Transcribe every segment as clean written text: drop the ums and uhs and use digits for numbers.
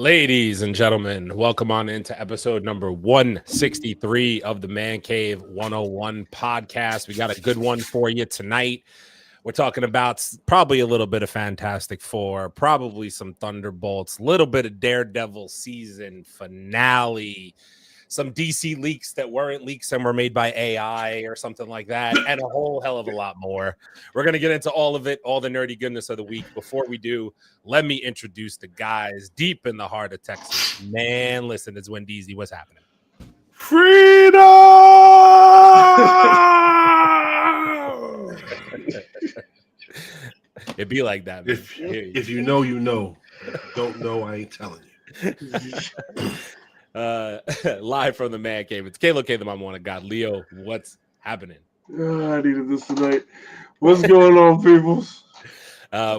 Ladies and gentlemen, welcome on into episode number 163 of the Mancave101 podcast. We got a good one for you tonight. We're talking about probably a little bit of Fantastic Four, probably some Thunderbolts, a little bit of Daredevil season finale, some DC leaks that weren't leaks and were made by AI or something like that, and a whole hell of a lot more. We're going to get into all of it, all the nerdy goodness of the week. Before we do, let me introduce the guys deep in the heart of Texas. Man, listen, it's Wendeezy. What's happening? Freedom! It'd be like that, man. If you know, you know. If you don't know, I ain't telling you. Live from the Man Cave. It's Kalo K, the Mama One of God. Leo, what's happening? I needed this tonight. What's going on, peoples?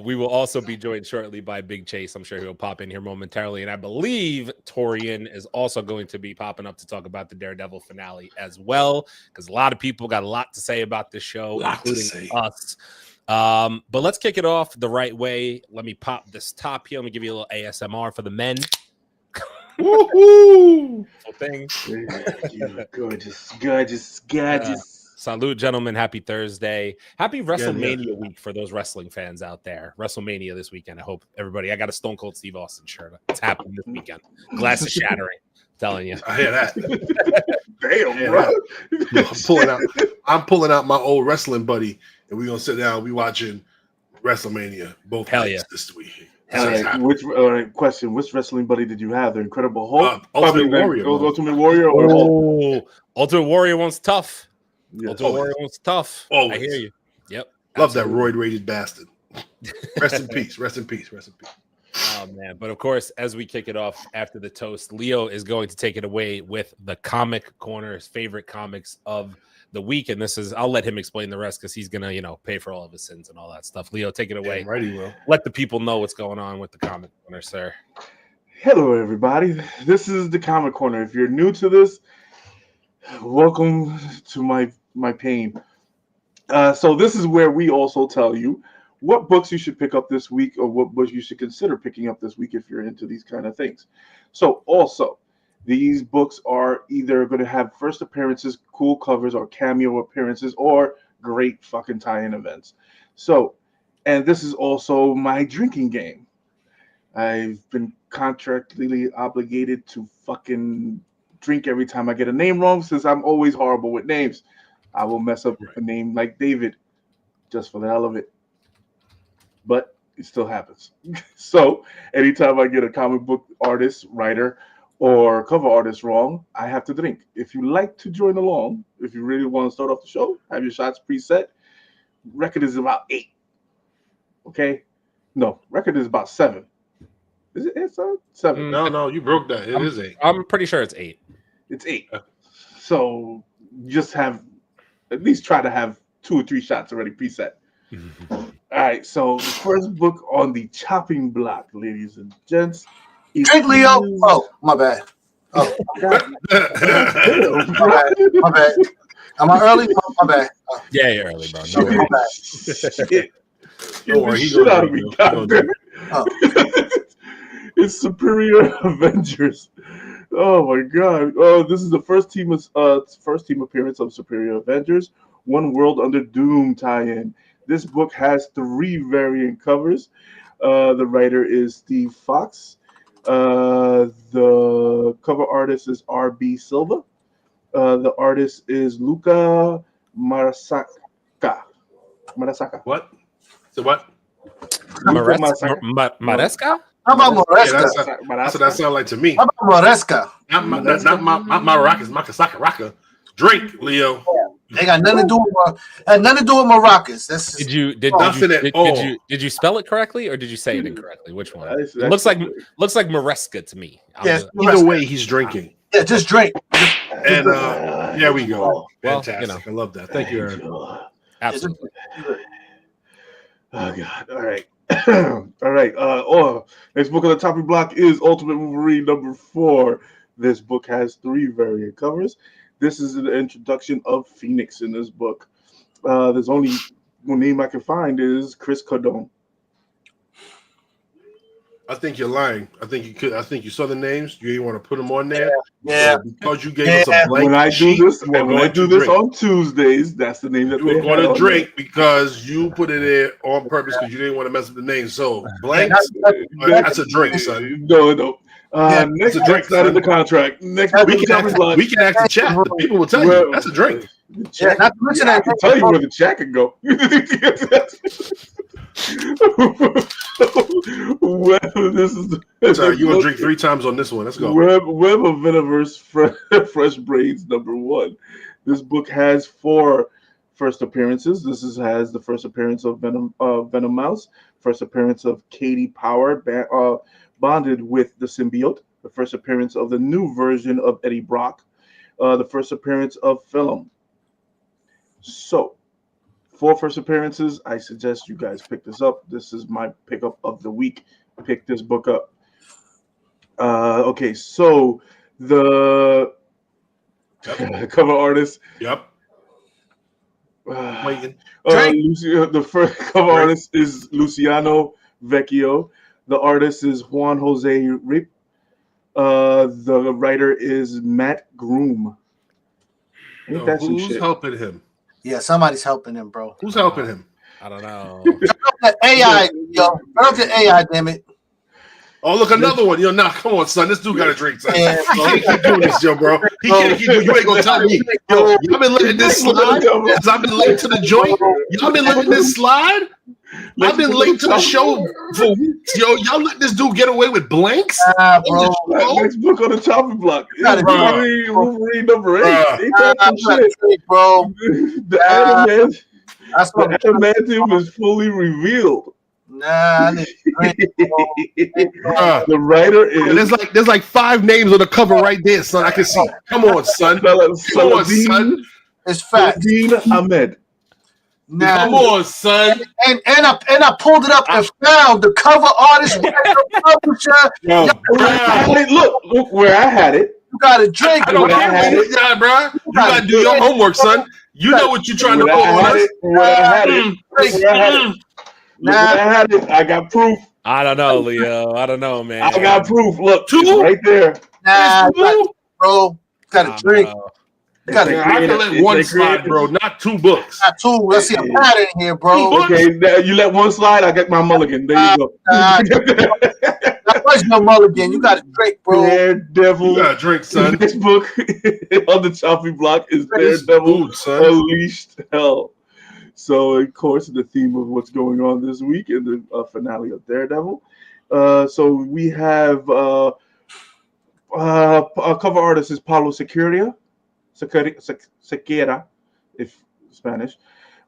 We will also be joined shortly by Big Chase. I'm sure he'll pop in here momentarily. And I believe Torian is also going to be popping up to talk about the Daredevil finale as well, because a lot of people got a lot to say about this show, including us. But let's kick it off the right way. Let me pop this top here. Let me give you a little ASMR for the men. Woohoo! Thing. Gorgeous. Salute, gentlemen. Happy Thursday. Happy WrestleMania week for those wrestling fans out there. WrestleMania this weekend. I hope everybody. I got a Stone Cold Steve Austin shirt. It's happening this weekend. Glass is shattering. I'm telling you. I hear that. Damn, bro. I'm pulling out my old wrestling buddy, and we're gonna sit down. We watching WrestleMania both nights this week. Question: which wrestling buddy did you have? The Incredible Hulk, Ultimate Warrior, Ultimate Warrior, or Hulk? Ultimate Warrior one's tough. Yes. Ultimate Warrior one's tough. Always. I hear you. Yep. Love that roid-rated bastard. Rest in peace. Oh man! But of course, as we kick it off after the toast, Leo is going to take it away with the comic corner, his favorite comics of the week, and this is I'll let him explain the rest because he's gonna pay for all of his sins and all that stuff. Leo, take it away. Right, he will. Let the people know what's going on with the comic corner, sir. Hello, everybody. This is the comic corner. If you're new to this, welcome to my pain. So this is where we also tell you what books you should pick up this week, or what books you should consider picking up this week if you're into these kind of things. So also, these books are either going to have first appearances, cool covers, or cameo appearances, or great fucking tie-in events. So, and this is also my drinking game. I've been contractually obligated to fucking drink every time I get a name wrong, since I'm always horrible with names. I will mess up a name like David just for the hell of it. But it still happens. So anytime I get a comic book artist, writer, or cover artist wrong, I have to drink. If you like to join along, if you really want to start off the show, have your shots preset. Record is about 8. Okay? No, record is about 7. Is it? It's 7. No, you broke that. It is 8. I'm pretty sure it's 8. It's 8. So just have at least try to have 2 or 3 shots already preset. All right. So the first book on the chopping block, ladies and gents. Drink, Leo. Oh, my bad. Oh, my bad. Am I early? My bad. Yeah, you're early, bro. No, my bad. Shit. Don't worry, shit out of me, doctor. It's Superior Avengers. Oh my god. Oh, this is the first team appearance of Superior Avengers, One World Under Doom tie-in. This book has 3 variant covers. The writer is Steve Fox. The cover artist is R.B. Silva. The artist is Luca Marasaka. What? So what? Maresca? How about Moresca? Yeah, that's what that sounds like to me. How about Moresca? Not my rockets, my Kasaka Raka. Drink, Leo. They got nothing to do with maracas. That's Did you spell it correctly or did you say it incorrectly? Which one? It looks like Maresca to me. Yes, either way, he's drinking. Yeah, just drink. And there we go. Well, fantastic. I love that. Thank you, Aaron. Absolutely. Oh god. All right. All right. Next book on the topic block is Ultimate Wolverine #4. This book has 3 variant covers. This is the introduction of Phoenix in this book. There's only one name I can find is Chris Cardone. I think you're lying. I think you could. I think you saw the names. You didn't want to put them on there. Yeah. So because you gave us a blank When I sheet, do this, you were when I going do to this drink. on Tuesdays, that's the name that You were they going had to on drink because you put it there on purpose because you didn't want to mess up the name. So blanks, that's a drink, son. No. Yeah, Next, it's a drink, that's not in son. the contract. Next, We can ask the chat. The people will tell you that's a drink. Yeah, not to mention I that. can tell you where the chat can go. Well, this is Sorry, you want to drink 3 times on this one. Let's go. Web of Venoverse Fresh Braids #1. This book has 4 first appearances. This has the first appearance of Venom Mouse, first appearance of Katie Power bonded with the symbiote, the first appearance of the new version of Eddie Brock, the first appearance of Film. So, 4 first appearances. I suggest you guys pick this up. This is my pickup of the week. Pick this book up. Okay, so the cover artist. Yep. Waiting. The first cover artist is Luciano Vecchio. The artist is Juan Jose Rip. The writer is Matt Groom. Ain't that some Who's shit? helping him? Yeah, somebody's helping him, bro. Who's helping him? I don't know. AI, yo. Turn off the AI, damn it. Oh, look, another one. Yo, nah, come on, son. This dude got a drink, son. Yeah. He can't keep doing this, yo, bro. He can't keep doing. You ain't gonna tell me. Yo, y'all been letting this slide? As I've been late to the joint. Y'all been letting this slide? I've been late to the show for weeks. Yo, y'all let this dude get away with blanks? Bro. Next book on the chopping block. Gotta be Wolverine #8. Ain't that some shit? Bro. The adamantium is fully revealed. Nah, I need to drink, bro. The writer is There's like 5 names on the cover right there, son. I can see. Come on, son. Come on, son. It's facts. Saladin Ahmed. Nah. Come on, son. And I pulled it up and found the cover artist, publisher. Yo, look where I had it. You got to drink. I don't care what you got, bro. You gotta do your homework, son. You know what you're trying to pull on us. Where I had it. I got proof. I don't know, Leo. I don't know, man. I got proof. Look, 2 it's right there. Nah, bro. Got to drink. I can let 1 slide, bro. Not 2 books. Not 2. Let's see a pattern here, bro. Okay, you let 1 slide. I get my mulligan. There you go. That was no mulligan. You got to drink, bro. Daredevil. You gotta drink, son. This book on the chopping block is Daredevil Unleashed Hell. So, of course, the theme of what's going on this week in the finale of Daredevil. So we have a cover artist is Pablo Sequeira, if Spanish.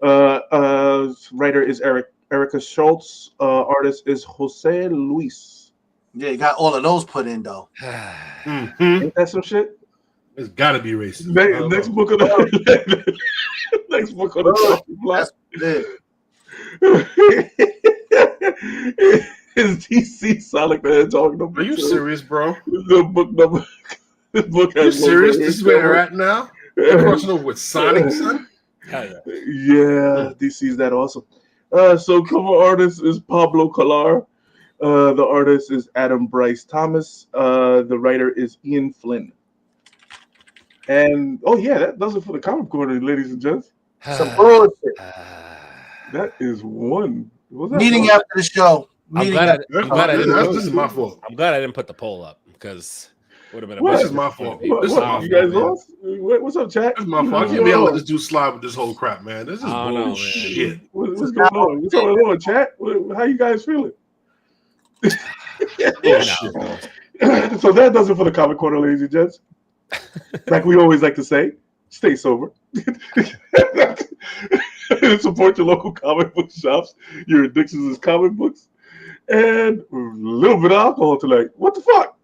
Writer is Erica Schultz. Artist is Jose Luis. Yeah, you got all of those put in, though. Ain't that some shit? It's gotta be racist. Next book of the next book on the block is DC Sonic the Hedgehog #2. Are you serious, bro? The book number. This book Are you has serious? This is where they're at now? They're crossing over with Sonic, son? Hell yeah. Yeah, DC's that awesome. So cover artist is Pablo Collar. The artist is Adam Bryce Thomas. The writer is Ian Flynn. And that does it for the comic corner, ladies and gents. Some bullshit. That is one. Meeting after the show. I'm glad This is my fault. I'm glad I didn't put the poll up because would have been This is my fault. This is my You guys fault. lost? What's up, chat? This is my fault. I can't be able to let this dude slide with this whole crap, man. This is I don't know, bullshit. What's going on? What's going on, chat? How you guys feeling? So that does it for the comic corner, ladies and gents. Like we always like to say, stay sober. Support your local comic book shops. Your addictions is comic books. And a little bit of alcohol tonight. What the fuck?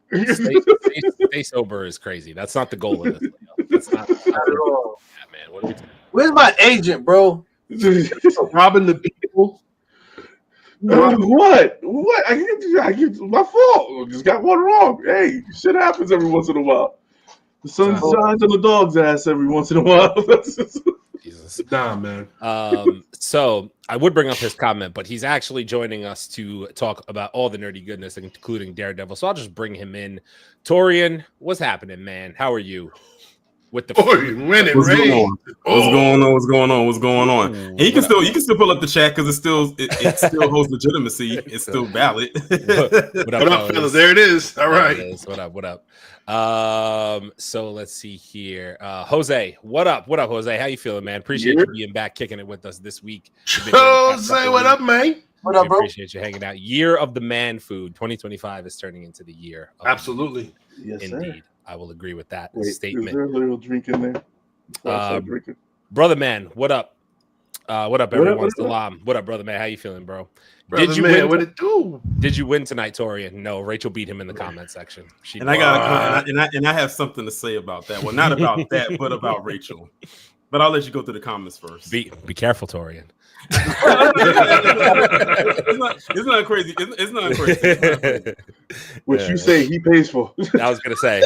Stay sober is crazy. That's not the goal of this. That's not at all. Man, what are we doing? Where's my agent, bro? Robbing the people. What? I get my fault. Just got one wrong. Hey, shit happens every once in a while. The sun shines on the dog's ass every once in a while. He's Jesus. Nah, man. So I would bring up his comment, but he's actually joining us to talk about all the nerdy goodness, including Daredevil. So I'll just bring him in. Torian, what's happening, man? How are you? With the winning, what's Ray. going on? What's going on? And you can still pull up the chat because it still holds legitimacy. It's still valid. What up, fellas? There it is. All right. What up? So let's see here. Jose, what up, Jose? How you feeling, man? Appreciate you being back, kicking it with us this week. Jose, what up, man? What up, bro? Appreciate you hanging out. Year of the man food. 2025 is turning into the year. Absolutely. Yes, indeed. sir. I will agree with that Wait, statement. Is there a little drink in there? Drinking. Brother man, what up? What up, everyone? Salam. What up, brother man? How you feeling, bro? Did you win? What it do? Did you win tonight, Torian? No, Rachel beat him in the comment section. I have something to say about that. Well, not about that, but about Rachel. But I'll let you go through the comments first. Be careful, Torian. It's not crazy. It's not crazy. What you say he pays for. I was gonna say.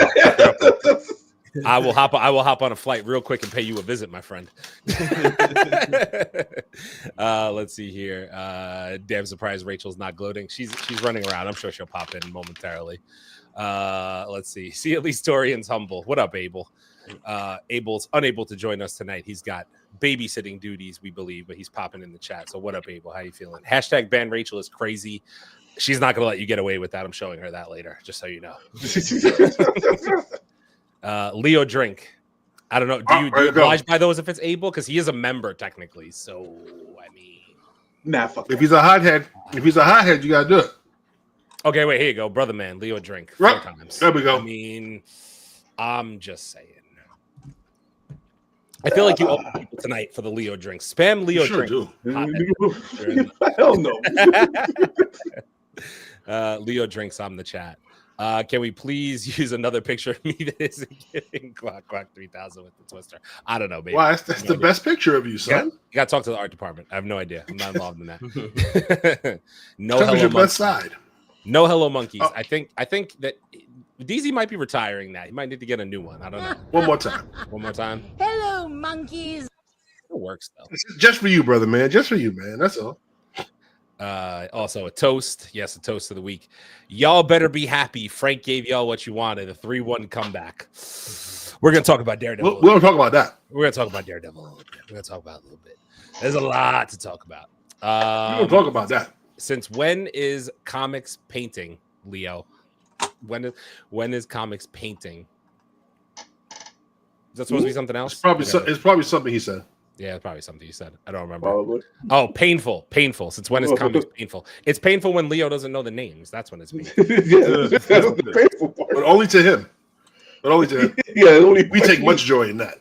I will hop on a flight real quick and pay you a visit, my friend. Let's see here. Damn surprised Rachel's not gloating. She's running around. I'm sure she'll pop in momentarily. Let's see. See, at least Torian's humble. What up, Abel? Abel's unable to join us tonight. He's got babysitting duties, we believe, but he's popping in the chat. So what up, Abel? How you feeling? Hashtag ban Rachel is crazy. She's not gonna let you get away with that. I'm showing her that later, just so you know. Leo drink. I don't know. Do you oblige by those if it's Abel? Because he is a member technically. So I mean, nah, fuck. If he's a hothead, you gotta do it. Okay, wait. Here you go, brother man. Leo drink. Right. 4 times. There we go. I mean, I'm just saying. I feel like you owe people tonight for the Leo drink. Spam Leo drink. Hell no. Leo drinks on the chat. Can we please use another picture of me that isn't giving Clock 3000 with the twister? I don't know, baby. Why? That's the best picture of you, son. You got to talk to the art department. I have no idea. I'm not involved in that. No hello your monkeys. best side. No hello monkeys. Oh. I think that DZ might be retiring that. He might need to get a new one. I don't know. One more time. One more time. Hello, monkeys. It works though. Just for you, brother, man. Just for you, man. That's all. Also a toast. Yes, a toast of the week. Y'all better be happy. Frank gave y'all what you wanted. A 3-1 comeback. We're gonna talk about Daredevil. We'll talk about that. We're gonna talk about Daredevil a little bit. We're gonna talk about it a little bit. There's a lot to talk about. We'll talk about that. Since when is comics painting, Leo? When is comics painting? Is that supposed to be something else? It's probably something he said. Yeah, it's probably something you said. I don't remember. Probably. Oh, painful. Since when is comics painful? It's painful when Leo doesn't know the names. That's when it's painful. Yeah, that's the painful part. But only to him. Yeah, only we take much joy in that.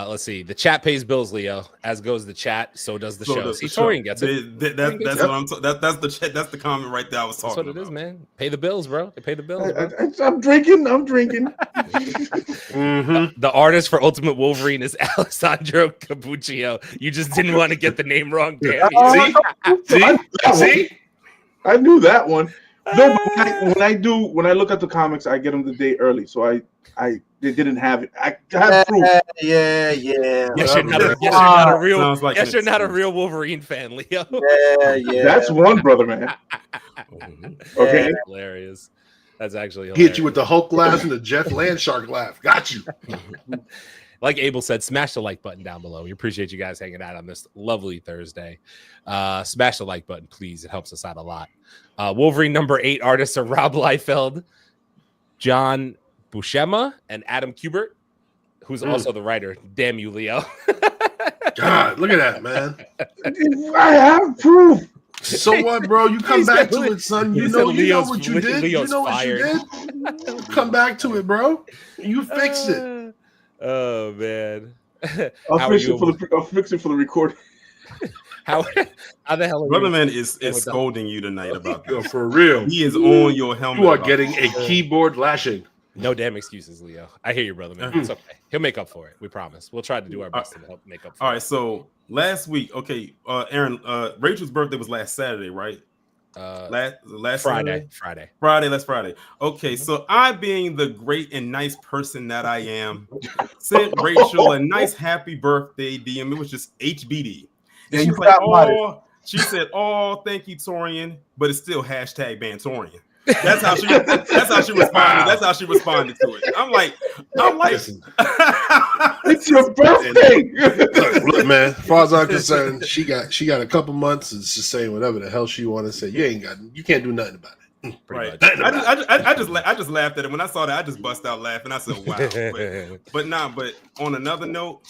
Let's see. The chat pays bills, Leo. As goes the chat, so does the show. See, Torian gets it. That's what I'm. That's the comment right there I was talking about. That's what it is, man. Pay the bills, bro. They pay the bills. I'm drinking. The artist for Ultimate Wolverine is Alessandro Capuccio. You just didn't want to get the name wrong, damn. See? I knew that one. No, but when I look at the comics, I get them the day early, so they didn't have it. I have proof. Yeah. Yes, you're not a real. Yes, you're not a real Wolverine fan, Leo. Yeah. That's one brother, man. Okay, Hilarious. That's actually He hilarious. hit you with the Hulk laugh and the Jeff Landshark laugh. Got you. Like Abel said, smash the like button down below. We appreciate you guys hanging out on this lovely Thursday. Smash the like button, please. It helps us out a lot. Wolverine number 8 artists are Rob Liefeld, John Buscema, and Adam Kubert, who's also the writer. Damn you, Leo. God, look at that, man. I have proof. So what, bro? You come back to it, son. You know what you did. Leo's you know fired. what you did. Come back to it, bro. You fixed it. Oh man. I'll fix it for the recording. How the hell? Brother man is scolding you tonight about Yo, this. for real. He is on your helmet. You are getting a keyboard lashing. No damn excuses, Leo. I hear you, brother man. It's okay. He'll make up for it. We promise. We'll try to do our best to help make up for it. All right, so last week, Aaron, Rachel's birthday was last Saturday, right? Last Friday. Last Friday. Okay, so I, being the great and nice person that I am, sent Rachel a nice happy birthday DM. It was just HBD. And she was like, "Oh," she said, "Oh, thank you, Torian," but it's still hashtag ban Torian. That's how she responded. That's how she responded to it. I'm like, it's your birthday. Look, man, as far as I'm concerned, she got a couple months. It's just saying whatever the hell she want to say. You can't do nothing about it. Right. I just laughed at it when I saw that. I just bust out laughing. I said, "Wow!" But on another note,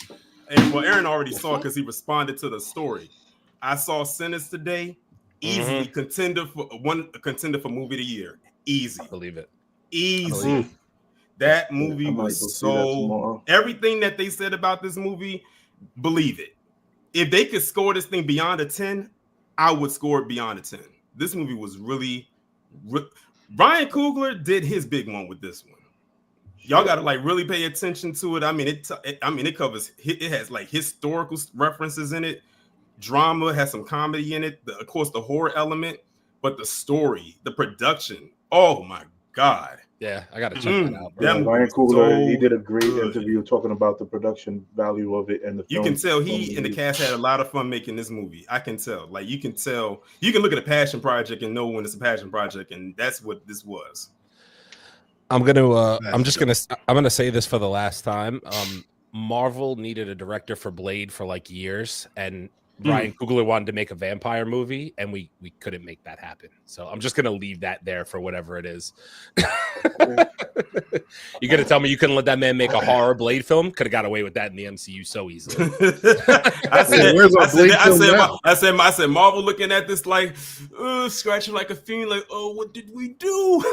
and well, Aaron already saw because he responded to the story. I saw Sinners today. Easily contender for movie of the year. Easy. I believe it. Easy. That movie was so everything that they said about this movie, believe it. If they could score this thing beyond a 10, I would score it beyond a 10. This movie was really Ryan Coogler did his big one with this one. Y'all got to like really pay attention to it. I mean, it covers. It has like historical references in it. Drama, has some comedy in it, of course the horror element, but the story, the production, oh my god. Yeah, I gotta check that out. Ryan Coogler, he did a great interview talking about the production value of it and the film. You can tell he and the cast had a lot of fun making this movie. I can tell. Like you can look at a passion project and know when it's a passion project, and that's what this was. I'm gonna say this for the last time. Marvel needed a director for Blade for like years, and Ryan Coogler wanted to make a vampire movie, and we couldn't make that happen. So I'm just gonna leave that there for whatever it is. You're gonna tell me you couldn't let that man make a horror Blade film? Could have got away with that in the MCU so easily. I said, Marvel looking at this like scratching like a fiend, like, oh, what did we do?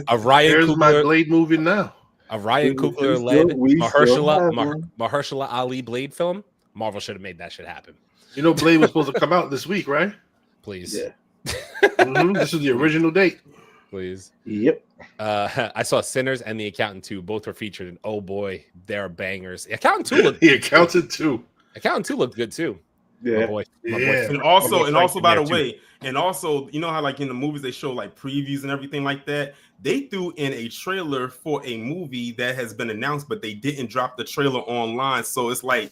Here's my Blade movie now. A Ryan Coogler led Mahershala Ali Blade film. Marvel should have made that shit happen. You know, Blade was supposed to come out this week, right? Please. Yeah. This is the original date. Please. Yep. I saw Sinners and The Accountant 2. Both were featured, and oh boy, they're bangers. The Accountant 2 looked The Accountant 2. Accountant 2 looked good too. Yeah. My boy. And also, by the way, and also, you know how like in the movies they show like previews and everything like that. They threw in a trailer for a movie that has been announced, but they didn't drop the trailer online. So it's like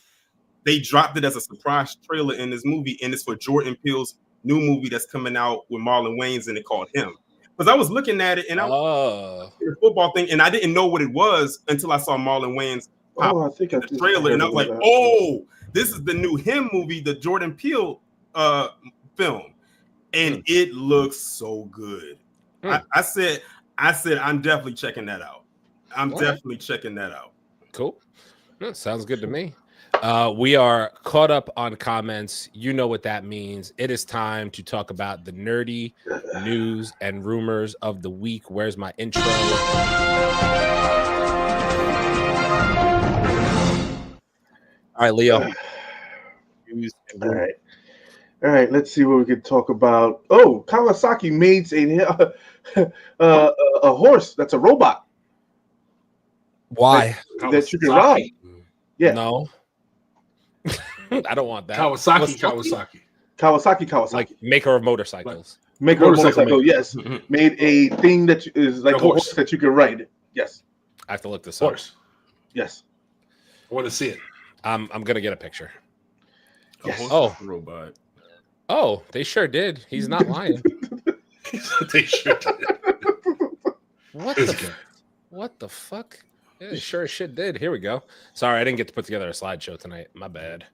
they dropped it as a surprise trailer in this movie, and it's for Jordan Peele's new movie that's coming out with Marlon Wayans, and it called Him. Because I was looking at it, and I was the football thing, and I didn't know what it was until I saw Marlon Wayans the trailer, and I was like, "Oh, this is the new Him movie, the Jordan Peele film," and it looks so good. I said, I'm definitely checking that out. Definitely checking that out. Cool. That sounds good to me. We are caught up on comments. You know what that means. It is time to talk about the nerdy news and rumors of the week. Where's my intro? All right, Leo. All right. Let's see what we can talk about. Oh, Kawasaki made a horse that's a robot. Why? That you can ride. Yeah. No. I don't want that. Kawasaki. Like maker of motorcycles. Maker of motorcycle, yes. Made a thing that is like a horse that you can ride. Yes. I have to look this up. Yes. I want to see it. I'm gonna get a picture. Yes. Oh, robot. Oh, they sure did. He's not lying. They sure did. What the fuck? Yeah, they sure as shit did. Here we go. Sorry, I didn't get to put together a slideshow tonight. My bad.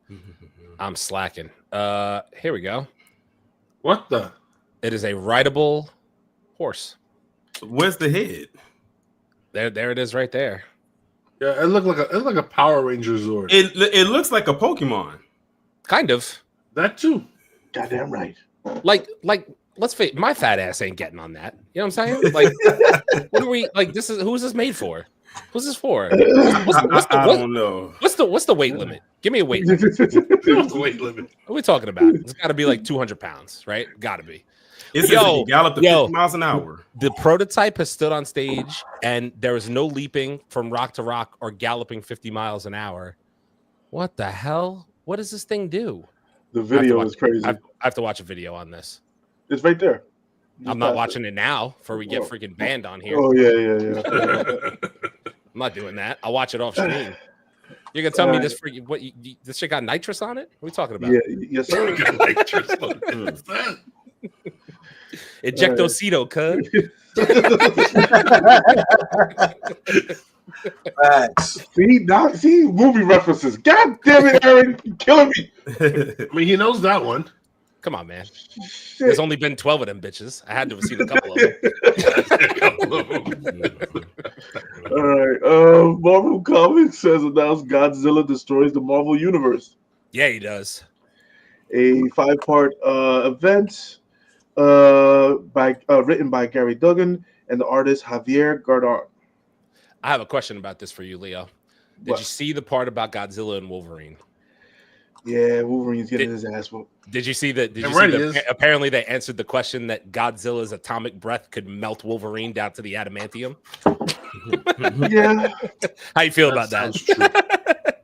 I'm slacking. Here we go. What the? It is a rideable horse. Where's the head? There it is, right there. Yeah, it looked like a Power Ranger Zord. It looks like a Pokemon. Kind of. That too. Goddamn right. Like. Let's face my fat ass ain't getting on that. You know what I'm saying? Like, what are we like? Who's this made for? Who's this for? I don't know. What's the weight limit? Give me a weight limit. What's the weight limit? What are we talking about? It's got to be like 200 pounds, right? Got to be. It's you gallop to 50 miles an hour. The prototype has stood on stage, and there is no leaping from rock to rock or galloping 50 miles an hour. What the hell? What does this thing do? The video is crazy. I have to watch a video on this. It's right there. I'm not watching it now before we get freaking banned on here. Oh yeah. I'm not doing that. I'll watch it off screen. You're gonna tell me this freaking this shit got nitrous on it? What are we talking about? Yeah, yes, sir. Ejectocito, cuz. See movie references. God damn it, Aaron, you're killing me. I mean, he knows that one. Come on, man. There's only been 12 of them bitches. I had to have seen a couple of them. All right. Marvel Comics has announced Godzilla destroys the Marvel Universe. Yeah, he does. A 5-part event written by Gary Duggan and the artist Javier Gardner. I have a question about this for you, Leo. Did you see the part about Godzilla and Wolverine? Yeah, Wolverine's getting his ass whooped. Did you see that? Apparently, they answered the question that Godzilla's atomic breath could melt Wolverine down to the adamantium. Yeah. How you feel about that?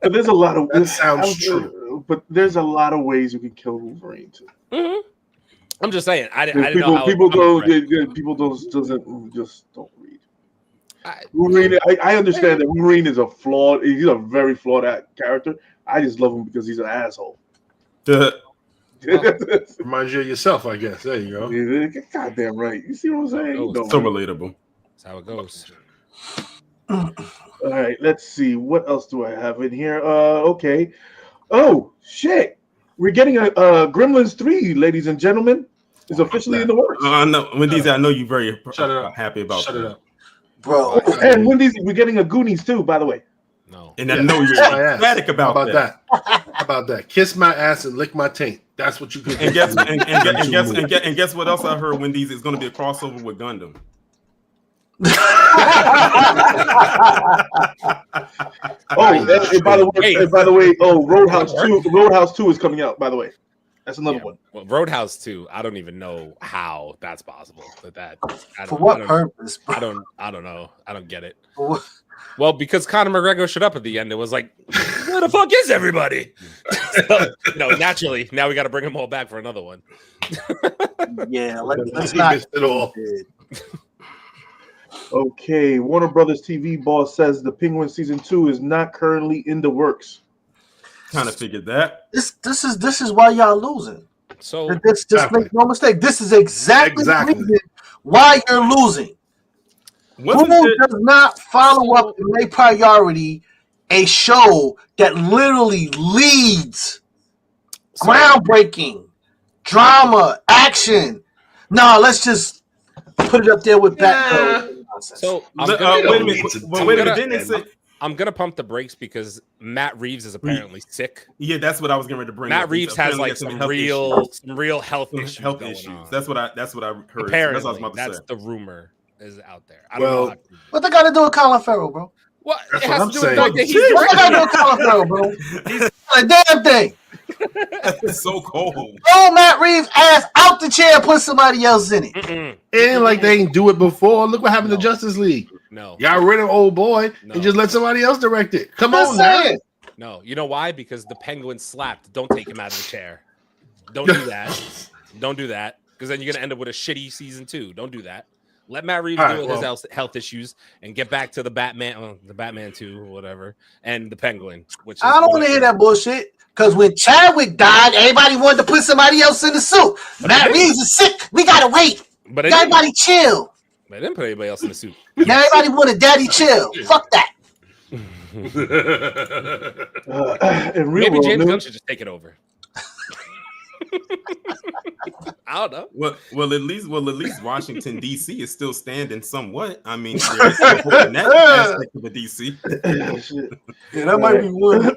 But there's a lot of that sounds true. But there's a lot of ways you can kill Wolverine too. Mm-hmm. I'm just saying. I didn't know how people don't read. Wolverine. I understand that Wolverine is a flawed. He's a very flawed character. I just love him because he's an asshole. Reminds you of yourself, I guess. There you go. Goddamn right. You see what I'm saying? So relatable. That's how it goes. All right, let's see. What else do I have in here? Okay. Oh, shit. We're getting a Gremlins 3, ladies and gentlemen. It's officially in the works. I know. Wendy's, I know you're very happy about Shut it up. Bro. And Wendy's, we're getting a Goonies too, by the way. No. And I know you're ecstatic about that. How about that? Kiss my ass and lick my taint. That's what you could do. And guess what else I heard, Wendy's, is going to be a crossover with Gundam. And by the way, Roadhouse 2 is coming out, by the way. That's another one. Well, Roadhouse 2, I don't even know how that's possible. For what purpose? I don't know. I don't get it. Well, because Conor McGregor showed up at the end, it was like, where the fuck is everybody? No, naturally, now we got to bring them all back for another one. Yeah, let's not it all. Okay, Warner Brothers TV boss says the Penguin season 2 is not currently in the works. Kind of figured that. This is why y'all losing. So just make no mistake. This is exactly. The reason why you're losing. Hulu does not follow up and make priority a show that literally leads groundbreaking drama, action. No, let's just put it up there with Batgirl. So wait a minute. Didn't it say? I'm gonna pump the brakes because Matt Reeves is apparently sick. Yeah, that's what I was getting ready to bring. Matt Reeves has like some real health issues. On. That's what I heard. Apparently, that's the rumor is out there. I don't know. What they got to do with Colin Farrell, bro? What? That's it what has I'm to do with saying. the fact that he's What they got to do with Colin Farrell, bro? He's a damn thing. It's so cold. Throw Matt Reeves' ass out the chair and put somebody else in it. It ain't like they ain't do it before. Look what happened to Justice League. No. Got rid of old boy and just let somebody else direct it. Come on now. No. You know why? Because the Penguin slapped. Don't take him out of the chair. Don't do that. Don't do that. Because then you're going to end up with a shitty season 2. Don't do that. Let Matt Reeves deal with his health issues and get back to the Batman 2 or whatever, and the Penguin. Which I don't want to hear that bullshit. Because when Chadwick died, everybody wanted to put somebody else in the suit. Matt Reeves is sick. We gotta wait. But everybody chill. But they didn't put anybody else in the suit. Now everybody wanted Daddy chill. Fuck that. Maybe James Gunn should just take it over. I don't know. Well, at least Washington D.C. is still standing somewhat. I mean, there is that aspect of the D.C. Yeah, that might be one.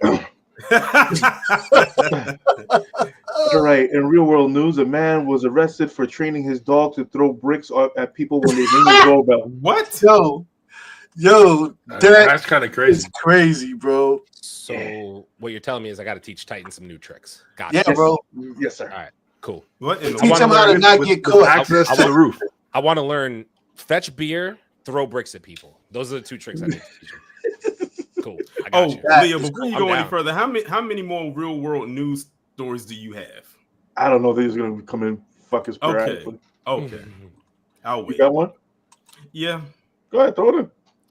All right. In real world news, a man was arrested for training his dog to throw bricks at people when they ring the doorbell. What? Yo, that's kind of crazy. It's crazy, bro. So what you're telling me is I got to teach Titan some new tricks. Gotcha. Yeah, bro. Yes, sir. All right. Cool. What? Teach him how to not get caught. Access to the roof. I want to learn fetch beer, throw bricks at people. Those are the 2 tricks I need to teach him. Cool. I got you. Leo, before you go any further, how many more real world news stories do you have? I don't know. They're just gonna come in fuck is okay. I'll wait. You got one? Yeah. Go ahead, throw it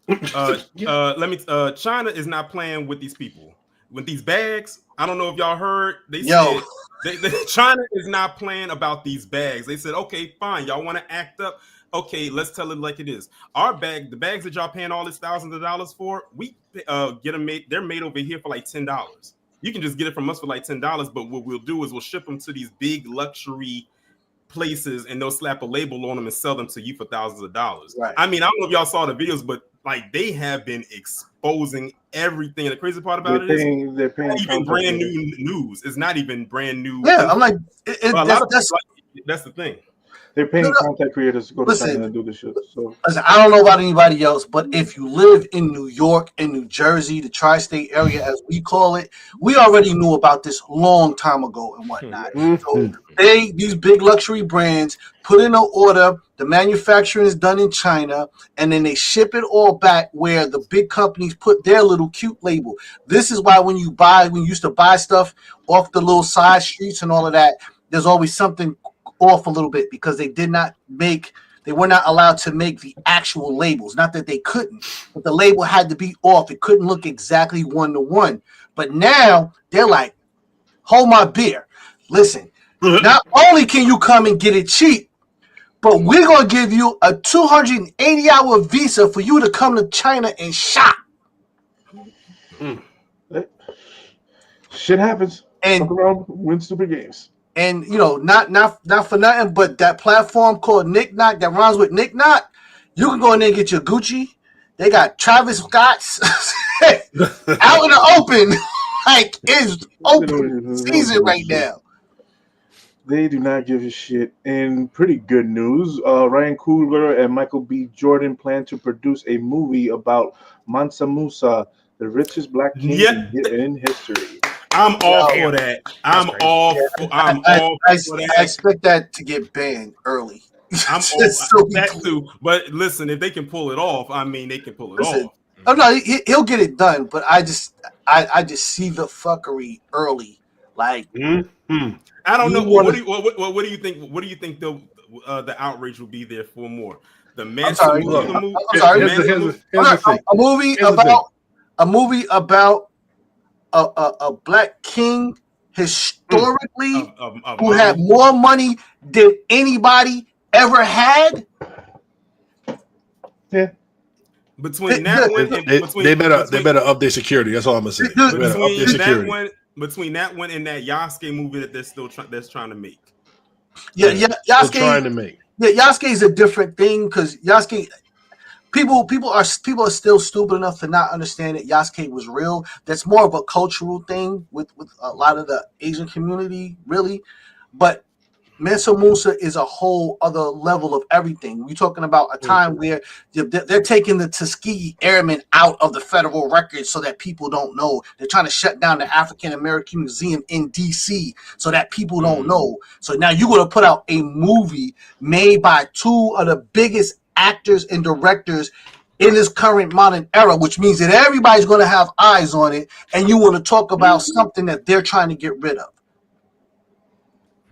in. China is not playing with these people. With these bags, I don't know if y'all heard. They said China is not playing about these bags. They said, okay, fine. Y'all want to act up? Okay, let's tell it like it is. The bags that y'all paying all this thousands of dollars for, we get them made. They're made over here for like $10. You can just get it from us for like $10. But what we'll do is we'll ship them to these big luxury places, and they'll slap a label on them and sell them to you for thousands of dollars. Right. I mean, I don't know if y'all saw the videos, but like they have been exposing everything. The crazy part about they're paying even brand new news. It's not even brand new. Yeah, I'm like, that's the thing. They're paying content creators to go to China and do this shit. So listen, I don't know about anybody else, but if you live in New York and New Jersey, the tri-state area, as we call it, we already knew about this long time ago and whatnot. So these big luxury brands put in an order, the manufacturing is done in China, and then they ship it all back where the big companies put their little cute label. This is why when you used to buy stuff off the little side streets and all of that, there's always something off a little bit because they were not allowed to make the actual labels. Not that they couldn't, but the label had to be off. It couldn't look exactly 1-to-1. But now they're like, hold my beer. Listen, not only can you come and get it cheap, but we're going to give you a 280-hour visa for you to come to China and shop. Shit happens. And fuck around, win stupid games. And not for nothing, but that platform called Nick Knock that rhymes with Nick Knock, you can go in there and get your Gucci. They got Travis Scott's out in the open, like it's open season right now. They do not give a shit. And pretty good news, Ryan Coogler and Michael B. Jordan plan to produce a movie about Mansa Musa, the richest black king in history. I'm all for that. I'm all for that. I expect that to get banned early. I'm all for that too. But listen, if they can pull it off, I mean, they can pull it off. Oh no, he'll get it done. But I just see the fuckery early. Like, I don't know. What do you think? What do you think the outrage will be there for more? The a movie about a black king historically who had more money than anybody ever had. Yeah. Between that one, they better up their security. That's all I'm gonna say. Between that one and that Yasuke movie that they're trying to make. Yeah, Yasuke trying to make. Yeah, Yasuke is a different thing because Yasuke. People are still stupid enough to not understand that Yasuke was real. That's more of a cultural thing with a lot of the Asian community, really. But Mansa Musa is a whole other level of everything. We're talking about a time where they're taking the Tuskegee Airmen out of the federal records so that people don't know. They're trying to shut down the African American Museum in D.C. so that people don't know. So now you're going to put out a movie made by two of the biggest actors and directors in this current modern era, which means that everybody's going to have eyes on it, and you want to talk about something that they're trying to get rid of.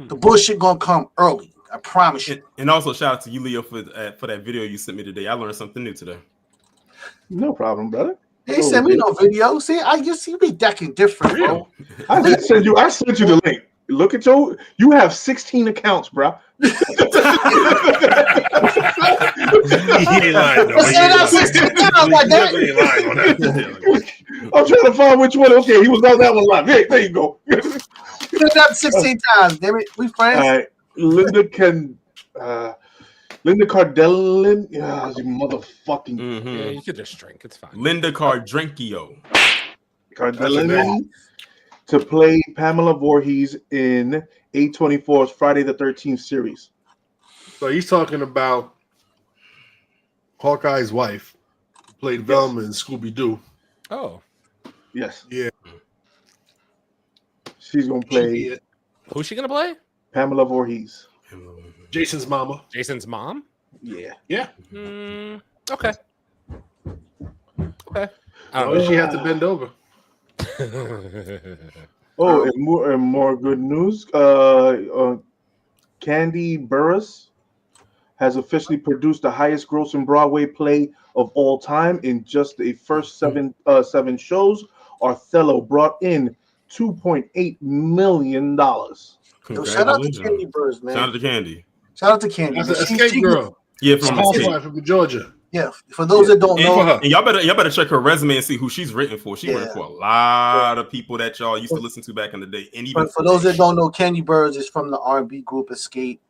The bullshit going to come early. I promise you. And also shout out to you, Leo, for that video you sent me today. I learned something new today. No problem, brother. They sent me no video. See, you be decking different, bro. I sent you the link. Look at you have 16 accounts, bro. He ain't lying, though. I'm trying to find which one. Okay, he was on that one live. Hey, there you go. You up 16 times, damn it. We friends. All right. Linda Cardellin. Yeah, you motherfucking. Yeah, you could just drink. It's fine. Linda Cardellin to play Pamela Voorhees in A24's Friday the 13th series. So he's talking about Hawkeye's wife, who played Velma in Scooby-Doo. Oh. Yes. Yeah. She's going to play... Who's she going to play? Pamela Voorhees. Jason's mama. Jason's mom? Yeah. Yeah. Okay. I don't know. She had to bend over. And more good news. Candy Burris has officially produced the highest grossing Broadway play of all time in just the first seven shows. Othello brought in $2.8 million. Shout out to Candy Burris, man. Shout out to Candy. Shout out to Candy. That's an escape girl. Yeah, from Georgia. Yeah, for those that don't know, and y'all better check her resume and see who she's written for. She written for a lot of people that y'all used to listen to back in the day. And even for those that don't know, Candy Burris is from the R&B group Escape.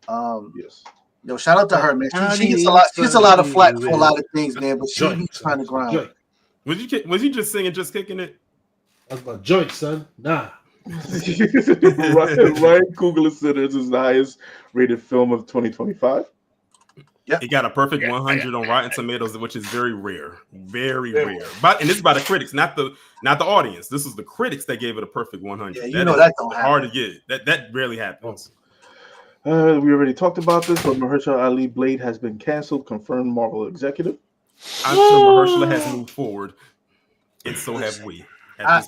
Yes. Yo, shout out to her, man. She gets a lot. She gets a lot of flack for a lot of things, man. But she be trying to grind. Was you just singing, just kicking it? That's my joint, son. Nah. Ryan Coogler Sinners is the highest rated film of 2025. Yeah, it got a perfect 100 on Rotten Tomatoes, which is very rare, very rare. But and this is by the critics, not the audience. This is the critics that gave it a perfect 100. Yeah, you know that don't happen. Hard to get. That rarely happens. We already talked about this, but Mahershala Ali Blade has been canceled. Confirmed Marvel executive. I'm sure Mahershala has moved forward, and so have we. At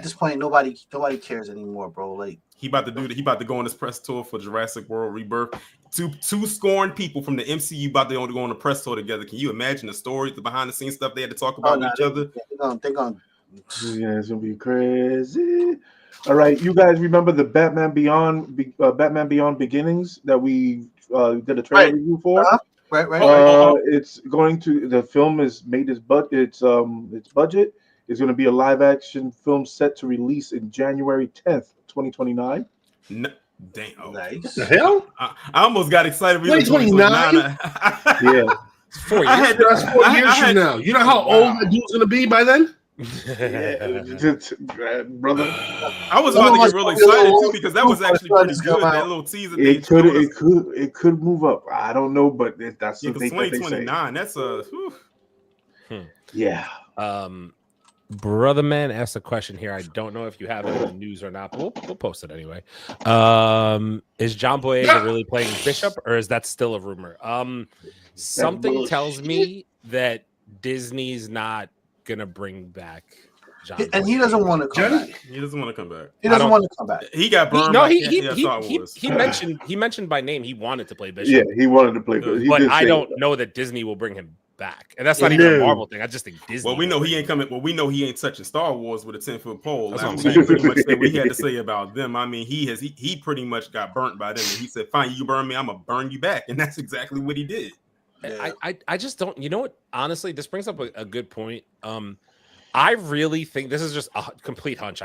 this point, nobody cares anymore, bro. Like he about to go on this press tour for Jurassic World Rebirth. Two scorned people from the MCU about to go on a press tour together. Can you imagine the stories, the behind the scenes stuff they had to talk about with each other? They're gonna. Yeah, it's gonna be crazy. All right, you guys remember the Batman Beyond Beginnings that we did a trailer review for? Right. It's going to the film is made its budget is going to be a live action film set to release in January 10th, 2029. No, damn. Nice. The hell? I almost got excited. 2029? Yeah. 4 years. That's 4 years from now. You know how old that dude's going to be by then? Brother. I was about to get really excited too because that was actually pretty good. That little teaser. It could move up. I don't know, but that's the thing. 2029. That's a. Yeah. Brother Man asked a question here. I don't know if you have it in the news or not, but we'll post it anyway. Is John Boyega really playing Bishop, or is that still a rumor? Something tells me that Disney's not gonna bring back John Boyega. And he doesn't want to come back. He doesn't want to come back. He doesn't want to come back. He got burned. He mentioned by name he wanted to play Bishop. Yeah, he wanted to play Bishop. But I don't know that Disney will bring him back, and that's not even a Marvel thing. I just think Disney. Well, we know he ain't coming. Well, we know he ain't touching Star Wars with a 10-foot pole. That's what I'm pretty much said what he had to say about them. I mean, he pretty much got burnt by them, and he said, "Fine, you burn me, I'm gonna burn you back," and that's exactly what he did. Yeah. I just don't. You know what? Honestly, this brings up a good point. I really think this is just a complete hunch.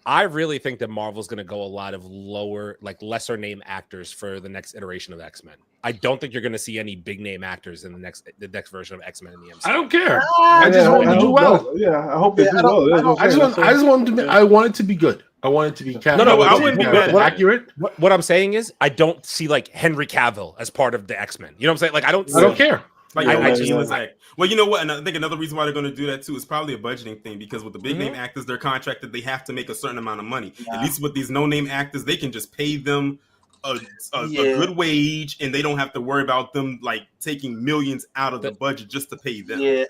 I really think that Marvel's going to go a lot of lesser name actors for the next iteration of X-Men. I don't think you're going to see any big name actors in the next version of X-Men in the MCU. I don't care. I just want to do well. Yeah, I hope they do well. I want it to be good. I want it to be I wouldn't be mad. Accurate. What I'm saying is, I don't see Henry Cavill as part of the X-Men. You know what I'm saying? I don't care. Well, you know what? And I think another reason why they're going to do that too is probably a budgeting thing, because with the big name actors, they're contracted. They have to make a certain amount of money. At least with these no name actors, they can just pay them a good wage, and they don't have to worry about them taking millions out of the budget just to pay them. Yeah,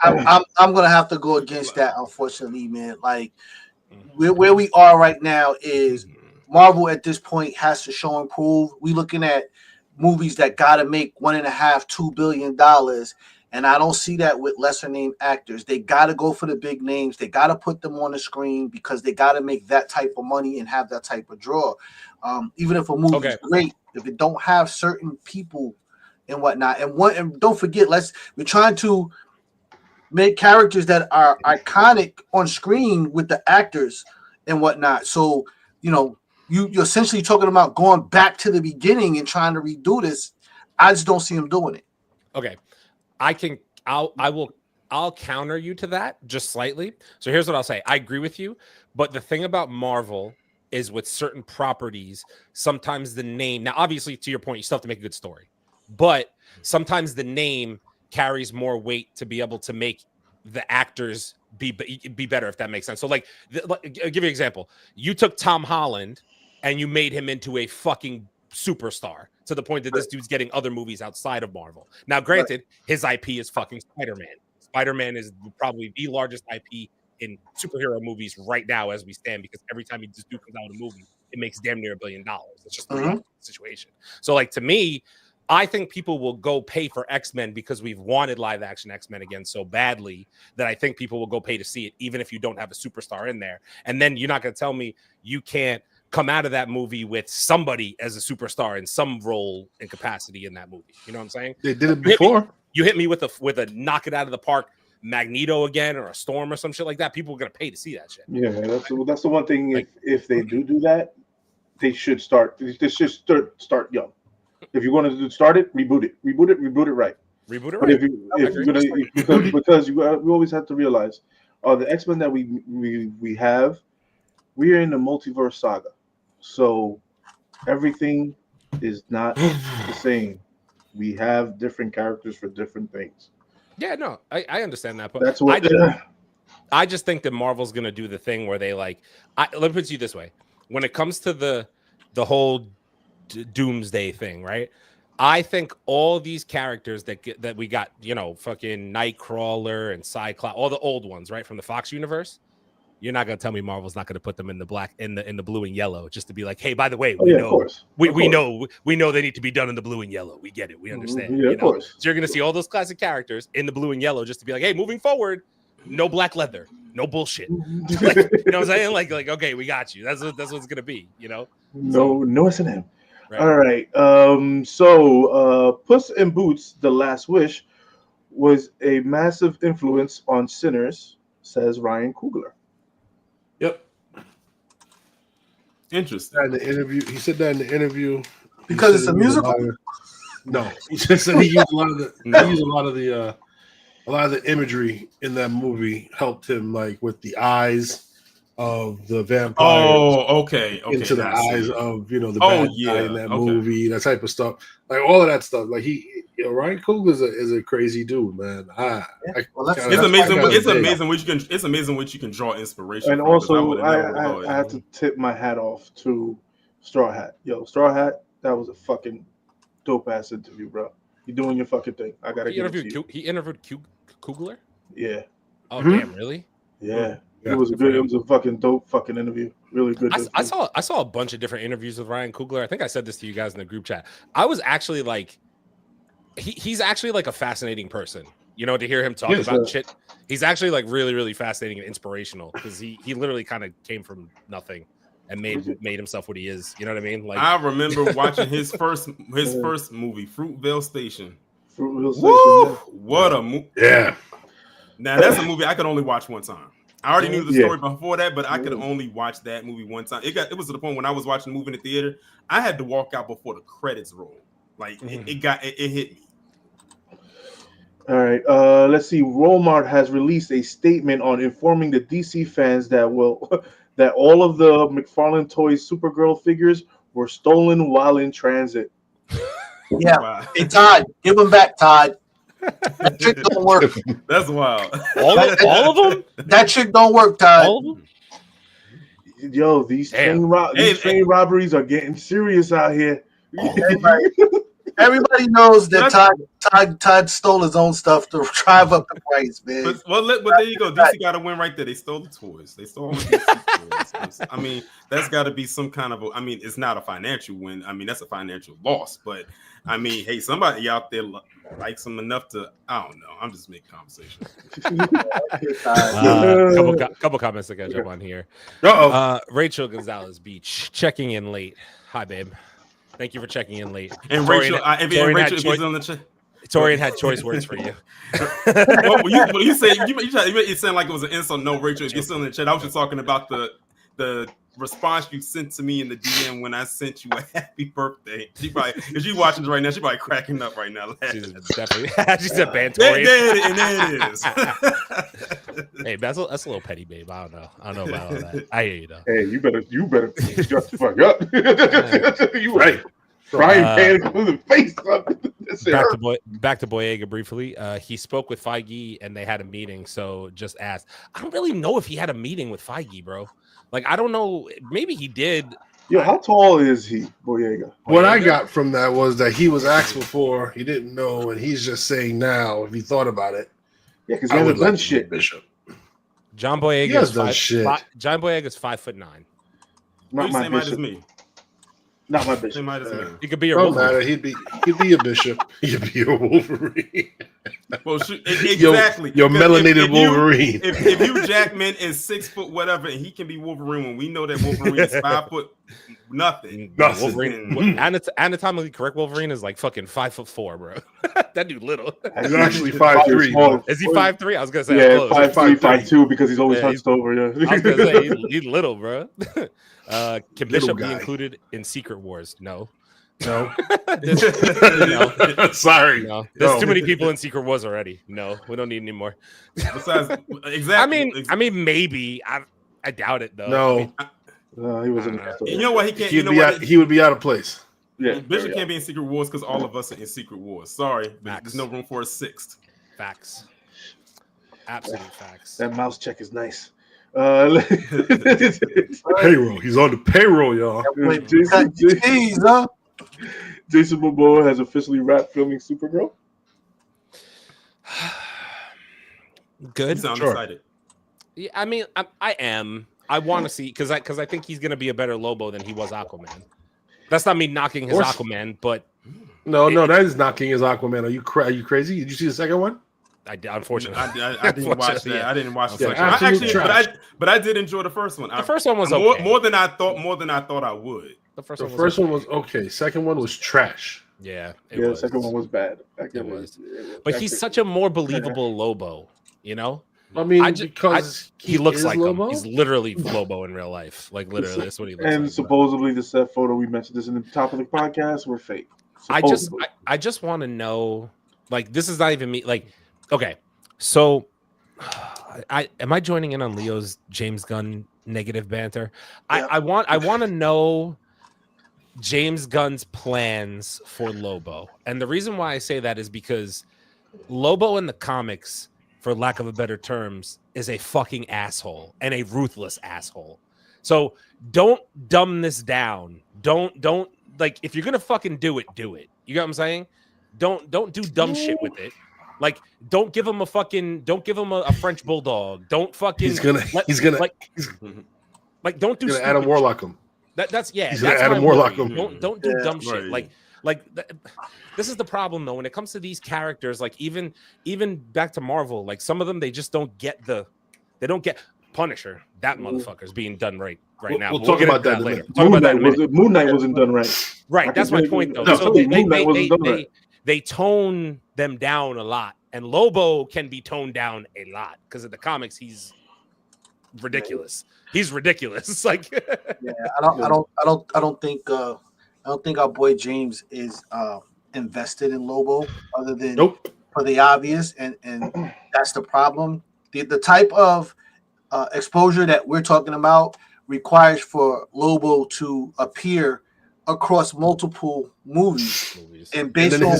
I'm going to have to go against that, unfortunately, man. Where we are right now is Marvel at this point has to show and prove. We looking at movies that got to make $1.5–2 billion, and I don't see that with lesser name actors. They got to go for the big names. They got to put them on the screen because they got to make that type of money and have that type of draw. Even if a movie is great, if it don't have certain people and whatnot, and don't forget, we're trying to make characters that are iconic on screen with the actors and whatnot. So you're essentially talking about going back to the beginning and trying to redo this. I just don't see him doing it. Okay. I'll counter you to that just slightly. So here's what I'll say. I agree with you, but the thing about Marvel is with certain properties, sometimes the name, now obviously to your point, you still have to make a good story, but sometimes the name carries more weight to be able to make the actors be better, if that makes sense. So I'll give you an example. You took Tom Holland and you made him into a fucking superstar to the point that this dude's getting other movies outside of Marvel. Now, granted, his IP is fucking Spider-Man. Spider-Man is probably the largest IP in superhero movies right now as we stand, because every time this dude comes out with a movie, it makes damn near $1 billion. It's just the situation. So, like, to me, I think people will go pay for X-Men because we've wanted live action X-Men again so badly that I think people will go pay to see it, even if you don't have a superstar in there. And then you're not going to tell me you can't come out of that movie with somebody as a superstar in some role and capacity in that movie. You know what I'm saying? They did it before. You hit me with a knock it out of the park Magneto again, or a Storm or some shit like that. People are going to pay to see that shit. Yeah, that's the one thing. Like, if they do that, they should start. They should start young. If you're going to start it, reboot it right. Reboot it right. But if you're gonna, because we always have to realize, the X-Men that we have, we are in the multiverse saga, so everything is not the same. We have different characters for different things. Yeah, no, I understand that, but that's what I just think that Marvel's gonna do the thing where they let me put it to you this way: when it comes to the whole Doomsday thing, right? I think all these characters that we got, fucking Nightcrawler and Cyclops, all the old ones, right, from the Fox universe. You're not gonna tell me Marvel's not gonna put them in the black, in the blue and yellow, just to be like, hey, by the way, we know they need to be done in the blue and yellow. We get it, we understand. Yeah, of course. So you're gonna see all those classic characters in the blue and yellow, just to be like, hey, moving forward, no black leather, no bullshit. Like, you know what I'm saying? Like, okay, we got you. That's what it's gonna be. No S&M. Right. All right. So Puss in Boots: The Last Wish was a massive influence on Sinners, says Ryan Coogler. Yep. Interesting. In the interview, he said that in the interview because it's a musical. No, he just said he used a lot of the imagery in that movie helped him, like with the eyes of the vampires. Oh, okay. Into the eyes of the bad guy in that movie, that type of stuff, like all of that stuff. Like Ryan Coogler is a crazy dude, man. It's amazing what you can draw inspiration. And from, also, I have to tip my hat off to Straw Hat. Straw Hat, that was a fucking dope ass interview, bro. You're doing your fucking thing. I gotta give it to you. He interviewed Coogler. Yeah. Oh damn! Really? Yeah. It was a fucking dope fucking interview. Really good. I saw a bunch of different interviews with Ryan Coogler. I think I said this to you guys in the group chat. I was actually like, he's actually like a fascinating person. To hear him talk about shit. He's actually like really, really fascinating and inspirational, because he literally kind of came from nothing and made himself what he is. You know what I mean? Like, I remember watching his first movie, Fruitvale Station. Woo! What a movie! Yeah. Now that's a movie I could only watch one time. I already knew the story before that, but I could only watch that movie one time. It was to the point when I was watching the movie in the theater, I had to walk out before the credits rolled. Like it hit me. All right. Let's see. Walmart has released a statement on informing the DC fans that all of the McFarlane Toys Supergirl figures were stolen while in transit. Yeah. Wow. Hey Todd, give them back, Todd. That trick don't work. That's wild. All of them? That trick don't work, Todd. All of them? Yo, these train robberies are getting serious out here. Everybody knows that Todd stole his own stuff to drive up the price, man. But there you go. DC got to win right there. They stole the toys. They stole all the DC toys. I mean, that's got to be some kind of it's not a financial win. I mean, that's a financial loss. But I mean, hey, somebody out there likes them enough to, I don't know. I'm just making conversation. Couple comments to catch up on here. Rachel Gonzalez Beach checking in late. Hi, babe. Thank you for checking in late. And Rachel, Torian had choice words for you. What you say? You sound like it was an insult. No, Rachel, if you're still in the chat, I was just talking about the response you sent to me in the DM when I sent you a happy birthday. She probably, if she's watching this right now, she's probably cracking up right now. She's definitely. She said Bantorian. There it is. Hey, that's a little petty, babe. I don't know about all that. I hear you though. Hey, you better shut the fuck up. You right. Brian Pan in the face. Back to Boyega briefly. He spoke with Feige and they had a meeting. So just asked. I don't really know if he had a meeting with Feige, bro. Like, I don't know. Maybe he did. Yo, how tall is he, Boyega? What I got from that was that he was asked before, he didn't know, and he's just saying now, if he thought about it. Yeah, because he hasn't done shit. Bishop. John Boyega has done shit. John Boyega is 5'9". Not my same height as bishop. me. Not my bishop. Same height as me. He could be a Don't Wolverine. matter. He'd be a bishop. He'd be a Wolverine. Well, exactly. Your melanated Wolverine. If Hugh Jackman is 6 foot whatever, and he can be Wolverine, when we know that Wolverine is 5 foot nothing. Wolverine, anatomically correct Wolverine is like fucking 5'4", bro. That dude little. He's actually 5'3". Is he 5'3"? I was gonna say yeah, 5'3", 5'3". 5'2", because he's always hunched over. Yeah, I was gonna say he's little, bro. Can Bishop be guy. included in Secret Wars? No. No. No. Sorry. No. There's too many people in Secret Wars already. No, we don't need any more. Besides, exactly. I mean, maybe. I doubt it though. No. No, he wasn't. You know what? He can't. He would be out of place. Yeah, Bishop can't be in Secret Wars because all of us are in Secret Wars. Sorry, but there's no room for a sixth. Facts. Absolute facts. That mouse check is nice. Payroll. He's on the payroll, y'all. Jason Momoa has officially wrapped filming Supergirl. Good. You sound excited. Yeah, I mean, I am. I want to see because I think he's gonna be a better Lobo than he was Aquaman. That's not me knocking his Aquaman, but no, that is knocking his Aquaman. Are you crazy? Did you see the second one? I did, unfortunately. I didn't watch that. Yeah. I didn't watch the Yeah, second one. But I did enjoy the first one. The first one was okay. More than I thought I would. The first one was okay. Second one was trash. Yeah, the second one was bad. It was. But he's such a more believable Lobo, you know? I mean, because he looks like Lobo? him. He's literally Lobo in real life. Like literally, that's what he looks like. And supposedly the set photo, we mentioned this in the top of the podcast, were fake. I just want to know, like, this is not even me. Like, okay, so am I joining in on Leo's James Gunn negative banter? Yeah. I want to know James Gunn's plans for Lobo. And the reason why I say that is because Lobo in the comics, for lack of a better terms, is a fucking asshole and a ruthless asshole. So don't dumb this down. Don't like, if you're gonna fucking do it, do it. You get what I'm saying? Don't do dumb shit with it. Like, don't give him a French bulldog. Don't fucking he's gonna don't do Adam Warlock him. That's Adam Warlock him. Don't do dumb shit. This is the problem though. When it comes to these characters, like even back to Marvel, like some of them they just don't get Punisher. That motherfucker's being done right now. We'll talk about that later. Moon Knight wasn't done right. Right, that's my point though. No, so they tone them down a lot, and Lobo can be toned down a lot because in the comics he's ridiculous. He's ridiculous. It's like I don't think our boy James is invested in Lobo other than for the obvious, and that's the problem. The type of exposure that we're talking about requires for Lobo to appear across multiple movies and based on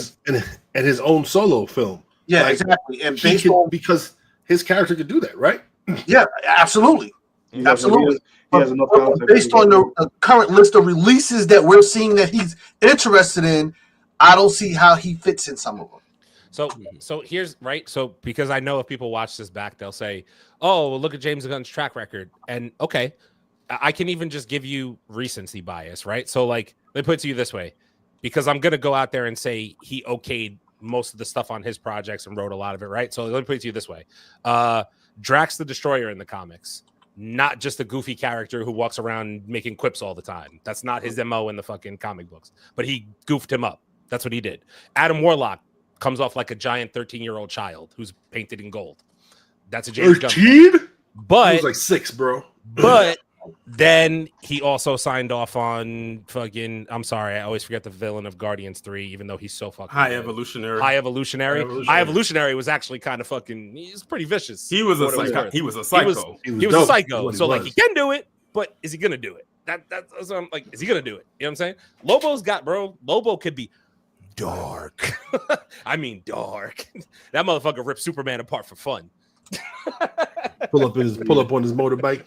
his own solo film. Yeah, like, exactly. And based on because his character could do that, right? Yeah, absolutely. Absolutely. He has enough based on the current list of releases that we're seeing that he's interested in, I don't see how he fits in some of them. So here's right. So because I know if people watch this back, they'll say, "Oh, well, look at James Gunn's track record." And okay, I can even just give you recency bias, right? So like, let me put it to you this way, because I'm gonna go out there and say he okayed most of the stuff on his projects and wrote a lot of it, right? So let me put it to you this way: Drax the Destroyer in the comics, not just a goofy character who walks around making quips all the time. That's not his MO in the fucking comic books, but he goofed him up. That's what he did. Adam Warlock comes off like a giant 13-year-old child who's painted in gold. That's a James Gunn. But he was like 6, bro. But then he also signed off on fucking. I'm sorry, I always forget the villain of Guardians 3, even though he's so fucking High good. Evolutionary. High Evolutionary was actually kind of fucking. He's pretty vicious. He was a psycho. He was a psycho. He was a psycho. So like he can do it, but is he gonna do it? That's what I'm like. Is he gonna do it? You know what I'm saying? Lobo could be dark. I mean dark. That motherfucker ripped Superman apart for fun. pull up on his motorbike.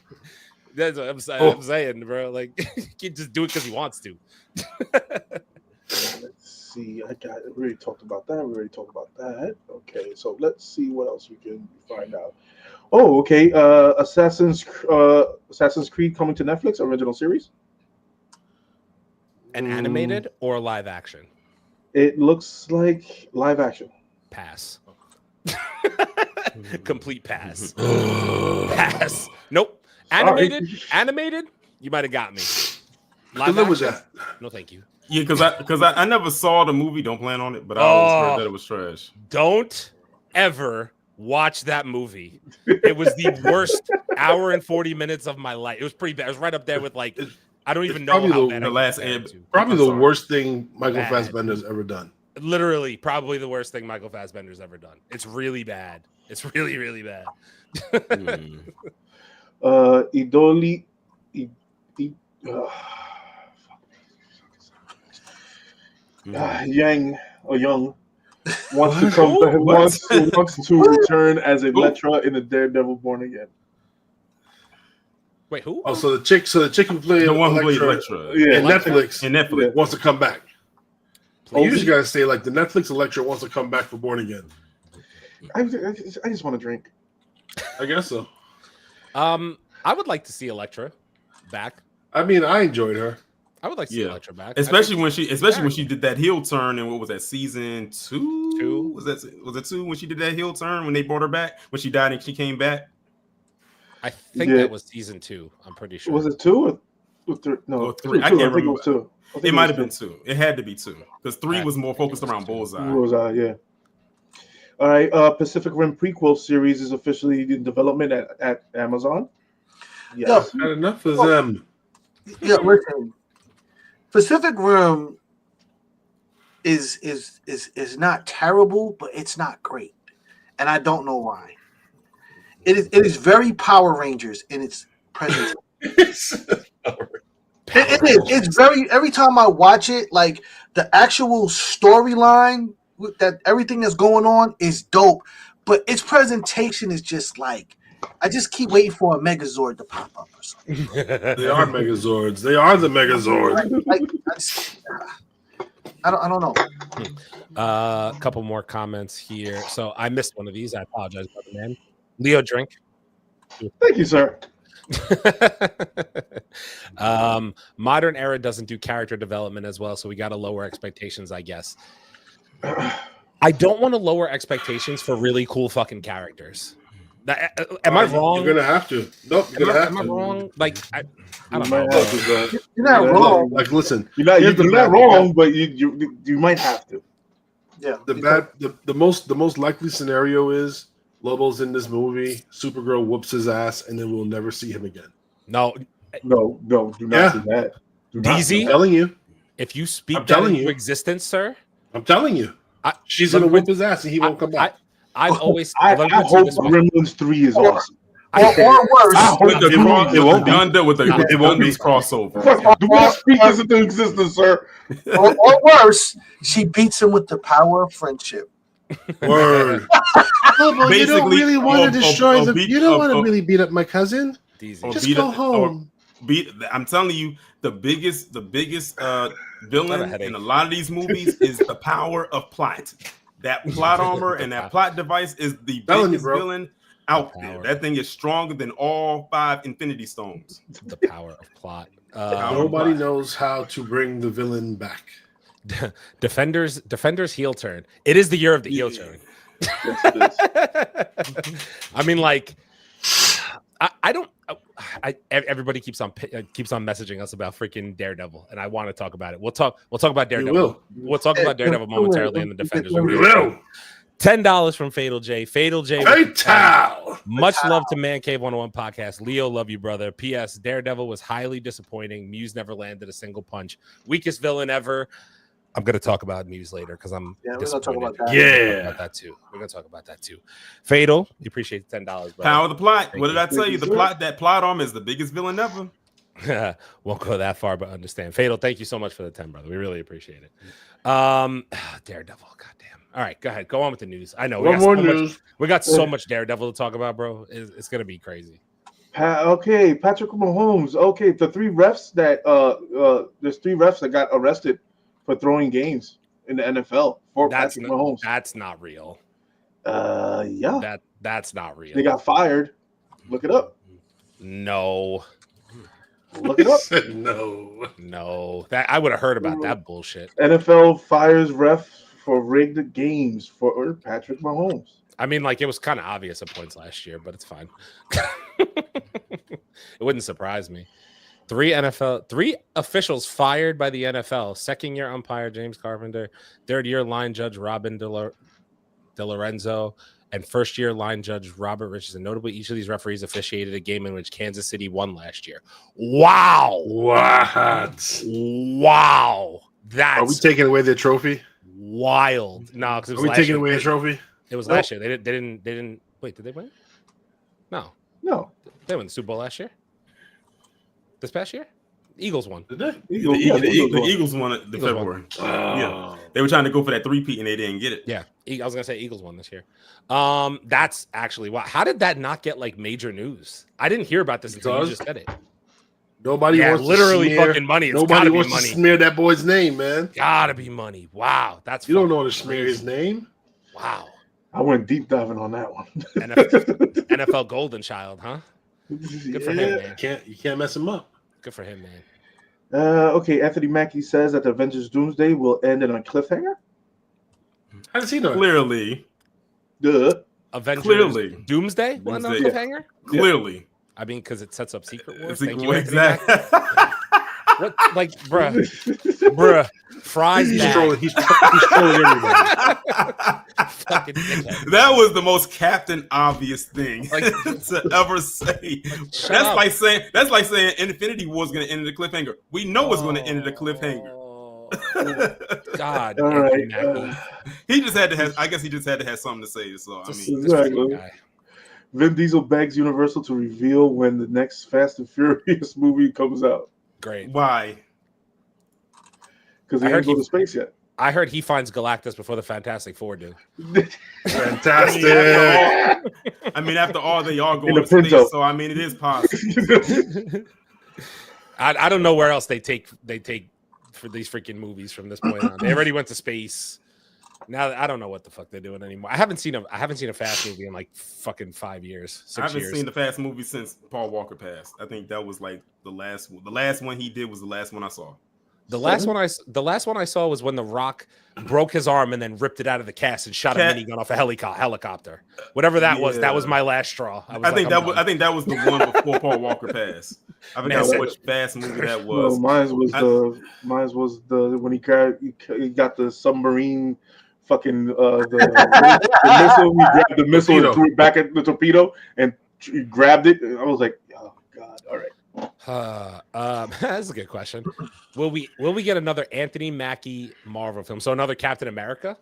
That's what I'm saying, bro. Like he can just do it because he wants to. Let's see. We already talked about that. Okay, so let's see what else we can find out. Oh, okay. Assassin's Creed coming to Netflix, original series. An animated or live action? It looks like live action. Pass. Complete pass. Pass. Nope. Animated. You might have got me. Live action? Was that? No, thank you. Yeah, because I never saw the movie. Don't plan on it, but I always heard that it was trash. Don't ever watch that movie. It was the worst hour and 40 minutes of my life. It was pretty bad. It was right up there with like I don't even know how bad the last end. Probably the worst thing Michael Fassbender's ever done. Literally, probably the worst thing Michael Fassbender's ever done. It's really bad. It's really, really bad. Idoli. Young wants to come wants to return as Elektra in the Daredevil Born Again. Wait, who? Oh, so the chick who played the one who played Elektra in Netflix wants to come back. You just gotta say like the Netflix Elektra wants to come back for Born Again. I just want to drink. I guess so. I would like to see Elektra back. I mean, I enjoyed her. I would like to see Elektra back, especially when she did that heel turn. And what was that, season 2? Was it 2 when she did that heel turn when they brought her back when she died and she came back? I think that was season 2. I'm pretty sure. Was it 2 or 3? No, 3. I can't remember. It was 2. It might have been 2. It had to be 2 because 3 was more focused around Bullseye. Yeah. All right. Pacific Rim prequel series is officially in development at Amazon. Yes. Not enough of them. Yeah, listen. Pacific Rim is not terrible, but it's not great, and I don't know why. It is very Power Rangers in its presence. It is. It's very. Every time I watch it, like the actual storyline that everything that's going on is dope, but its presentation is just like. I just keep waiting for a Megazord to pop up or something. They are Megazords. They are the Megazords. I don't know. A couple more comments here. So I missed one of these. I apologize, brother man. Leo, drink. Thank you, sir. Modern era doesn't do character development as well, so we got to lower expectations, I guess. I don't want to lower expectations for really cool fucking characters. Am I wrong? You're gonna have to. Nope. Am I wrong? Like I don't know. You're not wrong. Like, listen, you're not wrong, but you might have to. Yeah. The most likely scenario is Lobo's in this movie. Supergirl whoops his ass, and then we'll never see him again. No. Do not do that. DZ, I'm telling you. If you speak that into existence, sir, I'm telling you, she's gonna whip his ass, and he won't come back. I hope Gremlins 3 is awesome. Or worse, it won't be with the crossover. Do not speak this into existence, sir. Or worse, she beats him with the power of friendship. Word. Lobo, you don't really want to destroy you don't want to really beat up my cousin. Just go home. I'm telling you, the biggest villain in a lot of these movies is the power of plot. That plot armor and that plot device is the biggest villain out there. That thing is stronger than all 5 Infinity Stones. The power of plot. Nobody knows how to bring the villain back. Defenders heel turn. It is the year of the heel turn. I mean, like, everybody keeps on messaging us about freaking Daredevil, and I want to talk about it. We'll talk about Daredevil. We'll talk about Daredevil momentarily in the Defenders. $10 from Fatal J. Fatal J. Much love to Mancave101 Podcast. Leo, love you, brother. P.S. Daredevil was highly disappointing. Muse never landed a single punch. Weakest villain ever. I'm going to talk about Muse later because I'm disappointed. We're going to talk about that. We're going to talk about that too. Fatal, we appreciate the $10, brother. Power of the plot. What did I tell you? That plot arm is the biggest villain ever. Won't go that far, but understand. Fatal, thank you so much for the 10, brother. We really appreciate it. Daredevil, goddamn. All right, go ahead. Go on with the news. I know we got so much Daredevil to talk about, bro. It's going to be crazy. Okay, Patrick Mahomes. Okay, the 3 refs that there's 3 refs that got arrested for throwing games in the NFL for Patrick Mahomes. That's not real. Yeah. That's not real. They got fired. Look it up. No. Look it up. No. That I would have heard about that bullshit. NFL fires ref for rigged games for Patrick Mahomes. I mean, like, it was kind of obvious at points last year, but it's fine. It wouldn't surprise me. Three officials fired by the NFL. Second-year umpire James Carpenter, third-year line judge Robin DeLorenzo, and first-year line judge Robert Richardson. Notably, each of these referees officiated a game in which Kansas City won last year. Wow. What? Wow. That's Are we taking away their trophy? Wild. No, because it was Are we taking away a trophy? It was last year. They didn't. Wait, did they win? No. They won the Super Bowl last year. This past year, Eagles won. Did they? The Eagles won it in February. Yeah, they were trying to go for that three-peat and they didn't get it. Yeah, I was gonna say Eagles won this year. That's actually why. How did that not get like major news? I didn't hear about this until you just said it. Nobody wants literally to smear, fucking money. It's nobody wants money. to smear that boy's name, man. Gotta be money. Wow, that's you don't know how to smear his name. Wow, I went deep diving on that one. NFL Golden Child, huh? Good for him, man. You can't mess him up. Good for him, man. Okay, Anthony Mackie says that the Avengers Doomsday will end in a cliffhanger. How does he know? Clearly. Duh. Avengers Clearly. Doomsday? What, no cliffhanger? Clearly. I mean, because it sets up Secret Wars. Thank you, exactly. What, like, bruh, Fry's he's back. trolling everybody. Fucking dickhead. That was the most Captain Obvious thing to ever say. That's like saying Infinity War is going to end in the cliffhanger. We know it's going to end in the cliffhanger. God. All right. He just had to have. I guess he just had to have something to say. So I mean, exactly. Vin Diesel begs Universal to reveal when the next Fast and Furious movie comes out. Great. Why? Because they haven't go to space yet. I heard he finds Galactus before the Fantastic Four do. Fantastic. I mean, after all, they are going to space, so I mean, it is possible. I don't know where else they take for these freaking movies from this point on. They already went to space. Now I don't know what the fuck they're doing anymore. I haven't seen a Fast movie in like fucking 5 years. 6 years. I haven't seen the Fast movie since Paul Walker passed. I think that was like the last one. The last one he did was the last one I saw. The last one I saw was when The Rock broke his arm and then ripped it out of the cast and shot a minigun off a helicopter. Whatever that was, that was my last straw. I think that was the one before Paul Walker passed. I forgot which Fast movie that was. No, mine was the when he got the submarine. Fucking the missile. He grabbed the missile and threw it back at the torpedo and he grabbed it. I was like, oh god, all right. That's a good question. Will we get another Anthony Mackie Marvel film? So another Captain America?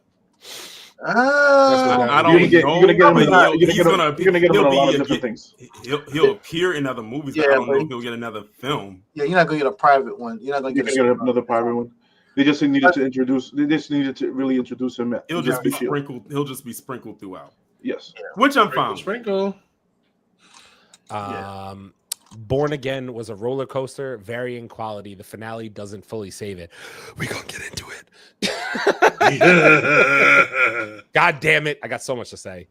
I don't know. You're gonna get him in a lot of different things. He'll appear in other movies. But I don't know if he'll get another film. Yeah, you're not gonna get a private one. You're not gonna get another private one. They just needed to really introduce him. He'll just be sprinkled. He'll just be sprinkled throughout. Yes, which I'm fine. Sprinkle. Born Again was a roller coaster, varying quality. The finale doesn't fully save it. We gonna get into it. God damn it! I got so much to say.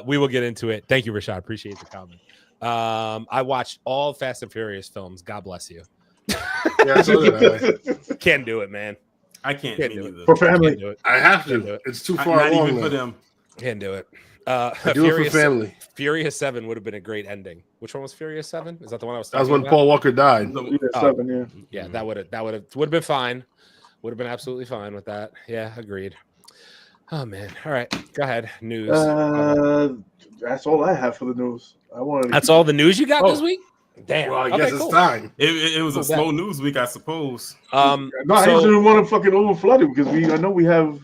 We will get into it. Thank you, Rashad. Appreciate the comment. I watched all Fast and Furious films. God bless you. Yeah, Can't do it, man. I can't do it. For family. Do it. I have to. It's too far not along even for them. Can't do it. I do it for family. Furious 7 would have been a great ending. Which one was Furious 7? Is that the one I was talking about? That was when about? Paul Walker died. Yeah, that would have been fine. Would have been absolutely fine with that. Yeah, agreed. Oh man. All right. Go ahead. News. That's all I have for the news. That's all the news you got this week? Damn. Well, I guess it's time. It was a slow news week, I suppose. I just didn't want to fucking overflood it because I know we have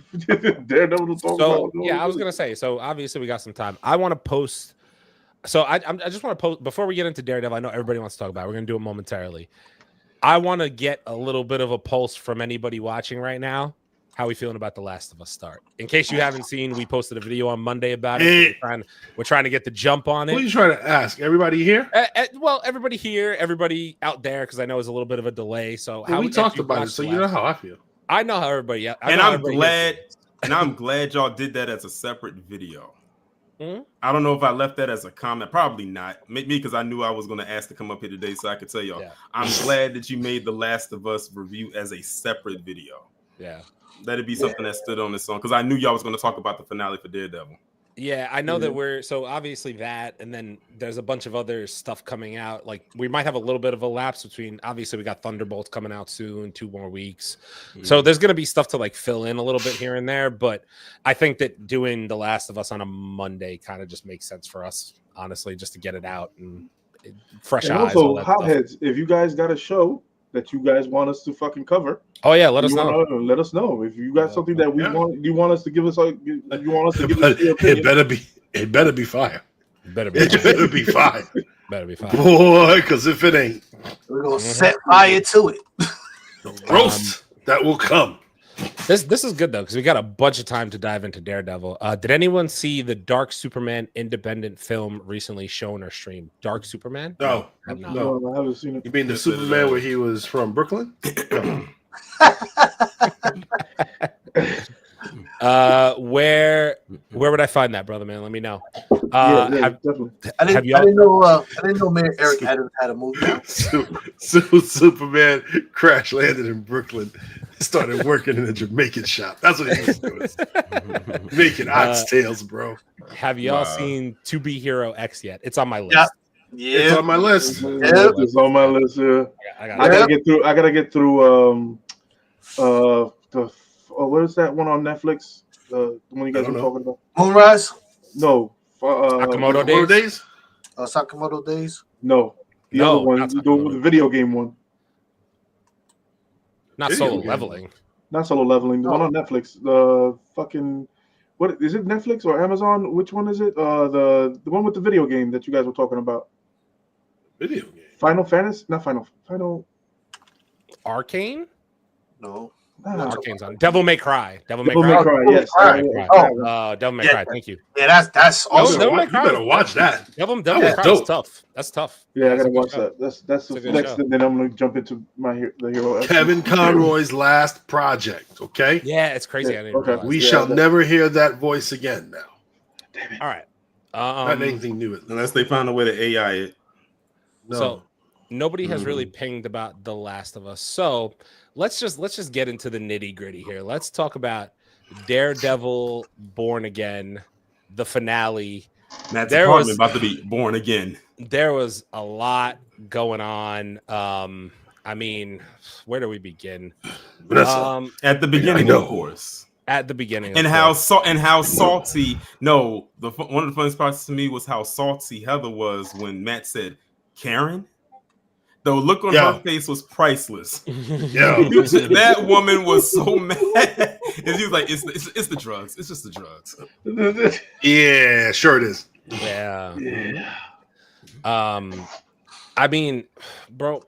Daredevil to talk about. Yeah, I was gonna say. So obviously we got some time. I want to post. So I just want to post before we get into Daredevil. I know everybody wants to talk about it. We're gonna do it momentarily. I want to get a little bit of a pulse from anybody watching right now. How are we feeling about The Last of Us start? In case you haven't seen, we posted a video on Monday about it. We're trying to get the jump on it. What are you trying to ask? Everybody here? Well, everybody here, everybody out there, because I know it's a little bit of a delay. So we talked about it, so you know how I feel. I know how everybody. Yeah, I'm glad y'all did that as a separate video. Mm-hmm. I don't know if I left that as a comment. Probably not. Maybe because I knew I was going to ask to come up here today, so I could tell y'all. Yeah. I'm glad that you made the Last of Us review as a separate video. Yeah, that'd be something that stood on its own because I knew y'all was going to talk about the finale for Daredevil. Yeah, I know that we're so obviously that, and then there's a bunch of other stuff coming out. Like we might have a little bit of a lapse between. Obviously, we got Thunderbolts coming out soon, 2 more weeks. So there's gonna be stuff to like fill in a little bit here and there. But I think that doing The Last of Us on a Monday kind of just makes sense for us, honestly, just to get it out and fresh eyes. Also, hotheads, if you guys got a show that you guys want us to fucking cover. Oh yeah, let us know. Let us know if you got something that you want us to give us. You want us to give us your opinion. It better be fire. It better be fire. Better be fire, boy. Because if it ain't, we're gonna set fire to it. Roast that will come. This is good though because we got a bunch of time to dive into Daredevil. Did anyone see the Dark Superman independent film recently shown or streamed? Dark Superman? No, I haven't seen it. You mean the Superman where he was from Brooklyn? No. Where would I find that, brother man? Let me know. Definitely. I didn't know Mayor Eric Adams had a movie. Superman crash landed in Brooklyn, started working in a Jamaican shop. That's what he was doing. Making oxtails, bro. Have y'all seen To Be Hero X yet? It's on my list. Yeah, it's on my list. It's on my list. Yeah, I gotta get through. What is that one on Netflix? The one you guys were talking about? Moonrise? No. Sakamoto Days? Sakamoto Days? No. The other one, the video game one. Not Solo Leveling. Not Solo Leveling. The one on Netflix. The fucking... What is it? Netflix or Amazon? Which one is it? The one with the video game that you guys were talking about. Video game? Final Fantasy? Not Final... Arcane? No. Arcane's on. Devil May Cry. Devil May Cry. Yes. Devil May Cry. Thank you. Yeah, that's awesome. Devil May Cry. You better watch that. Devil May Cry is tough. That's tough. Yeah, I gotta watch that. That's the next thing. Then I'm gonna jump into the hero. Kevin Conroy's last project. Okay. Yeah, it's crazy. We shall never hear that voice again. Now. Damn it. All right. Not anything new unless they find a way to AI it. No. So nobody has really pinged about The Last of Us. So let's just get into the nitty gritty here. Let's talk about Daredevil Born Again, the finale. Matt's apartment about to be born again. There was a lot going on. I mean, where do we begin? At the beginning, of course. At the beginning, and how salty. No, one of the funniest parts to me was how salty Heather was when Matt said, "Karen." The look on her face was priceless. Yeah, that woman was so mad. And she was like, "It's the drugs. It's just the drugs." Yeah, sure it is. Yeah. I mean, bro,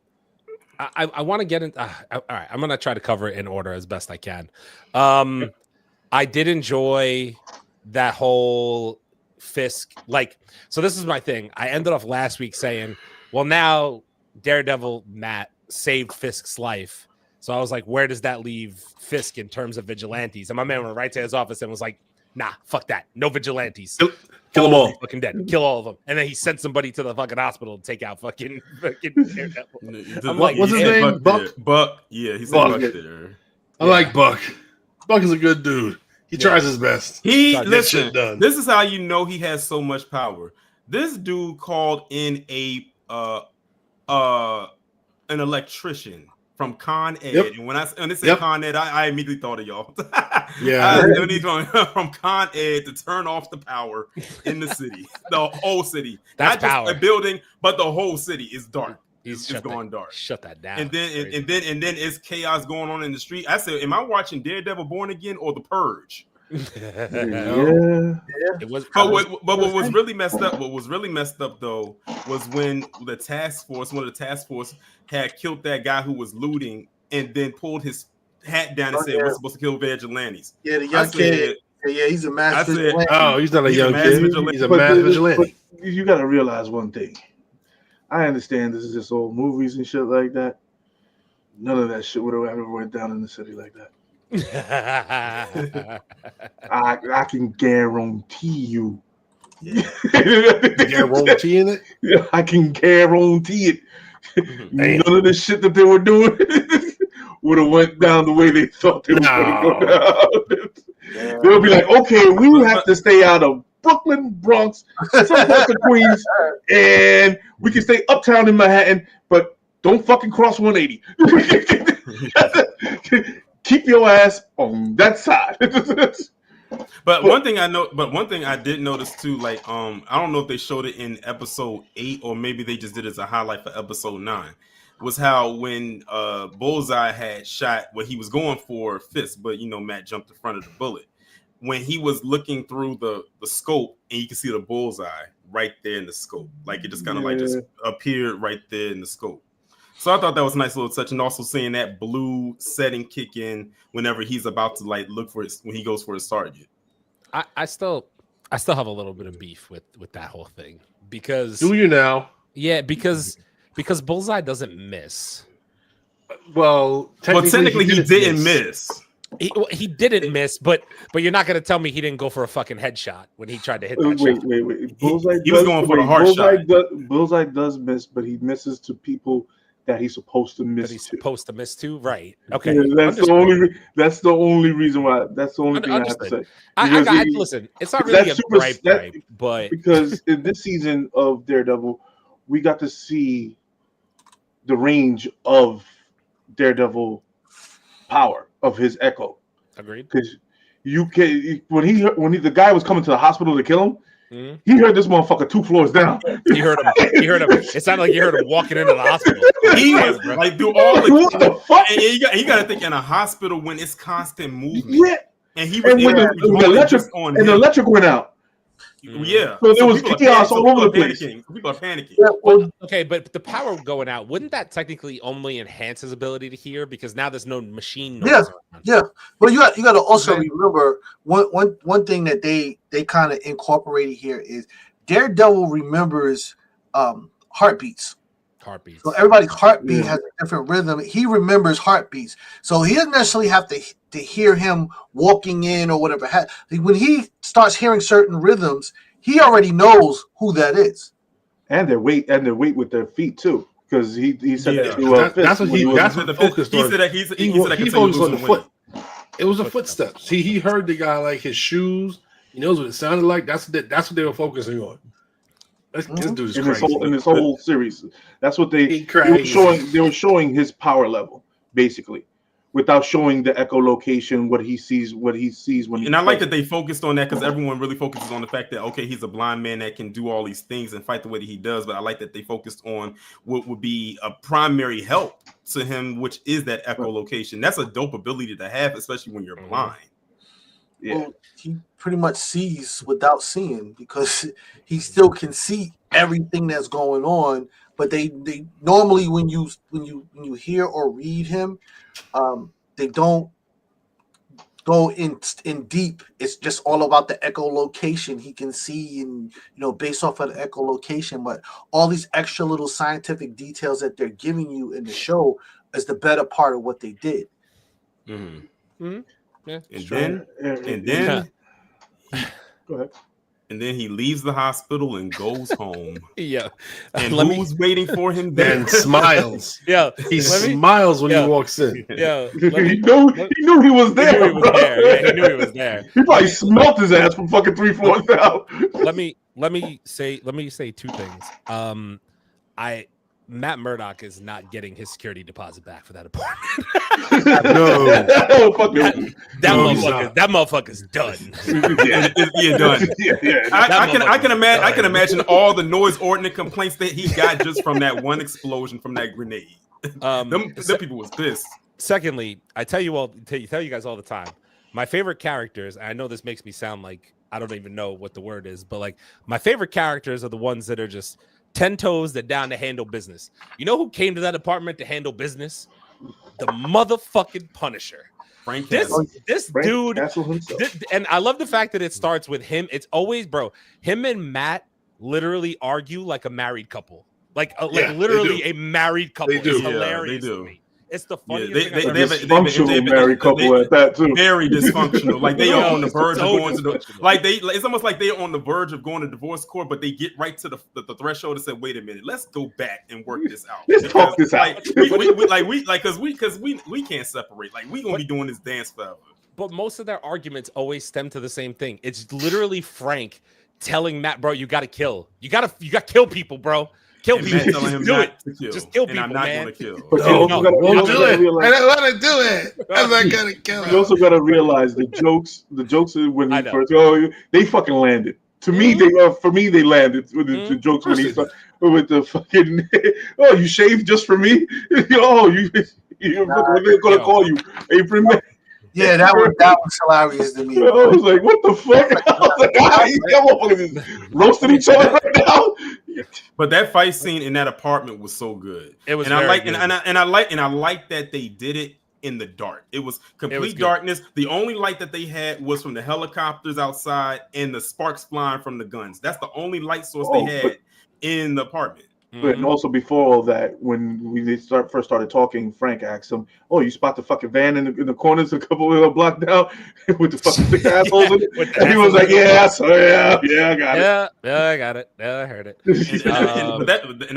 I want to get into. All right, I'm gonna try to cover it in order as best I can. I did enjoy that whole Fisk. So this is my thing. I ended off last week saying, well, now Daredevil Matt saved Fisk's life. So I was like, where does that leave Fisk in terms of vigilantes? And my man went right to his office and was like, nah, fuck that. No vigilantes. Kill them all. Fucking dead. Kill all of them. And then he sent somebody to the fucking hospital to take out fucking Daredevil. What's his name? Buck? Buck. Yeah, he's Buck there. I like Buck. Buck is a good dude. He tries his best. Listen, this is how you know he has so much power. This dude called in an electrician from Con Ed. Yep. And when they said Con Ed, I immediately thought of y'all. From Con Ed to turn off the power in the city, the whole city. That's not power. Just a building, but the whole city is dark. It's going dark. Shut that down. And then it's chaos going on in the street. I said, am I watching Daredevil Born Again or The Purge? It was. But what was really messed up? What was really messed up though was when one of the task force had killed that guy who was looting, and then pulled his hat down and said, "We're supposed to kill vigilantes." Yeah, the young kid. Yeah, he's a mass vigilante. Oh, he's not a young kid. He's a mass vigilante. But you got to realize one thing. I understand this is just old movies and shit like that. None of that shit would have ever went down in the city like that. I can guarantee you. Guaranteeing it? Yeah, I can guarantee it. None of the shit that they were doing would have went down the way they thought they were going to go down. They'll be like, okay, we have to stay out of Brooklyn, Bronx, some parts of Queens, and we can stay uptown in Manhattan, but don't fucking cross 180. Keep your ass on that side. But one thing I did notice too, like I don't know if they showed it in episode 8 or maybe they just did it as a highlight for episode 9, was how when Bullseye had shot what he was going for Fist, but Matt jumped in front of the bullet. When he was looking through the scope and you can see the bullseye right there in the scope, like it just kind of like just appeared right there in the scope. So I thought that was a nice little touch, and also seeing that blue setting kick in whenever he's about to like look for when he goes for his target. I still have a little bit of beef with that whole thing because do you now? Yeah, because Bullseye doesn't miss. Well, technically he didn't miss. He didn't miss, but you're not going to tell me he didn't go for a fucking headshot when he tried to hit that shot. Wait. Bullseye he was going for the hard shot. Bullseye does miss, but he misses to people that he's supposed to miss. Supposed to miss to, right? Okay, yeah, that's the only reason why. That's the only thing I have to say. Listen, it's not really a gripe, but because in this season of Daredevil, we got to see the range of Daredevil power of his echo. Agreed. Because you can when the guy was coming to the hospital to kill him. Mm-hmm. He heard this motherfucker 2 floors down. He heard him. It sounded like you heard him walking into the hospital. He was like, do all what the fuck? And you got to think in a hospital when it's constant movement. Yeah. And he was the electric went out. Yeah. So there was chaos all over the place. People are panicking. Yeah, well, okay, but the power going out, wouldn't that technically only enhance his ability to hear because now there's no machine noise around? Yeah. But you got to also remember one thing that they kind of incorporated here is Daredevil remembers heartbeats. So everybody's heartbeat has a different rhythm. He remembers heartbeats. So he doesn't necessarily have to hear him walking in or whatever. When he starts hearing certain rhythms, he already knows who that is. And their weight with their feet too. Because he said that's what he focused on. He focused on the foot. It was the footsteps. He heard the guy like his shoes. He knows what it sounded like. That's what they were focusing on. This dude is crazy. In this whole series, that's what they were showing his power level basically, without showing the echolocation, what he sees when he. And I like that they focused on that because everyone really focuses on the fact that he's a blind man that can do all these things and fight the way that he does. But I like that they focused on what would be a primary help to him, which is that echolocation. That's a dope ability to have, especially when you're blind. Yeah. Well, he pretty much sees without seeing because he still can see everything that's going on. But they normally when you hear or read him, they don't go in deep. It's just all about the echolocation he can see and based off of the echolocation. But all these extra little scientific details that they're giving you in the show is the better part of what they did. Mm-hmm. Mm-hmm. Yeah, and then go ahead. And then he leaves the hospital and goes home. Yeah. And who's waiting for him there? And smiles. Yeah. He smiles when he walks in. Yeah. He knew he was there. He knew he was there. He probably smelt his ass from fucking 3 floors down. Let me say 2 things. Matt Murdock is not getting his security deposit back for that apartment. That motherfucker's done. Done. Yeah. I can imagine all the noise ordinance complaints that he got just from that one explosion from that grenade. Them people was pissed. Secondly, I tell you guys all the time, my favorite characters. I know this makes me sound like I don't even know what the word is, but like my favorite characters are the ones that are just 10 toes that down to handle business. You know who came to that apartment to handle business? The motherfucking Punisher. Frank this dude, and I love the fact that it starts with him. It's always, him and Matt literally argue like a married couple. Like literally a married couple. They do. It's hilarious. They do. To me. It's the funniest thing. They have a dysfunctional married couple at that too. Very dysfunctional. Like they are on the verge of going to the it's almost like they're on the verge of going to divorce court, but they get right to the threshold and say, "Wait a minute, let's go back and work this out. Let's talk this out." Because we can't separate. Like we gonna be doing this dance forever. But most of their arguments always stem to the same thing. It's literally Frank telling Matt, "Bro, you got to kill. You got to kill people, bro." Kill people. Matt telling him not to kill. Just kill people, and I'm not man. going to kill. But Won't do it. I don't want to do it. I'm not going to kill him. You also got to realize the jokes when he first they fucking landed. To me, for me they landed with the jokes when he started with the fucking you shaved just for me. You're gonna call you April May. Yeah, that was hilarious to me. I was like, what the fuck? I was like, come on, roasting each other right now. But that fight scene in that apartment was so good. It was, and I like that they did it in the dark. It was complete darkness. The only light that they had was from the helicopters outside and the sparks flying from the guns. That's the only light source they had in the apartment. But also before all that, when we first started talking, Frank asked him, "Oh, you spot the fucking van in the corners a couple of blocks down with the fucking six assholes in it?" And he was like, "Yeah, I got it. Yeah, I got it. Yeah, I heard it." And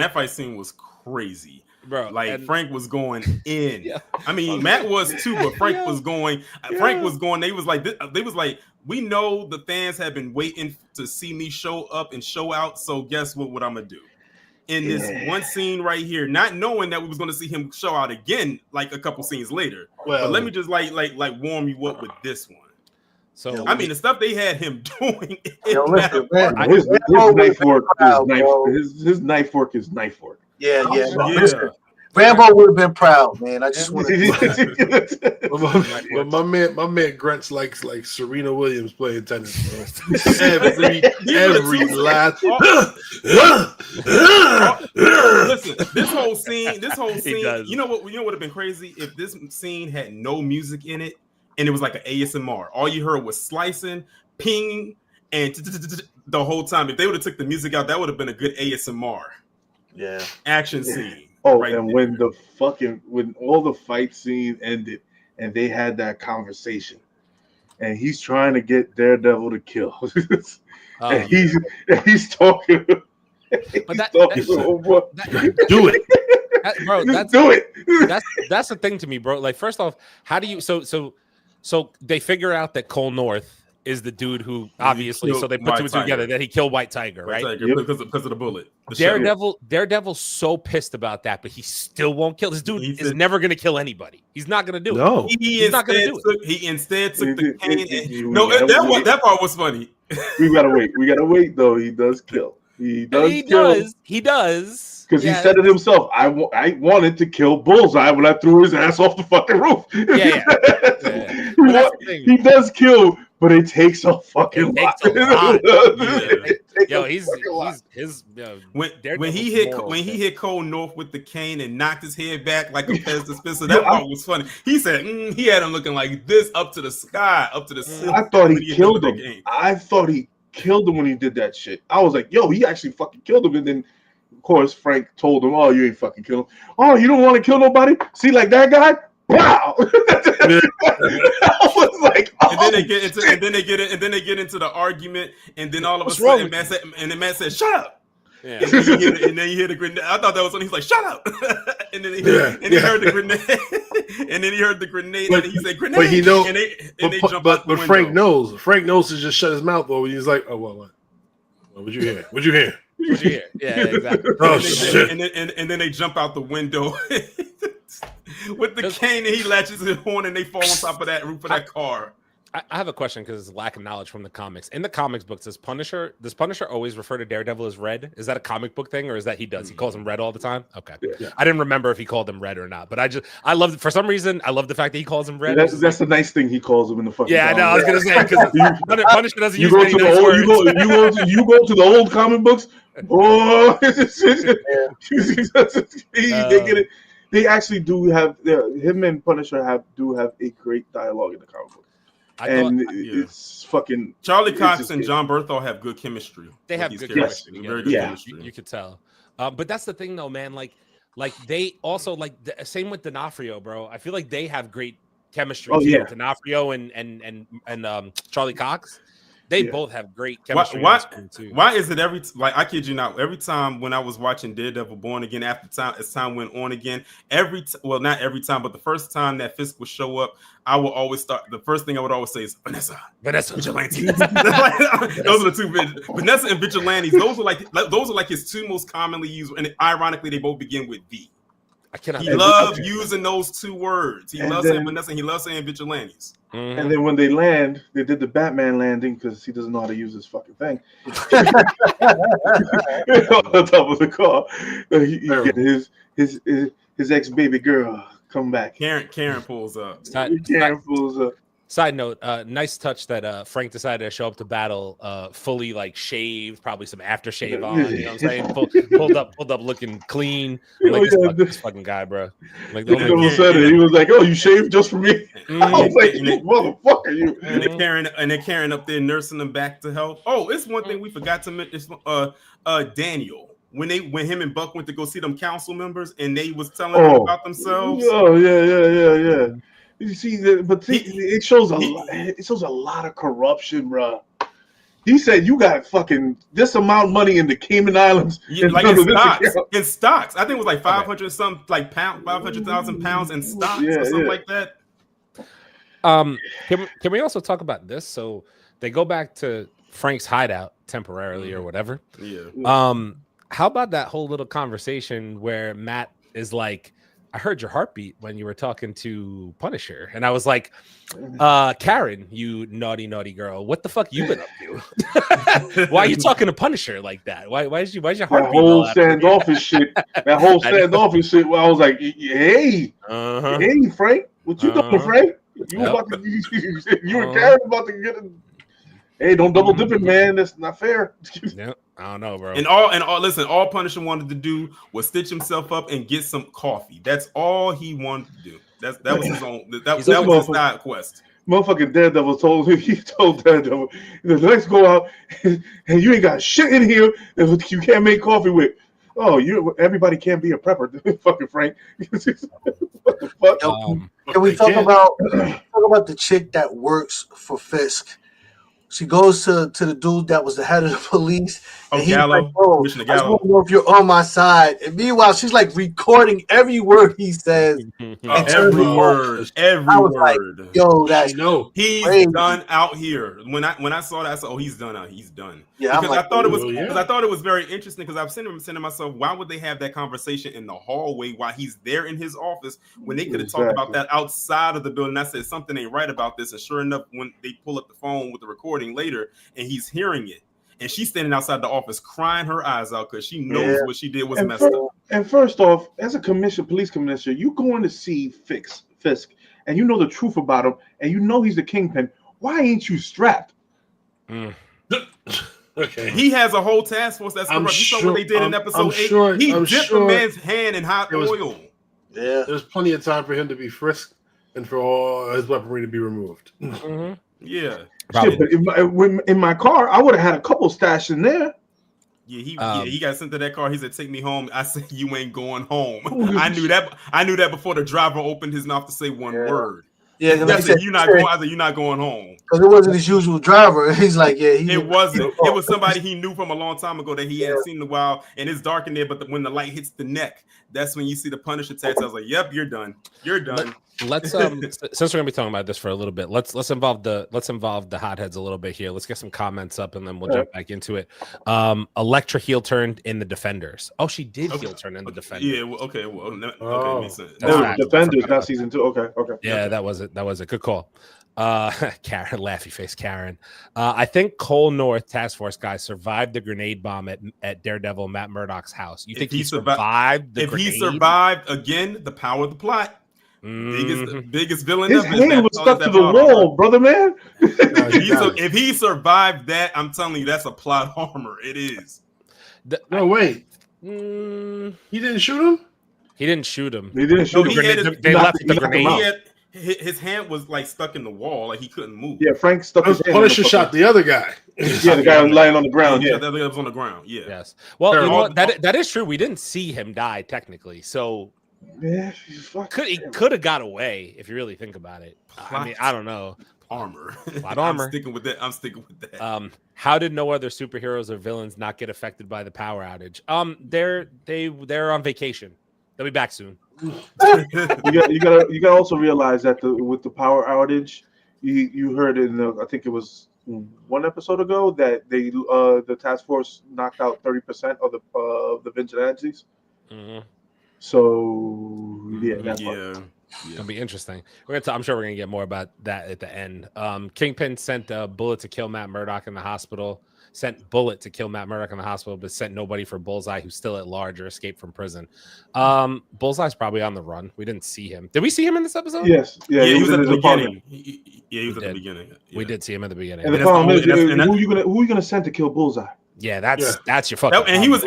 that fight scene was crazy, bro. Like Frank was going in. I mean, Matt was too, but Frank was going. Frank was going. They was like, we know the fans have been waiting to see me show up and show out. So guess what I'm gonna do? In this one scene right here, not knowing that we was going to see him show out again, like a couple scenes later. Well, but let me just like warm you up with this one. So I mean, the stuff they had him doing. His knife work is knife work. Yeah. Rambo would have been proud, man. I just want to. my man Grunts likes like Serena Williams playing tennis, bro. every last. Listen, this whole scene. You know what would have been crazy if this scene had no music in it and it was like an ASMR. All you heard was slicing, ping, and the whole time. If they would have took the music out, that would have been a good ASMR. Yeah, action scene. Right and there. when all the fight scene ended and they had that conversation and he's trying to get Daredevil to kill and he's talking do it bro, do it. That's the thing to me, bro. Like, first off, how do you so they figure out that Cole North is the dude who obviously, so they put two together that he killed White Tiger, right? Because of the bullet. Daredevil's so pissed about that, but he still won't kill. This dude is never going to kill anybody. He's not going to do it. He's not going to do it. He instead took the cane. That part was funny. We gotta wait though. He does kill. He does. Because he said it himself. I wanted to kill Bullseye when I threw his ass off the fucking roof. He does kill, but it takes a fucking lot. When he hit Cole North with the cane and knocked his head back like a Pez dispenser, that part was funny. He said he had him looking like this up to the sky, up to the ceiling. I thought he killed him. I thought he killed him when he did that shit. I was like, yo, he actually fucking killed him. And then, of course, Frank told him, "Oh, you ain't fucking kill him. Oh, you don't want to kill nobody? See, like that guy? Wow!" I was like, and then they get into the argument, and then all of a sudden, Matt said, "Shut up." Yeah. And then you hear the grenade. I thought that was when he's like, "Shut up!" and then he heard the grenade, and then he heard the grenade, and he said, "Grenade!" But he knows. But Frank knows. Frank knows to just shut his mouth over. He's like, "Oh, what? What'd you hear? What'd you hear?" Yeah, exactly. Shit. And then they jump out the window with the cane, and he latches his horn, and they fall on top of that roof of that car. I have a question because it's lack of knowledge from the comics. In the comics books, does Punisher always refer to Daredevil as Red? Is that a comic book thing, or is that he does? He calls him Red all the time? Okay. Yeah. I didn't remember if he called him Red or not, but I love, for some reason, I love the fact that he calls him Red. That's the nice thing he calls him in the fucking I know, I was going to say, because Punisher doesn't use any nice words. You go to the old comic books, they get it. They actually do have, him and Punisher do have a great dialogue in the comic book. It's fucking Charlie Cox and John Berthel have good chemistry. They have good chemistry. Very good chemistry. You could tell. But that's the thing, though, man. Like like they also like same with D'Onofrio, bro. I feel like they have great chemistry. Oh, too. yeah. D'Onofrio and Charlie Cox. They both have great chemistry. Why is it I kid you not, every time when I was watching Daredevil Born Again, as time went on again, not every time, but the first time that Fisk would show up, I will always the first thing I would always say is Vanessa, Vigilante. Those are the two, Vanessa and Vigilantes. Those are like his two most commonly used, and ironically, they both begin with V. He loves using those two words. He loves saying Vanessa, and he loves saying Vigilantes. Mm-hmm. And then when they land, they did the Batman landing because he doesn't know how to use this fucking thing. On top of the car, he get his ex baby girl come back. Karen pulls up. Karen pulls up. Side note, nice touch that Frank decided to show up to battle fully like shaved, probably some aftershave on. You know what I'm saying? Pulled up looking clean. I'm like, this fucking guy, bro. Like, he was like, "Oh, you shaved just for me?" I was like, "You motherfucker, you!" And then Karen up there nursing him back to health. Oh, it's one thing we forgot to mention. Daniel. When him and Buck went to go see them council members and they was telling them about themselves. Oh yeah. You see, it shows a lot of corruption, bro. He said you got fucking this amount of money in the Cayman Islands, like in stocks. I think it was like 500,000 pounds in stocks or something like that. Can we also talk about this? So they go back to Frank's hideout temporarily or whatever. Yeah. How about that whole little conversation where Matt is like, I heard your heartbeat when you were talking to Punisher. And I was like, Karen, you naughty girl, what the fuck you been up to? Why are you talking to Punisher like that? Why's your heartbeat? That whole standoffish shit. That whole standoffish shit where I was like, hey, Frank, what you doing, Frank? You were Karen about to get it. Hey, don't double dip it, man. That's not fair. Yeah, I don't know, bro. Listen, all Punisher wanted to do was stitch himself up and get some coffee. That's all he wanted to do. That was his own. That was his side quest. Motherfucking Daredevil told Daredevil, let's go out and you ain't got shit in here that you can't make coffee with. Oh, everybody can't be a prepper, fucking Frank. What the fuck? Can we talk about the chick that works for Fisk? She goes to the dude that was the head of the police. And he's Gallo. Like, I just want to know if you're on my side. And meanwhile, she's like recording every word he says. Every word. I was like, yo, that's he's crazy. Done out here. When I saw that, I said, oh, he's done out. He's done. Yeah, because I thought it was very interesting because I've saying to myself, why would they have that conversation in the hallway while he's there in his office when they could have talked about that outside of the building? I said something ain't right about this, and sure enough, when they pull up the phone with the recording later and he's hearing it, and she's standing outside the office crying her eyes out because she knows what she did was messed up. And first off, as a police commissioner, you going to see Fisk and you know the truth about him and you know he's the kingpin. Why ain't you strapped? Okay. He has a whole task force that's corrupt. You saw what they did in episode 8. He dipped a man's hand in hot oil. Yeah. There's plenty of time for him to be frisked and for all his weaponry to be removed. Mm-hmm. Yeah. Shit, but in my car, I would have had a couple stashed in there. Yeah, he got sent to that car. He said, "Take me home." I said, "You ain't going home." I knew that before the driver opened his mouth to say one word. Yeah, I said, "You're not going." I said, "You're not going home." Because it wasn't his usual driver. He's like, it wasn't. It was somebody he knew from a long time ago that he hadn't seen in a while, and it's dark in there. But when the light hits the neck, that's when you see the Punisher tattoo. I was like, "Yep, you're done. You're done." Let's since we're gonna be talking about this for a little bit, let's involve the hotheads a little bit here. Let's get some comments up and then we'll jump back into it. Electra heel turned in the Defenders. Oh, she did heel turn in the Defenders. Yeah. Okay. Well, makes sense. Defenders, not season 2. Okay. Yeah, that was it. Good call. Karen, laughy face Karen. I think Cole North task force guys survived the grenade bomb at Daredevil Matt Murdock's house. You think he survived the grenade? He survived, again, the power of the plot. Biggest villain. His hand was stuck to the wall, brother, man. If he survived that, I'm telling you, that's a plot armor. It is. No, wait. He didn't shoot him? He didn't shoot him. He didn't shoot him. They left the grenade. his hand was like stuck in the wall, like he couldn't move. Yeah, Frank stuck his hand. Punisher shot the other guy. Yeah, the guy was lying on the ground. Yeah, the other guy was on the ground. Yeah. Yes. Well, you know what? That is true. We didn't see him die technically, so yeah, he could have got away if you really think about it. I mean, I don't know. Armor. Armor. I'm sticking with that. How did no other superheroes or villains not get affected by the power outage? They're on vacation. They'll be back soon. you gotta also realize that with the power outage, you heard in I think it was one episode ago that the task force knocked out 30% of the vigilantes. Mm-hmm. So yeah. It'll be interesting. I'm sure we're gonna get more about that at the end. Kingpin sent a bullet to kill Matt Murdock in the hospital. But sent nobody for Bullseye, who's still at large or escaped from prison. Bullseye's probably on the run. We didn't see him. Did we see him in this episode? Yes. Yeah, he was at the beginning. He was at the beginning. Yeah. We did see him at the beginning. And the problem is, who are you gonna send to kill Bullseye? Yeah, that's your fucking. And he was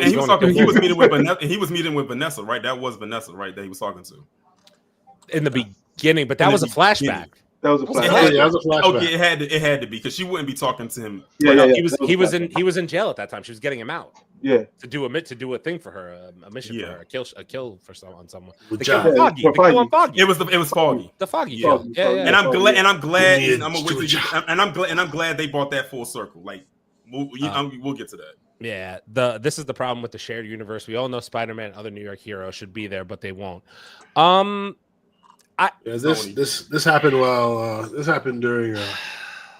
meeting with Vanessa, right? That was Vanessa, right? That he was talking to in the beginning, but that was a flashback. That was a flashback. Okay, it had to be because she wouldn't be talking to him. He was in jail at that time. She was getting him out. Yeah, to do a thing for her, a mission for her, a kill for someone. The kill on Foggy. It was Foggy. The Foggy. Yeah. And I'm glad they brought that full circle. Like we'll get to that. Yeah, this is the problem with the shared universe. We all know Spider-Man and other New York heroes should be there, but they won't. This happened while this happened during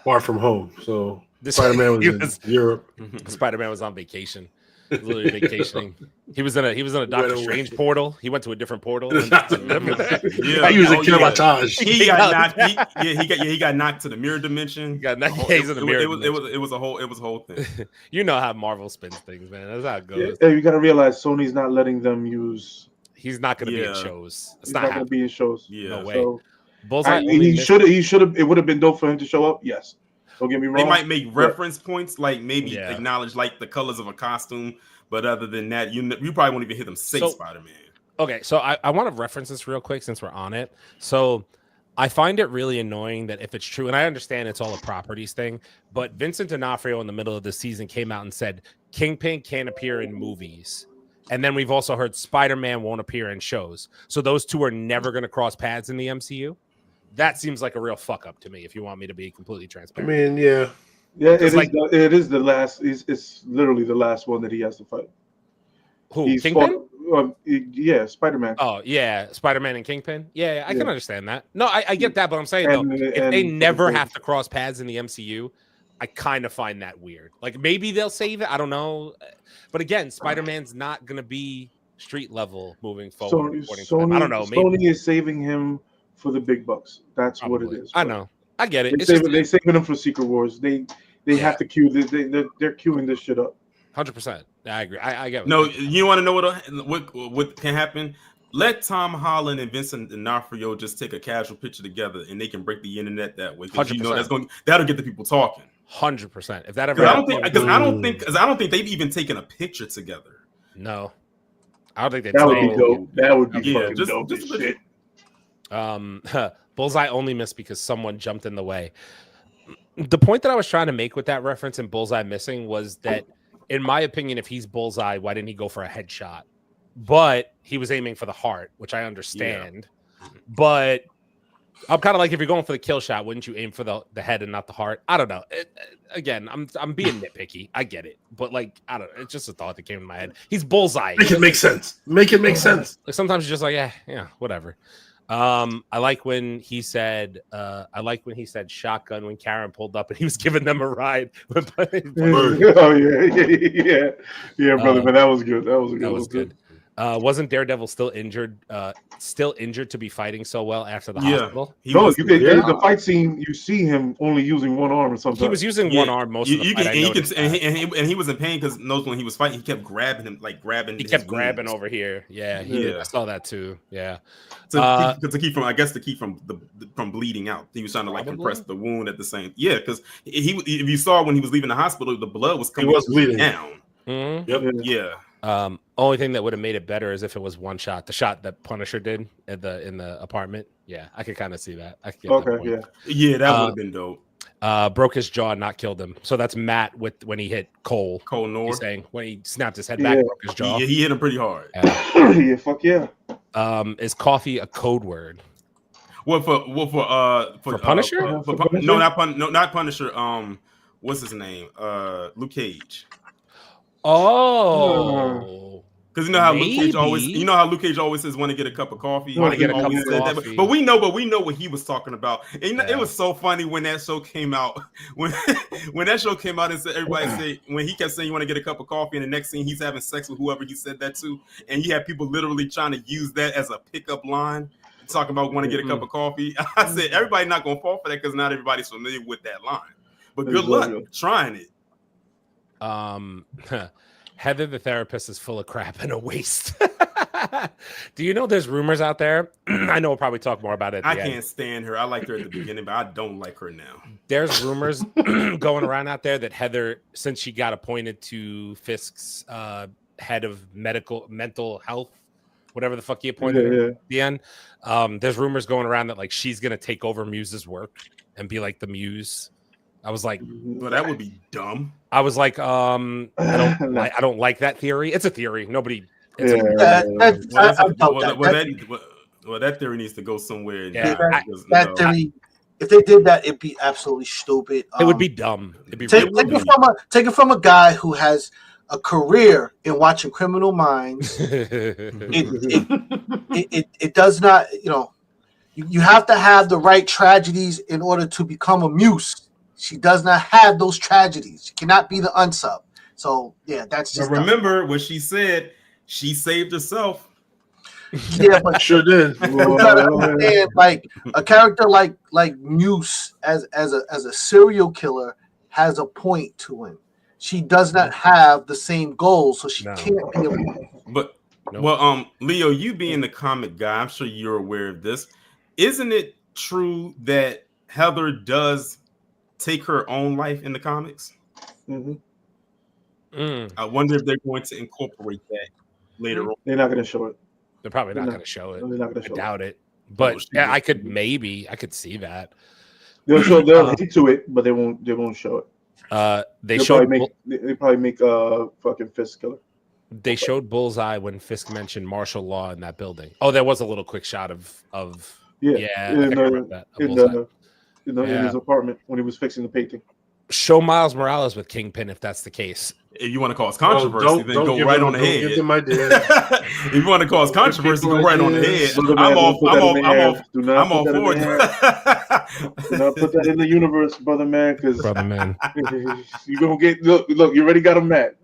Far From Home. So Spider-Man was in Europe. Spider-Man was on vacation, literally vacationing. He was in a Doctor Strange portal. He went to a different portal. I use a kilometrage. He got knocked. He got knocked to the mirror dimension. He got knocked. He's in the mirror. It was a whole thing. You know how Marvel spins things, man. That's how it goes. Yeah, you got to realize Sony's not letting them use. He's not going to be in shows. He's not going to be in shows. Yeah, no way. So, Bullseye. He should have. It would have been dope for him to show up. Yes. Don't get me wrong. They might make reference points, like maybe acknowledge like the colors of a costume, but other than that, you probably won't even hear them say Spider-Man. Okay, so I want to reference this real quick since we're on it. So I find it really annoying that if it's true, and I understand it's all a properties thing, but Vincent D'Onofrio in the middle of the season came out and said Kingpin can't appear in movies. And then we've also heard Spider-Man won't appear in shows. So those two are never going to cross paths in the MCU. That seems like a real fuck up to me, if you want me to be completely transparent. I mean, yeah. It is the last. It's literally the last one that he has to fight. Who? Kingpin? Yeah, Spider-Man. Oh, yeah, Spider-Man and Kingpin. Yeah, I can understand that. No, I get that, but I'm saying, if they never have to cross paths in the MCU, I kind of find that weird. Like, maybe they'll save it. I don't know. But again, Spider-Man's not going to be street level moving forward. I don't know. Sony is saving him for the big bucks. That's what it is. I know. I get it. They're saving him for Secret Wars. They have to queue. They're queuing this shit up. 100%. I agree. I get it. No, you want to know what can happen? Let Tom Holland and Vincent D'Onofrio just take a casual picture together, and they can break the internet that way. Because that'll get the people talking. 100%. If that ever happens, I don't think they've even taken a picture together. No, I don't think that would be dope. That would be fucking dope. Just shit. Bullseye only missed because someone jumped in the way. The point that I was trying to make with that reference and Bullseye missing was that, in my opinion, if he's Bullseye, why didn't he go for a headshot? But he was aiming for the heart, which I understand. Yeah. But I'm kind of like, if you're going for the kill shot, wouldn't you aim for the head and not the heart? I don't know. Again, I'm being nitpicky. I get it, but like, I don't know. It's just a thought that came in my head. He's Bullseye. Make it make sense. Make it make sense. Like, sometimes you're just like, yeah, whatever. I like when he said shotgun when Karen pulled up and he was giving them a ride. Oh yeah, brother. But that was good. That was good. Wasn't Daredevil still injured to be fighting so well after the hospital? The fight scene, you see him only using one arm or something. He was using one arm most of the fight. And he was in pain because when he was fighting, he kept grabbing him, He kept grabbing over here. Yeah, I saw that too. Yeah, to keep from bleeding out. He was trying to compress the wound at the same. Yeah, because if you saw when he was leaving the hospital, the blood was coming. He was bleeding down. Mm-hmm. Yep. Yeah. Only thing that would have made it better is if it was one shot. The shot that Punisher did in the apartment. Yeah, I could kind of see that. I could get that point. Yeah, that would have been dope. Broke his jaw, not killed him. So that's Matt when he hit Cole North. He's saying when he snapped his head back, broke his jaw. He hit him pretty hard. Yeah, fuck yeah. Is coffee a code word? For Punisher? Not Punisher. What's his name? Luke Cage. Oh. Because you know how Luke Cage always says want to get a cup of coffee. Want to get a cup of coffee. But we know what he was talking about. And it was so funny when that show came out. When that show came out and said when he kept saying you want to get a cup of coffee, and the next thing he's having sex with whoever he said that to, and you had people literally trying to use that as a pickup line, talking about want to get a cup of coffee. I said everybody's not gonna fall for that because not everybody's familiar with that line. But good luck trying it. Heather, the therapist, is full of crap and a waste. Do you know there's rumors out there? I know we'll probably talk more about it. I can't stand her. I liked her at the beginning, but I don't like her now. There's rumors going around out there that Heather, since she got appointed to Fisk's head of mental health, whatever the fuck he appointed her at the end, there's rumors going around that like she's gonna take over Muse's work and be like the Muse. I was like, well, that would be dumb. I was like, I don't like that theory. It's a theory. Nobody. That theory needs to go somewhere. That theory, if they did that, it'd be absolutely stupid. It would be dumb. It'd be take it from a guy who has a career in watching Criminal Minds. It does not. You have to have the right tragedies in order to become a Muse. She does not have those tragedies. She cannot be the unsub. So yeah, that's just. But remember what she said. She saved herself. Yeah, but sure did. Like a character like Muse as a serial killer has a point to him. She does not have the same goals, so she can't be. But Leo, you being the comic guy, I'm sure you're aware of this. Isn't it true that Heather does take her own life in the comics? Mm-hmm. I wonder if they're going to incorporate that later on. They're not going to show it. They're probably not going to show it. They're not going to show I doubt it. But yeah, I could see that. They'll hint to it, but they won't show it. They probably make fucking Fisk killer. They showed Bullseye when Fisk mentioned martial law in that building. Oh, there was a little quick shot of in his apartment when he was fixing the painting. Show Miles Morales with Kingpin if that's the case. If you want to cause controversy, then go right on the head. Give them idea. If you want to cause controversy, go right on the head. I'm all for it. Do not put that in the universe, brother man, because you're gonna get look. You already got him mad.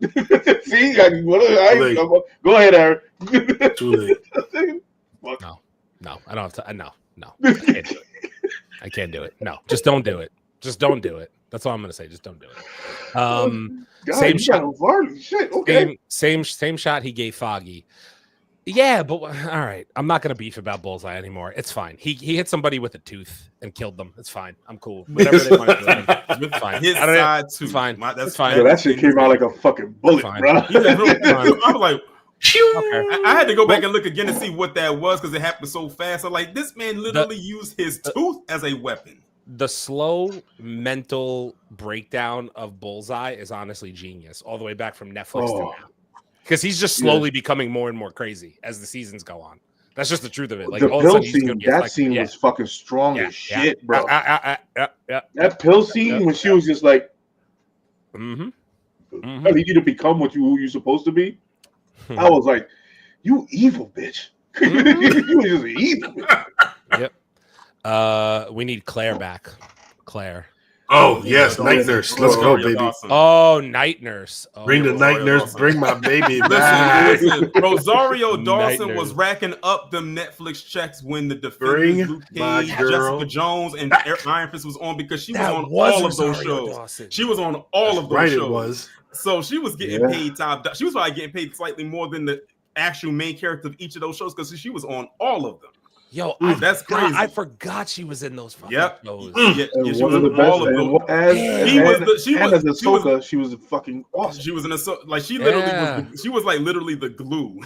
See, go ahead, Aaron. Too late. No, I don't have to. No, I can't do it. No, just don't do it. Just don't do it. That's all I'm gonna say. Just don't do it. Same shot. Shit. Okay. Same shot he gave Foggy. Yeah, but all right. I'm not gonna beef about Bullseye anymore. It's fine. He hit somebody with a tooth and killed them. It's fine. I'm cool. Whatever they want to do. It's fine. His side tooth. It's fine. That's fine. Yeah, that shit came out like a fucking bullet, bro. I was like. Okay. I had to go back and look again to see what that was because it happened so fast. I'm like, this man literally used his tooth as a weapon. The slow mental breakdown of Bullseye is honestly genius, all the way back from Netflix to now. Because he's just slowly becoming more and more crazy as the seasons go on. That's just the truth of it. Like the pill scene, scene was fucking strong as shit, bro. That pill scene when she was just like, I need you to become who you're supposed to be. I was like, you evil bitch. You were just evil. Yep. We need Claire back. Claire. Oh, yes. Night Nurse. Let's go, baby. Awesome. Oh, Night Nurse. Bring the Night Nurse. Awesome. Bring my baby back. Listen, Rosario Dawson was racking up them Netflix checks when the Defenders, Luke Cage, Jessica Jones, and Iron Fist was on because she was on all of those shows. Dawson. She was on all of those shows. It was. So she was getting paid top. She was probably getting paid slightly more than the actual main character of each of those shows because she was on all of them. Yo, that's crazy. I forgot she was in those fucking shows. Yeah, she was in all of those. As Ahsoka, she was fucking awesome. She was in like she literally was. She was like literally the glue.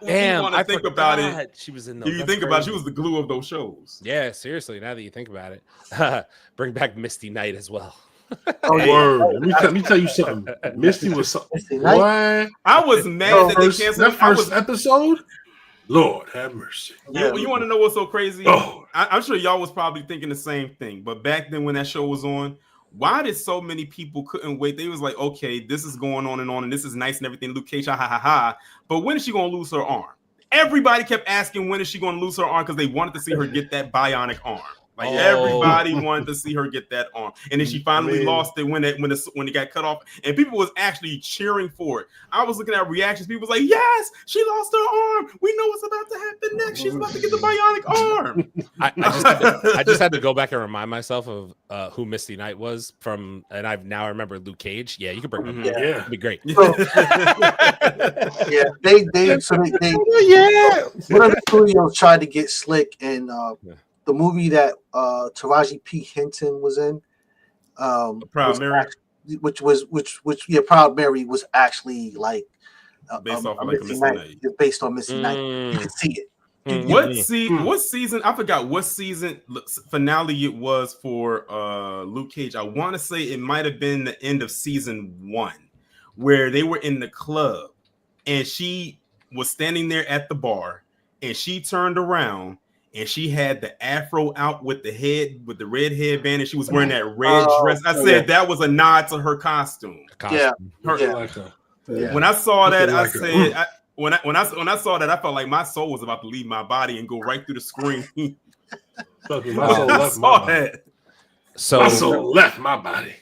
Damn, I think about it. She was in those. If you think about it, she was the glue of those shows. Yeah, seriously. Now that you think about it, bring back Misty Knight as well. Word. Let me tell you something. Misty was something. What? I was mad that they canceled that first episode. Lord have mercy. You want to know what's so crazy? Oh. I'm sure y'all was probably thinking the same thing. But back then when that show was on, why did so many people couldn't wait? They was like, okay, this is going on, and this is nice and everything. Luke Cage, ha. But when is she going to lose her arm? Everybody kept asking when is she going to lose her arm because they wanted to see her get that bionic arm. Like everybody wanted to see her get that arm, and then she finally lost it when it got cut off, and people was actually cheering for it. I was looking at reactions. People was like, "Yes, she lost her arm. We know what's about to happen next. She's about to get the bionic arm." I just had to go back and remind myself of who Misty Knight was from, and I remember Luke Cage. Yeah, you could bring him. Yeah, it'd be great. So, they one of the studios tried to get slick and. The movie that Taraji P. Henson was in, Proud Mary, Proud Mary was actually like based off of like Misty Knight. Based on Misty Knight. You can see it. What season? I forgot what season finale it was for Luke Cage. I want to say it might have been the end of season 1, where they were in the club and she was standing there at the bar and she turned around. And she had the afro out with the red headband, and she was wearing that red dress. I said that was a nod to her costume. When I saw that, I said, when I saw that, I felt like my soul was about to leave my body and go right through the screen. My soul left my body. So my soul left my body.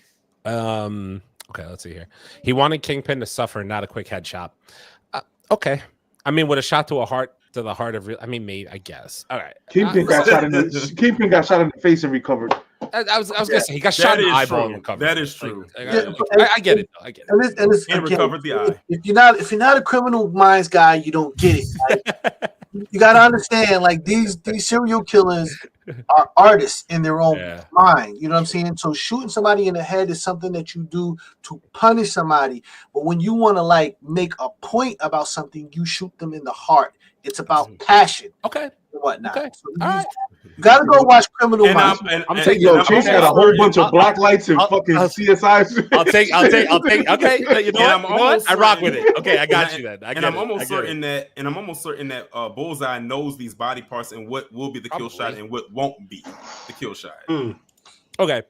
Okay, let's see here. He wanted Kingpin to suffer, not a quick headshot. Okay, I mean, with a shot to the heart of real. I mean, maybe I guess. All right. Kingpin got shot in the face and recovered. I was gonna say he got shot in the eyeball and recovered. That is true. I get it. I get it. And recovered the eye. If you're not a Criminal Minds guy, you don't get it. Like, you gotta understand, like these serial killers are artists in their own mind. You know what I'm saying? So shooting somebody in the head is something that you do to punish somebody. But when you want to like make a point about something, you shoot them in the heart. It's about passion. Okay. And whatnot. Okay. So you gotta go watch Criminal Minds. I'm taking Chase had a whole bunch of black lights and fucking CSI. I'll take. Okay, you know what? I rock with it. Okay, I got you then. I'm almost certain that Bullseye knows these body parts and what will be the kill shot and what won't be the kill shot. Okay,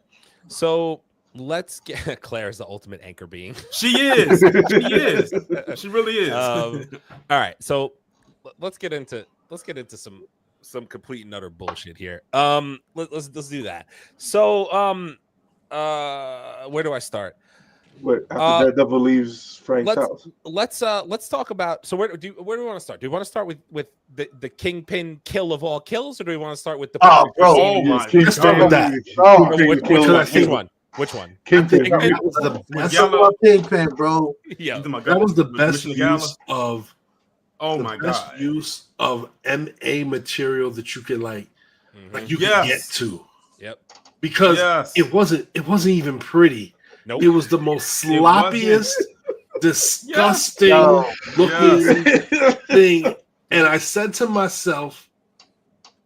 so let's get Claire's the ultimate anchor being. She is. She really is. All right, so let's get into some complete and utter bullshit here. Let's do that. So where do I start? After Daredevil leaves Frank's house. Let's talk about. So where do we want to start? Do we want to start with the Kingpin kill of all kills, or do we want to start with the? Let's start with that. Which one? Kingpin. Kingpin, bro. Yeah, that was the best use of. Oh my god! Use of MA material that you can you can get to. Yep. Because it wasn't even pretty. Nope. It was the most sloppiest, disgusting looking thing. And I said to myself,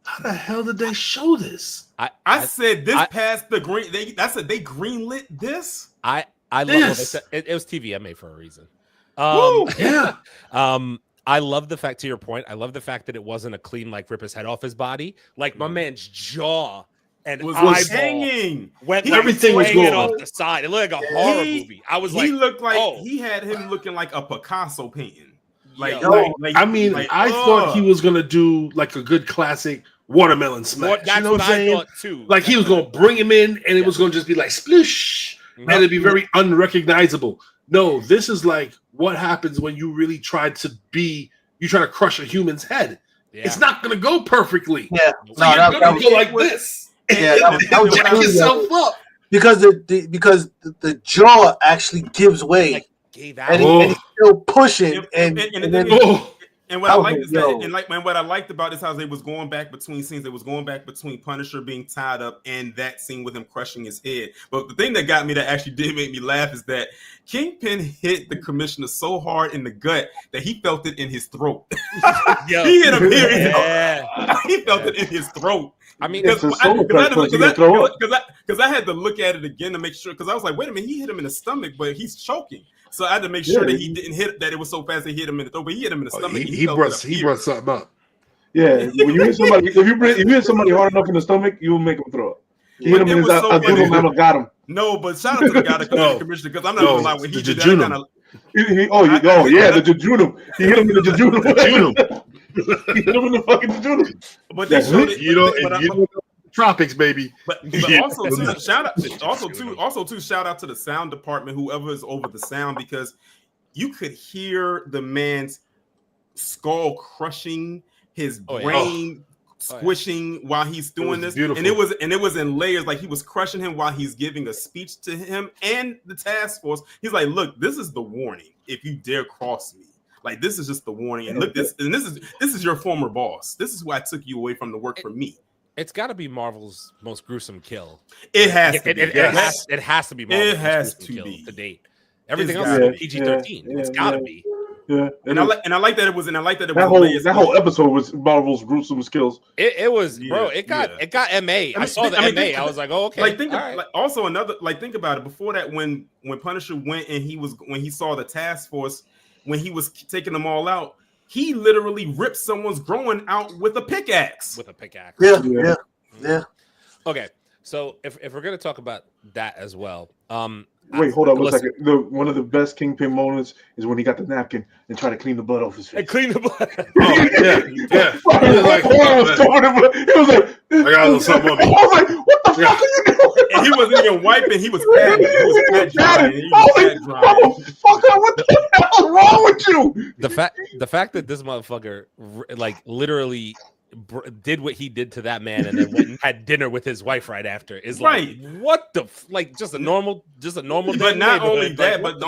how the hell did they show this? I said this passed the green. They greenlit this. I love it. It was TVMA for a reason. I love the fact, to your point, I love the fact that it wasn't a clean, like, rip his head off his body. Like, my man's jaw and was hanging. Everything was going off the side. It looked like a horror movie. I was he looked like he had him looking like a Picasso painting. I thought he was gonna do like a good classic watermelon smash. That's what I thought too. Like he was gonna bring him in, and it was gonna just be like splish, and it'd be very unrecognizable. No, this is like what happens when you really try to crush a human's head. Yeah. It's not going to go perfectly. Yeah, so you're going to go like this. Yeah, that was jack yourself up because the jaw actually gives way, and he's still pushing, and then And what I liked is that, and what I liked about this, how they was going back between scenes. They was going back between Punisher being tied up and that scene with him crushing his head. But the thing that got me, that actually did make me laugh, is that Kingpin hit the commissioner so hard in the gut that he felt it in his throat. He hit him here. He felt it in his throat. I mean, because I had to look at it again to make sure, because I was like, wait a minute, he hit him in the stomach, but he's choking. So I had to make sure that he didn't hit, that it was so fast they hit him in the throat, but he hit him in the stomach. He brought something up. Yeah, when you hit somebody, if you hit somebody hard enough in the stomach, you will make him throw up. He hit him in his got him. No, but shout out to the guy that the commissioner, because I'm not gonna lie, when he did that, kind of. The jejunum. He hit him in the jejunum. He hit him in the fucking jejunum. But they showed it. You know, tropics, baby. But also too, shout out to the sound department, whoever is over the sound, because you could hear the man's skull crushing, his brain squishing while he's doing this. Beautiful. And it was in layers, like he was crushing him while he's giving a speech to him and the task force. He's like, look, this is the warning. If you dare cross me. Like, this is just the warning. And look, this is your former boss. This is who I took you away from to work for me. It's got to be Marvel's most gruesome kill. It has to be. It has to be Marvel's most gruesome kill to date. Everything else is PG-13. It's got to be. Yeah, and I like that it was. That whole episode was Marvel's gruesome skills. It was, bro. It got MA. I saw the MA. I was like, oh, okay. Think about it. Before that, when Punisher went and when he saw the task force, when he was taking them all out, he literally ripped someone's groin out with a pickaxe. Yeah. Okay, so if we're gonna talk about that as well, wait, hold on a second. One of the best Kingpin moments is when he got the napkin and tried to clean the blood off his face. And clean the blood. Yeah. He was like, I got a little something on me. I was like, what the fuck are you doing? And he wasn't even wiping. He was patting. I was like, motherfucker, what the hell is wrong with you? The fact that this motherfucker literally did what he did to that man and then went and had dinner with his wife right after is like, what the just a normal but not only that, but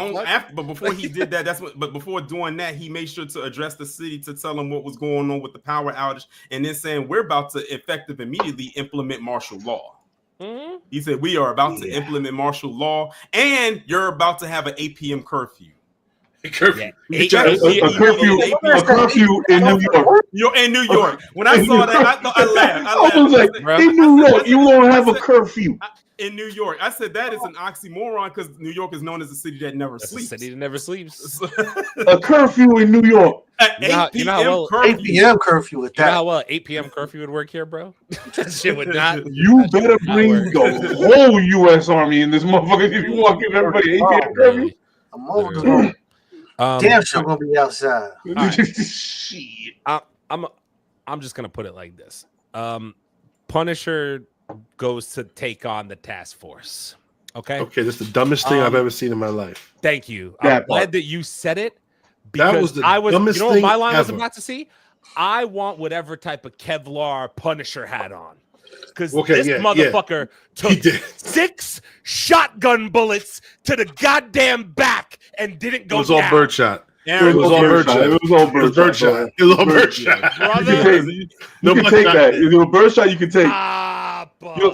but before he did that, but before doing that, he made sure to address the city to tell them what was going on with the power outage, and then saying we're about to immediately implement martial law. Mm-hmm. He said we are about to implement martial law, and you're about to have an 8 p.m. curfew. A curfew in New York. You're in New York. When I saw that, I laughed. I was like, in New York, you won't have a curfew. In New York, I said that is an oxymoron because New York is known as a city that never sleeps. A city that never sleeps. A curfew in New York. 8 p.m. curfew with that. You know how well 8 p.m. curfew would work here, bro? That shit would not. You better bring the whole U.S. Army in this motherfucker if you want to give everybody 8 p.m. curfew. I'm over the moon. Damn sure gonna be outside. Right. I'm just gonna put it like this. Punisher goes to take on the task force. Okay, that's the dumbest thing I've ever seen in my life. Thank you. I'm glad that you said it. That was the dumbest thing. You know what my line ever. was about to see? I want whatever type of Kevlar Punisher had on. Because this motherfucker took 6 shotgun bullets to the goddamn back and didn't go down. It was all birdshot. It was all birdshot. It was all birdshot. It was all birdshot. You can take that. If you're a birdshot, you can take.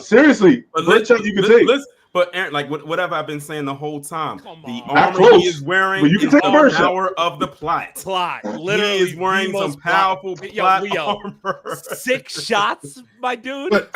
Seriously, birdshot you can take. But Aaron, like whatever I've been saying the whole time, the armor he is wearing is the power of the plot. Literally, he is wearing some powerful plot armor. 6 shots, my dude. No.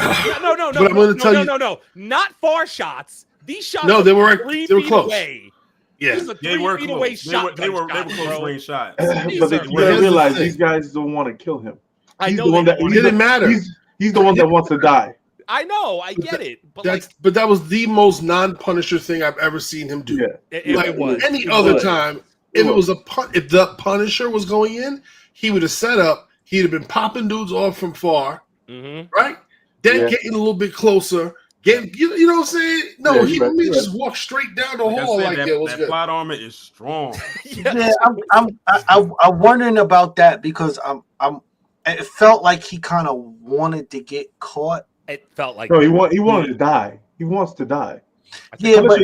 Not far shots. These shots. No, they were close. Away. Yeah, they were close. They were close range shots. But you gotta realize these guys don't want to kill him. I know. It didn't matter. He's the one that wants to die. I know, I get it, but that was the most non-Punisher thing I've ever seen him do. Yeah. It was. Any other time, if the Punisher was going in, he would have set up. He'd have been popping dudes off from far, right? Then getting a little bit closer. You know what I'm saying? No, he just walk straight down the hall that plot armor is strong. I'm wondering about that because it felt like he kind of wanted to get caught. It felt like he wanted to die. He wants to die. Yeah, but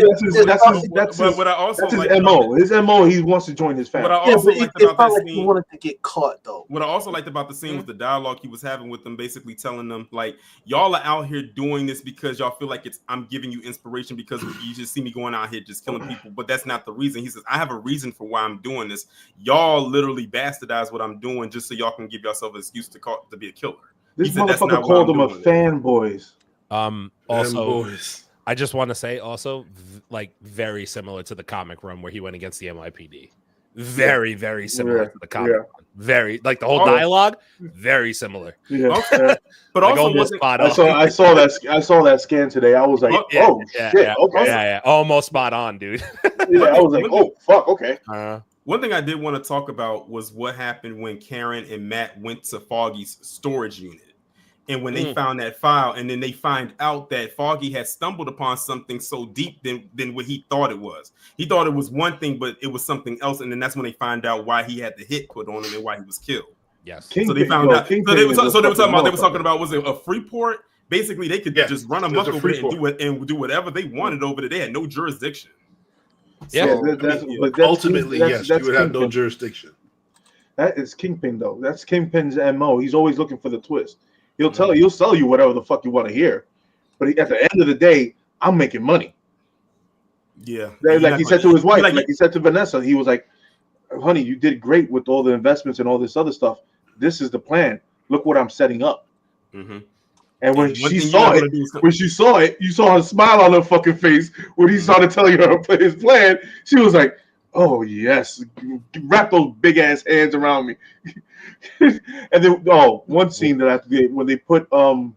that's what I also his MO. His MO, he wants to join his family. What I also liked about the scene, he wanted to get caught though. What I also liked about the scene was the dialogue he was having with them, basically telling them like, y'all are out here doing this because y'all feel like I'm giving you inspiration because you just see me going out here just killing people, but that's not the reason. He says, I have a reason for why I'm doing this. Y'all literally bastardize what I'm doing just so y'all can give yourself an excuse to be a killer. This motherfucker called them a fanboys. Also, I just want to say also, like, very similar to the comic run where he went against the NYPD. Very, very similar to the comic run. Very, like, the whole dialogue, very similar. Yeah. But like, also, I saw that scan today. I was like, shit. Okay. Almost spot on, dude. I was like, oh, fuck, okay. One thing I did want to talk about was what happened when Karen and Matt went to Foggy's storage unit. And when they found that file, and then they find out that Foggy had stumbled upon something so deep than what he thought it was. He thought it was one thing, but it was something else. And then that's when they find out why he had the hit put on him and why he was killed. Yes. So they found out. So they were talking about was it a Freeport? Basically, they could just run amok over it and do whatever they wanted over there. They had no jurisdiction. Yeah. But ultimately, yes, you would have no jurisdiction. That is Kingpin, though. That's Kingpin's MO. He's always looking for the twist. He'll sell you whatever the fuck you want to hear, but at the end of the day, I'm making money. Yeah, like he said to his wife, like he said to Vanessa, he was like, "Honey, you did great with all the investments and all this other stuff. This is the plan. Look what I'm setting up." Mm-hmm. And when she saw it, you saw her smile on her fucking face when he started telling her his plan. She was like, "Oh yes, wrap those big ass hands around me." And then one scene that I did when they put when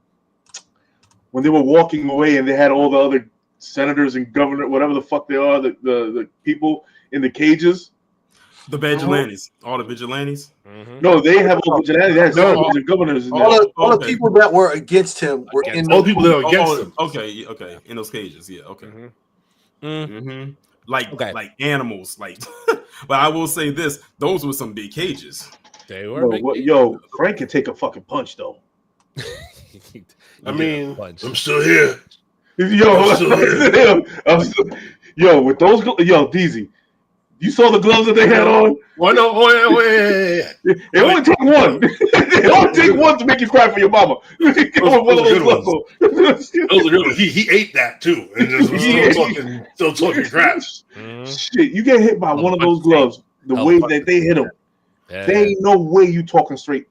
they were walking away and they had all the other senators and governor, whatever the fuck they are, the people in the cages. The vigilantes, all the vigilantes. Mm-hmm. No, they have all vigilantes. They have senators and governors. In all the people that were against him were in all the people that were against him. Okay, in those cages, yeah, okay. Mm-hmm. Like animals, like. But I will say this: those were some big cages. They were. Frank can take a fucking punch though. I mean, I'm still here. With those, DZ, you saw the gloves that they had on. Why no? It only took one. It only take one to make you cry for your mama. Those are good ones. He ate that too, and just still talking crap. Shit, you get hit by one of those gloves. The way that they hit him, there ain't no way you talking straight.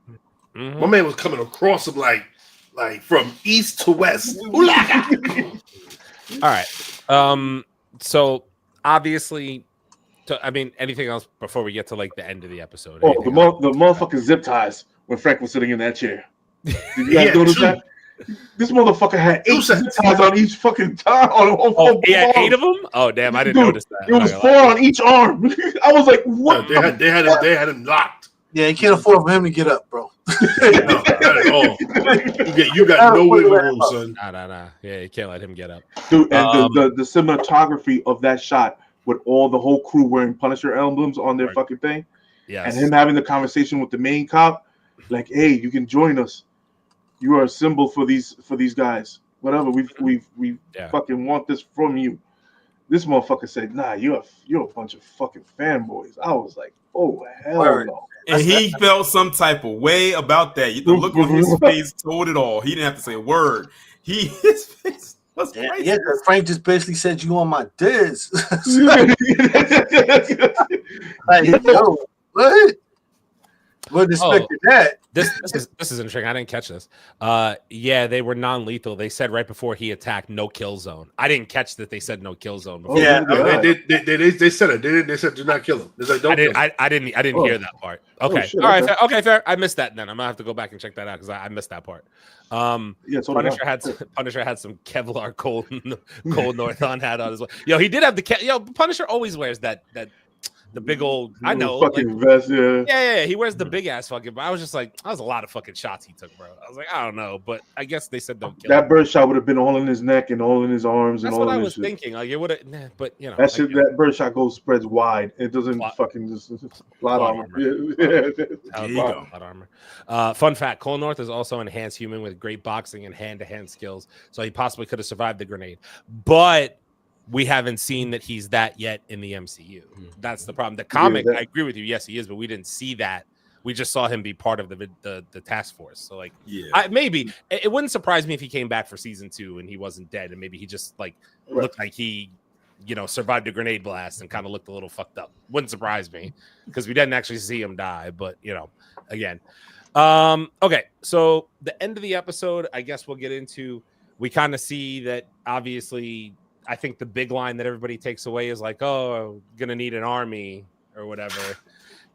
My man was coming across him like from east to west. All right. So obviously, anything else before we get to like the end of the episode? Oh, the motherfucking zip ties when Frank was sitting in that chair. Did you guys notice that? This motherfucker had 8 zip ties on each fucking tie. He had 8 of them? Oh, damn! I didn't notice that. It was 4 on each arm. I was like, what? They had him locked. Yeah, you can't afford for him to get up, bro. No, not at all. You got no wiggle room, son. Nah. Yeah, you can't let him get up. Dude, and the cinematography of that shot with all the whole crew wearing Punisher emblems on their fucking thing. Yes. And him having the conversation with the main cop, like, hey, you can join us. You are a symbol for these guys. Whatever, we fucking want this from you. This motherfucker said, nah, you're a bunch of fucking fanboys. I was like, oh hell no. And he felt some type of way about that. The look on his face told it all. He didn't have to say a word. His face was crazy. Yeah, Frank just basically said, you on my diz. Like, yo, what? What expected that? This is interesting. I didn't catch this. Yeah, they were non-lethal. They said right before he attacked, no kill zone. I didn't catch that they said no kill zone before. Yeah, they said it. They said do not kill him. It's like, don't kill him. I didn't hear that part. Okay, all right, fair. I missed that. Then I'm gonna have to go back and check that out because I missed that part. Punisher had some Kevlar cold North on hat on as well. Yo, he did have Punisher always wears that. The big old, I know, fucking vest, yeah. He wears the big ass fucking. But I was just like, that was a lot of fucking shots he took, bro. I was like, I don't know, but I guess they said don't kill that him. bird shot would have been all in his neck and all in his arms. That's and all. That's what I was thinking. Like it would have, but you know, that bird shot spreads wide. It doesn't fucking just plot armor. Plot armor. Fun fact: Cole North is also an enhanced human with great boxing and hand-to-hand skills, so he possibly could have survived the grenade, but we haven't seen that he's that yet in the MCU. That's the problem. The comic, I agree with you. Yes, he is, but we didn't see that. We just saw him be part of the task force. So like, maybe it wouldn't surprise me if he came back for season 2 and he wasn't dead, and maybe he just like looked like he, survived a grenade blast and kind of looked a little fucked up. Wouldn't surprise me because we didn't actually see him die. But again, okay. So the end of the episode, I guess we'll get into. We kind of see that obviously. I think the big line that everybody takes away is like, "Oh, gonna need an army or whatever."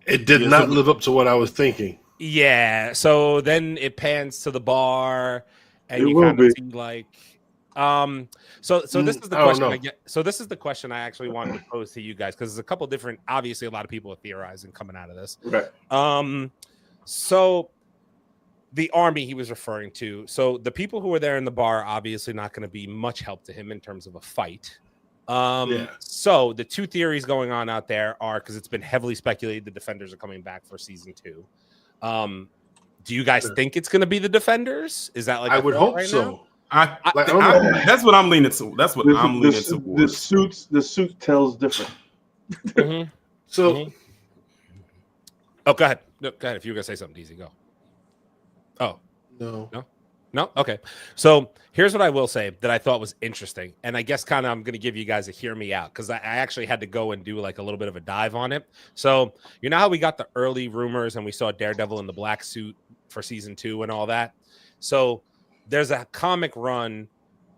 It did not live up to what I was thinking. Yeah. So then it pans to the bar, and you kind of see like, So this is the question I get. So this is the question I actually wanted to pose to you guys because there's a couple different. Obviously, a lot of people are theorizing coming out of this. Right. So the army he was referring to. So the people who were there in the bar are obviously not going to be much help to him in terms of a fight. So the two theories going on out there are, because it's been heavily speculated the Defenders are coming back for season 2. Do you guys think it's going to be the Defenders? Is that like I would hope so? That's what I'm leaning to. That's what I'm leaning towards. The suit tells different. So, oh, go ahead. No, go ahead. If you were gonna say something, DZ, go. Oh, no. Okay. So here's what I will say that I thought was interesting, and I guess kind of I'm gonna give you guys a hear me out because I actually had to go and do like a little bit of a dive on it. So you know how we got the early rumors and we saw Daredevil in the black suit for season 2 and all that. So there's a comic run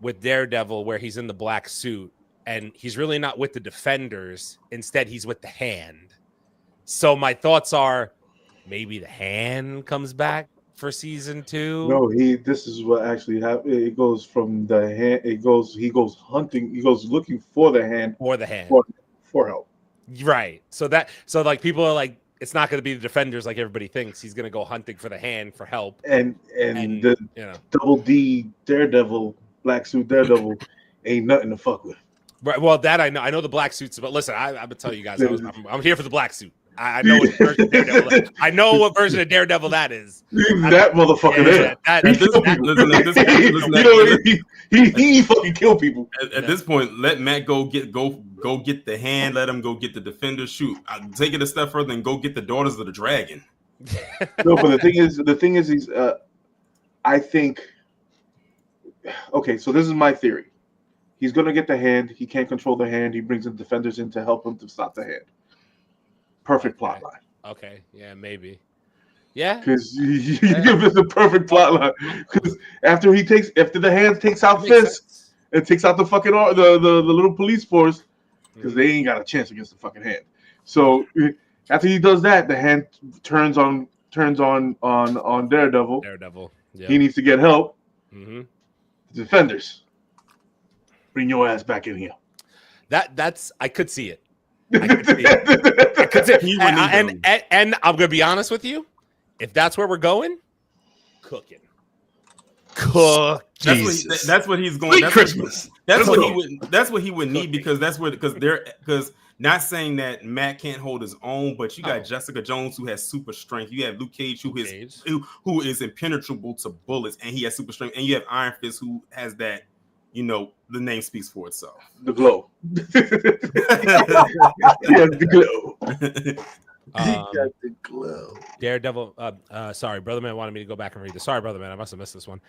with Daredevil where he's in the black suit and he's really not with the Defenders. Instead, he's with the Hand. So my thoughts are maybe the Hand comes back for season 2. No, this is what actually happened. It goes from the Hand. He goes hunting. He goes looking for the Hand. For help. Right. So like people are like, it's not going to be the Defenders like everybody thinks. He's going to go hunting for the Hand for help. And the Double D Daredevil, black suit Daredevil, ain't nothing to fuck with. Right. Well, that I know. I know the black suits, but listen, I'm gonna tell you guys, I'm here for the black suit. I know what version of Daredevil. I know what version of Daredevil that is. That motherfucker there. He fucking kill people. At this point, let Matt go get the Hand. Let him go get the Defender. Shoot, I'll take it a step further and go get the Daughters of the Dragon. No, but the thing is, he's. I think. Okay, so this is my theory. He's gonna get the Hand. He can't control the Hand. He brings the Defenders in to help him to stop the Hand. Perfect plot line. Okay, yeah, maybe. Yeah, because you give it the perfect plot line. Because after the Hand takes out Fist, it takes out the fucking the little police force, because they ain't got a chance against the fucking Hand. So after he does that, the Hand turns on Daredevil. Yeah. He needs to get help. Mm-hmm. The Defenders, bring your ass back in here. That's I could see it. I could see it. And I'm gonna be honest with you, if that's where we're going, cooking. That's what he's going. That's what he would need because not saying that Matt can't hold his own, but you got Jessica Jones who has super strength. You have Luke Cage who is impenetrable to bullets, and he has super strength. And you have Iron Fist who has that. The name speaks for itself. The glow. The glow. Got the glow. Daredevil. Sorry, Brother Man wanted me to go back and read this. Sorry, Brother Man, I must have missed this one.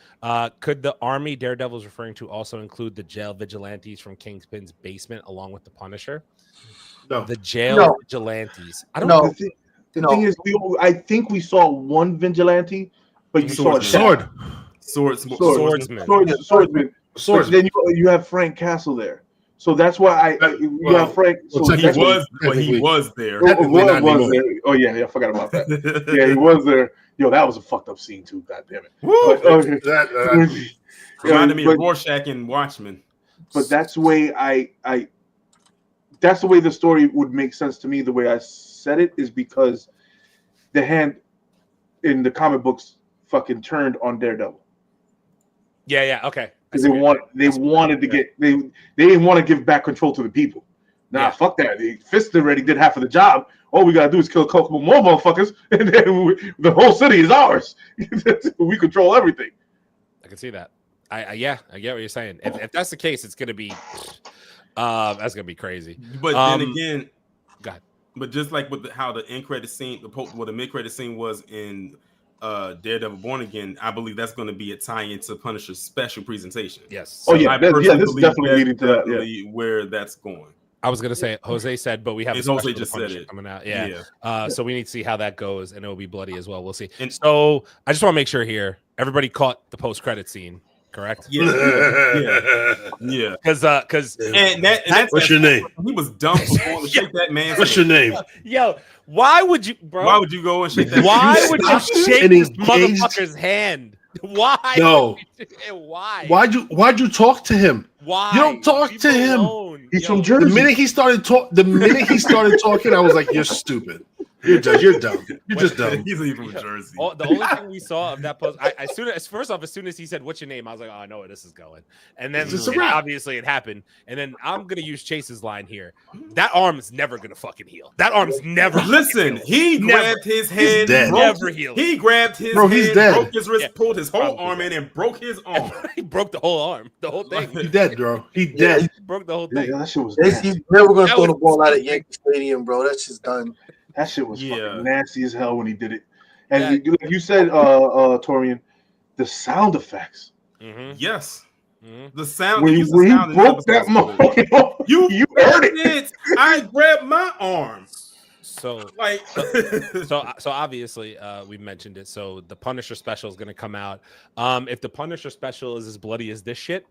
Could the army Daredevil's referring to also include the jail vigilantes from Kingpin's basement along with the Punisher? No. The jail vigilantes. I don't know. The thing is, I think we saw one vigilante, but you saw a swordsman. But then you have Frank Castle there, so that's why you have Frank. So he was there. Oh yeah, I forgot about that. Yeah, he was there. Yo, that was a fucked up scene too. God damn it. Reminded me of Rorschach and Watchmen. But that's the way that's the way the story would make sense to me. The way I said it is because the Hand in the comic books fucking turned on Daredevil. Yeah, okay. Because they didn't want to give back control to the people. Fuck that. Fist already did half of the job. All we gotta do is kill a couple more motherfuckers, and then the whole city is ours. We control everything. I can see that. I get what you're saying. If that's the case, it's gonna be. That's gonna be crazy. But then again, God. But just like with how the end credit scene, the mid credit scene was in Daredevil Born Again, I believe that's going to be a tie-in to Punisher's special presentation. Yes. So this is definitely leading to that. Yeah. Where that's going. I was going to say, Jose said, but we have Jose just said it coming out. Yeah. So we need to see how that goes, and it will be bloody as well. We'll see. And so I just want to make sure here, everybody caught the post-credit scene. Correct. Yeah. Because that's what's your name? He was dumb for going to shake that man's What's your name? Yo, why would you, bro? Why would you go and shake that? Why would you shake this motherfucker's hand? Why? No. Why? Why'd you talk to him? Why? You don't talk to him. He's from Jersey. The minute he started talking, I was like, "You're stupid. You're dumb. You're just dumb." He's even from Jersey. The only thing we saw of that post, as soon as he said, "What's your name?" I was like, "Oh, I know where this is going." And then obviously it happened. And then I'm gonna use Chase's line here. That arm is never gonna fucking heal. That arm's never. Listen, he grabbed his head, never healed. He grabbed his head, broke his wrist, pulled his whole arm in, and broke his arm. He broke the whole arm, the whole thing. He dead, bro. He dead. He broke the whole thing. Yeah, that shit was. He's never gonna throw the ball out at Yankee Stadium, bro. That's just done. That shit was fucking nasty as hell when he did it. And you said, Torian, the sound effects. Mm-hmm. Yes. Mm-hmm. The sound. When he broke that motherfucker, you heard it. I grabbed my arm. So like, so obviously we mentioned it. So the Punisher special is going to come out. If the Punisher special is as bloody as this shit,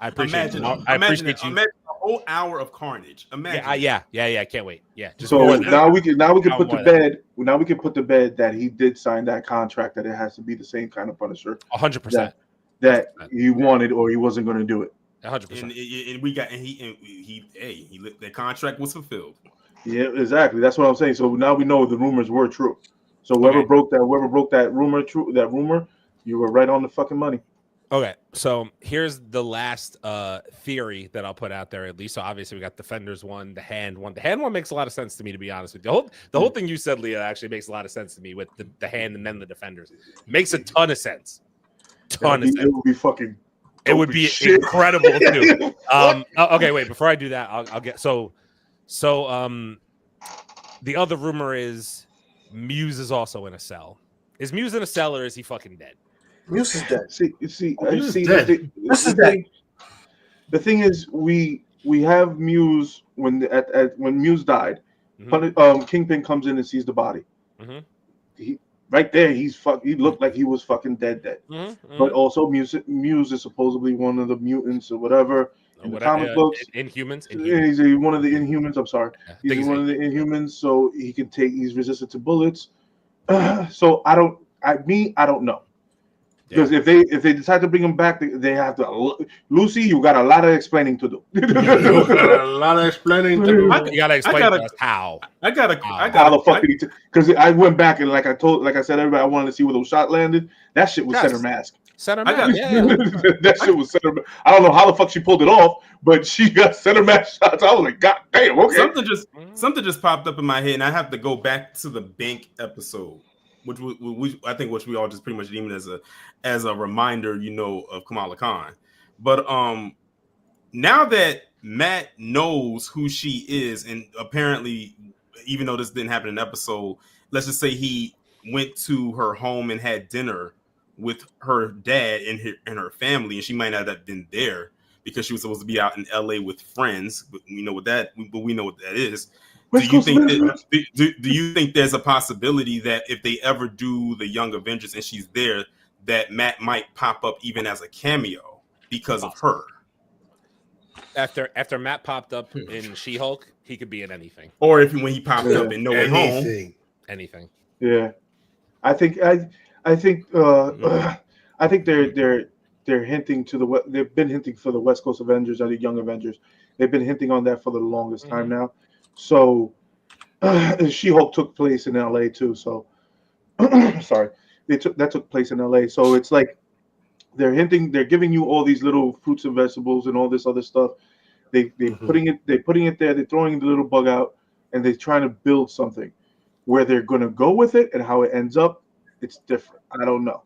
I appreciate you. Imagine a whole hour of carnage. Imagine. Yeah. Can't wait. Yeah. So now we can put to bed. Now we can put to bed that he did sign that contract. That it has to be the same kind of Punisher. 100%. That he wanted, or he wasn't going to do it. 100%. And we got the contract was fulfilled. Yeah, exactly. That's what I'm saying. So now we know the rumors were true. So whoever broke that rumor, you were right on the fucking money. Okay, so here's the last theory that I'll put out there at least. So obviously we got Defenders one, the Hand one. The Hand one makes a lot of sense to me, to be honest with you. The whole thing you said, Leah, actually makes a lot of sense to me with the Hand and then the Defenders. Makes a ton of sense. It would be fucking. It would be incredible too. Okay, wait. Before I do that, I'll get so. The other rumor is Muse is also in a cell. Is Muse in a cell or is he fucking dead? Muse is dead. The thing is, we have Muse when Muse died. Mm-hmm. Kingpin comes in and sees the body. Mm-hmm. He looked like he was fucking dead. Mm-hmm. But also Muse is supposedly one of the mutants or whatever in the comic books. Inhumans. He's one of the Inhumans. I'm sorry. He's one of the Inhumans, so he's resistant to bullets. So I don't know. Because if they decide to bring him back, they have to. Lucy, you got a lot of explaining to do. You got a lot of explaining to do. You got to explain to us how. Because I went back and like I said, everybody, I wanted to see where those shots landed. That shit was center mask. Center mask. That shit was center. I don't know how the fuck she pulled it off, but she got center mask shots. I was like, God damn. Okay. Something just popped up in my head, and I have to go back to the bank episode. Which we all just pretty much deem it as a reminder, of Kamala Khan. But now that Matt knows who she is, and apparently, even though this didn't happen in an episode, let's just say he went to her home and had dinner with her dad and her family, and she might not have been there because she was supposed to be out in LA with friends. But we know what that is. Do you think there's a possibility that if they ever do the Young Avengers and she's there, that Matt might pop up even as a cameo because of her? After Matt popped up in She-Hulk, he could be in anything. Or when he popped up in No Way Home, anything. Yeah, I think they're hinting to they've been hinting for the West Coast Avengers and the Young Avengers. They've been hinting on that for the longest time now. So, She-Hulk took place in LA too. So, sorry, that took place in LA. So it's like they're giving you all these little fruits and vegetables and all this other stuff. They're putting it there. They're throwing the little bug out, and they're trying to build something. Where they're going to go with it and how it ends up, it's different. I don't know.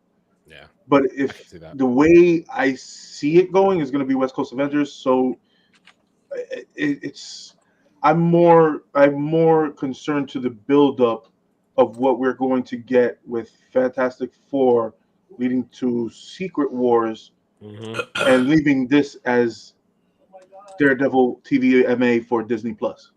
Yeah. But if the way I see it going is going to be West Coast Avengers, so I'm more concerned to the buildup of what we're going to get with Fantastic Four, leading to Secret Wars, and leaving this as Daredevil TVMA for Disney Plus.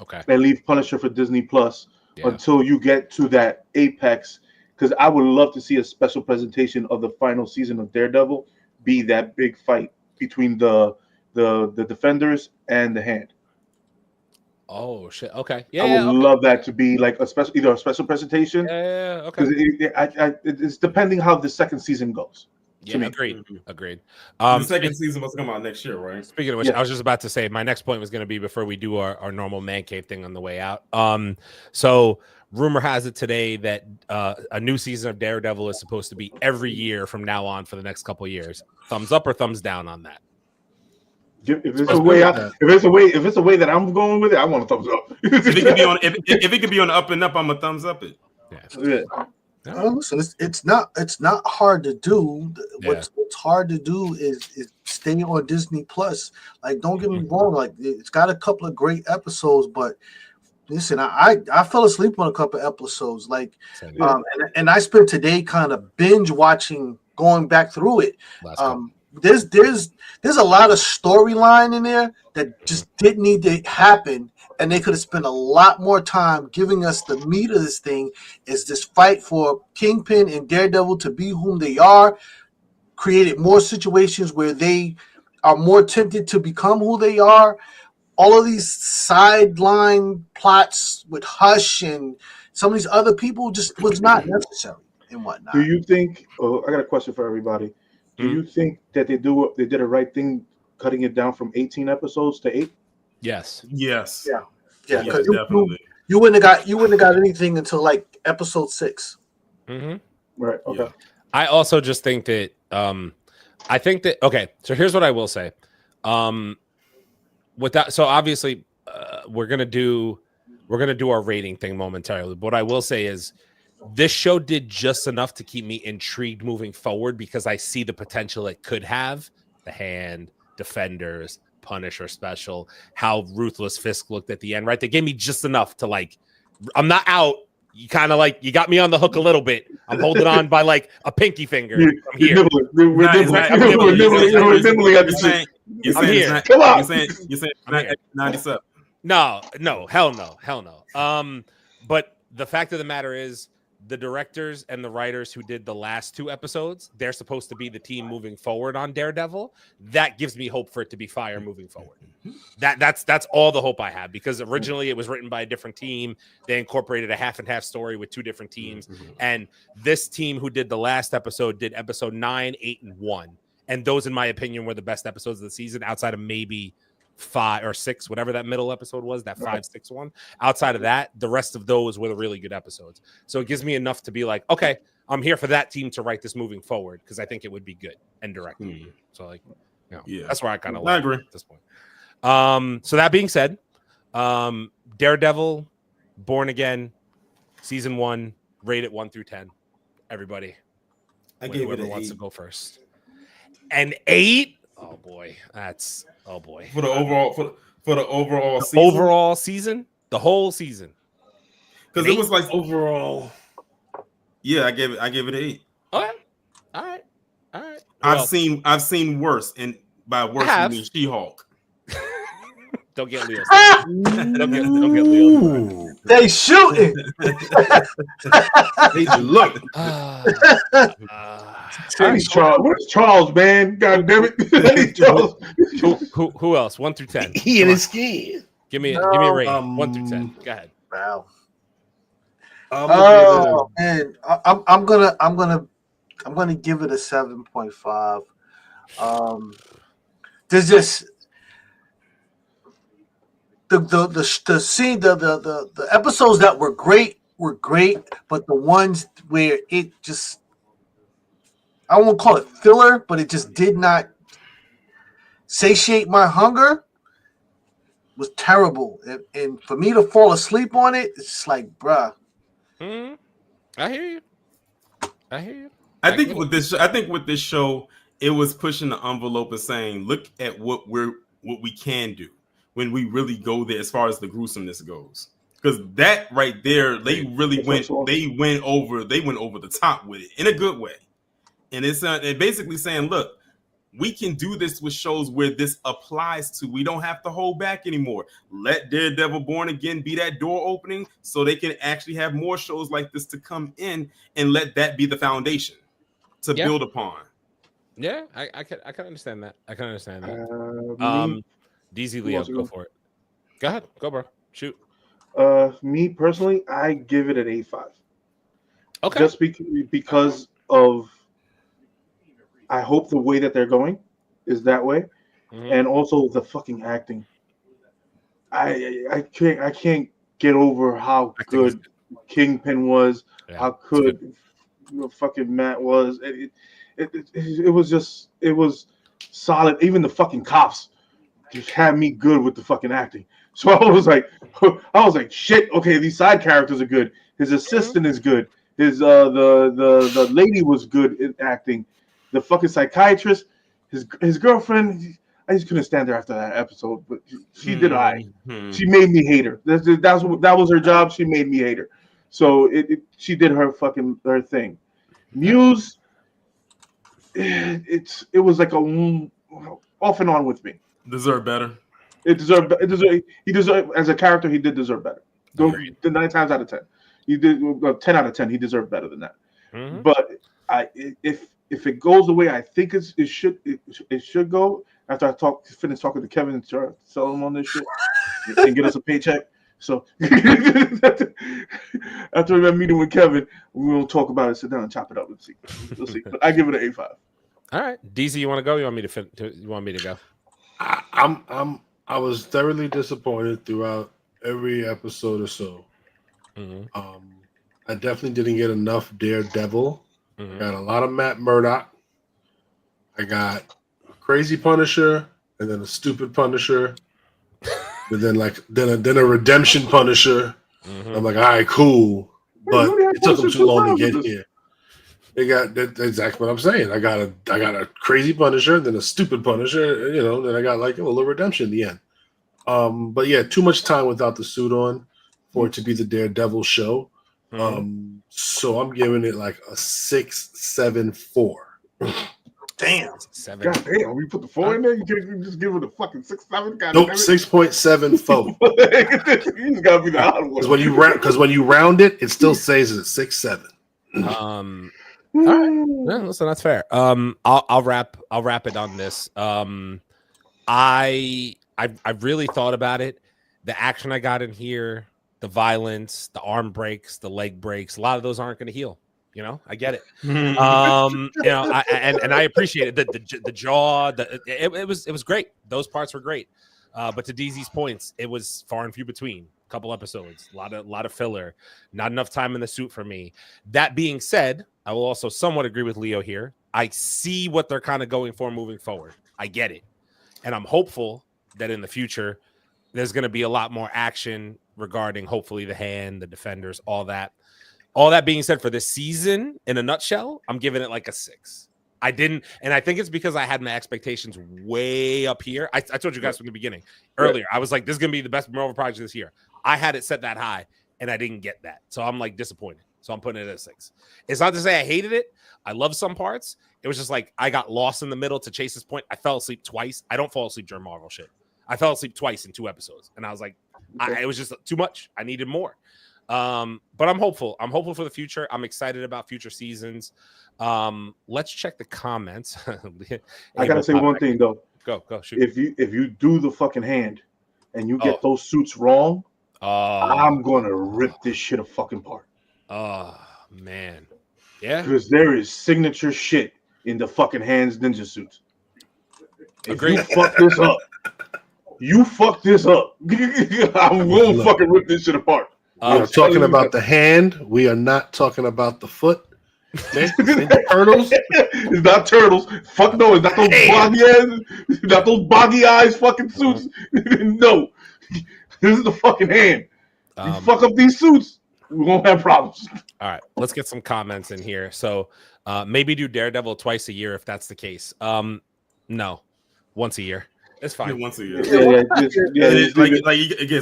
Okay. And leave Punisher for Disney Plus until you get to that apex. Because I would love to see a special presentation of the final season of Daredevil be that big fight between the Defenders and the Hand. Oh shit! Okay, I would love that to be like either a special presentation. Okay. Because it's depending how the second season goes. Yeah, agreed. The second season must come out next year, right? Speaking of which, I was just about to say my next point was going to be before we do our normal man cave thing on the way out. So rumor has it today that a new season of Daredevil is supposed to be every year from now on for the next couple of years. Thumbs up or thumbs down on that? If it's a way that I'm going with it, I want a thumbs up. If it could be on the up and up, I'm a thumbs up it. Yeah. Listen, it's not hard to do. What's hard to do is stay on Disney Plus. Like, don't get me wrong, like it's got a couple of great episodes, but listen, I fell asleep on a couple of episodes. Like, and I spent today kind of binge watching, going back through it. There's a lot of storyline in there that just didn't need to happen, and they could have spent a lot more time giving us the meat of this thing. Is this fight for Kingpin and Daredevil to be whom they are, created more situations where they are more tempted to become who they are. All of these sideline plots with Hush and some of these other people just was not necessary and whatnot. Do you think? Oh, I got a question for everybody. Do you think that they did a right thing cutting it down from 18 episodes to 8? Yes. Yeah. Definitely. You wouldn't have got anything until like episode 6. Right. Okay. Yeah. I also just think that I think that so here's what I will say. With that, so obviously we're gonna do our rating thing momentarily. But what I will say is this show did just enough to keep me intrigued moving forward because I see the potential it could have. The Hand, Defenders, Punisher special, how Ruthless Fisk looked at the end, right? They gave me just enough to like, I'm not out. You kind of like, you got me on the hook a little bit. I'm holding on by like a pinky finger. I'm here. We're nibbling at the shit. I'm here. Come on. You're saying 97. No, hell no. But the fact of the matter is, the directors and the writers who did the last 2 episodes, they're supposed to be the team moving forward on Daredevil. That gives me hope for it to be fire moving forward. That's all the hope I have, because originally it was written by a different team. They incorporated a half and half story with 2 different teams. And this team who did the last episode did episode 9, 8, and 1. And those, in my opinion, were the best episodes of the season, outside of maybe 5 or 6, whatever that middle episode was, that 5, 6 one. Outside of that, the rest of those were the really good episodes. So it gives me enough to be like, okay, I'm here for that team to write this moving forward, because I think it would be good and directed. So like, that's where I kind of like agree at this point. So that being said, Daredevil, Born Again, season 1, rated 1 through 10. Everybody, I gave it whoever an wants 8. to go first. An 8. Oh boy, for the overall season? Overall season, the whole season, because it was like overall. Yeah, I gave it an 8. All right. I've seen worse, and by worse I mean She-Hulk. Don't get Leo. Don't get Leo. They shooting. They look. Where's Charles, man? God damn it. Charles. Who else? 1 through 10. He in his skin. Give me a rating. 1 through 10. Go ahead. Wow. Oh man, I'm gonna give it a 7.5. There's just the scene, the episodes that were great, but the ones where it just, I won't call it filler, but it just did not satiate my hunger, was terrible. And for me to fall asleep on it, it's just like, bruh. I hear you. I think with this show, it was pushing the envelope and saying, look at what what we can do when we really go there as far as the gruesomeness goes. Because that right there, they really went over the top with it in a good way. And it's basically saying, look, we can do this with shows where this applies to. We don't have to hold back anymore. Let Daredevil Born Again be that door opening so they can actually have more shows like this to come in, and let that be the foundation to build upon. Yeah, I can understand that. I can understand that. DZ Leo, go for it. Go ahead. Go, bro. Shoot. Me personally, I give it an 8.5. Okay. Just because of, I hope the way that they're going is that way, and also the fucking acting. I can't get over how good Kingpin was, how good fucking Matt was. It was solid. Even the fucking cops just had me good with the fucking acting. So I was like, shit. Okay, these side characters are good. His assistant is good. His the lady was good in acting. The fucking psychiatrist, his girlfriend. I just couldn't stand her after that episode, but she did all right. She made me hate her. That was her job. She made me hate her. So she did her thing. Muse, it was like a off and on with me. Deserve better. He deserved as a character. He did deserve better. 9 times out of 10, he did 10 out of 10. He deserved better than that. But if it goes the way I think it should go, after I finish talking to Kevin and sell him on this shit and get us a paycheck. So after that meeting with Kevin, we'll talk about it. Sit down and chop it up. Let's see. But I give it an 8.5. All right, DZ, you want to go? You want me to go? I was thoroughly disappointed throughout every episode or so. I definitely didn't get enough Daredevil. I got a lot of Matt Murdock. I got a crazy Punisher, and then a stupid Punisher, but then a redemption Punisher. I'm like, all right, cool, but it took them too long to get here. They got that's exactly what I'm saying. I got a crazy Punisher, then a stupid Punisher, then I got like a little redemption in the end. But yeah, too much time without the suit on for it to be the Daredevil show. So I'm giving it like a 6.74. Damn. 7. God damn, we put the 4 in there. You can't just give it a fucking 6.7. Nope, 6.74. You just gotta be the odd one. Because when you round it, it still says it's 6.7. All right, listen, that's fair. I'll wrap it on this. I really thought about it. The action I got in here, the violence, the arm breaks, the leg breaks, a lot of those aren't going to heal. I get it. I appreciate it. The jaw, it was great. Those parts were great. But to DZ's points, it was far and few between. A couple episodes, a lot of filler, not enough time in the suit for me. That being said, I will also somewhat agree with Leo here. I see what they're kind of going for moving forward. I get it. And I'm hopeful that in the future, there's going to be a lot more action regarding hopefully the hand, the defenders, all that. All that being said, for this season, in a nutshell, I'm giving it like a 6. I didn't, and I think it's because I had my expectations way up here. I told you guys from the beginning earlier. I was like, this is going to be the best Marvel project this year. I had it set that high, and I didn't get that. So I'm like disappointed. So I'm putting it at a 6. It's not to say I hated it. I love some parts. It was just like I got lost in the middle. To Chase's point, I fell asleep twice. I don't fall asleep during Marvel shit. I fell asleep twice in 2 episodes, and I was like, it was just too much. I needed more. But I'm hopeful. I'm hopeful for the future. I'm excited about future seasons. Let's check the comments. I gotta say one thing though. Go shoot. If you do the fucking hand and you get those suits wrong, I'm gonna rip this shit a fucking apart. Oh man, yeah. Because there is signature shit in the fucking hands ninja suits. Agreed. You fuck this up. I'm gonna fucking rip this shit apart. We're talking about the hand. We are not talking about the foot. Turtles. It's not turtles. Fuck no. It's not those boggy eyes. It's not those boggy eyes fucking suits. No. This is the fucking hand. You fuck up these suits, we won't have problems. All right. Let's get some comments in here. So maybe do Daredevil twice a year if that's the case. No. Once a year. It's fine. Once a year. Again,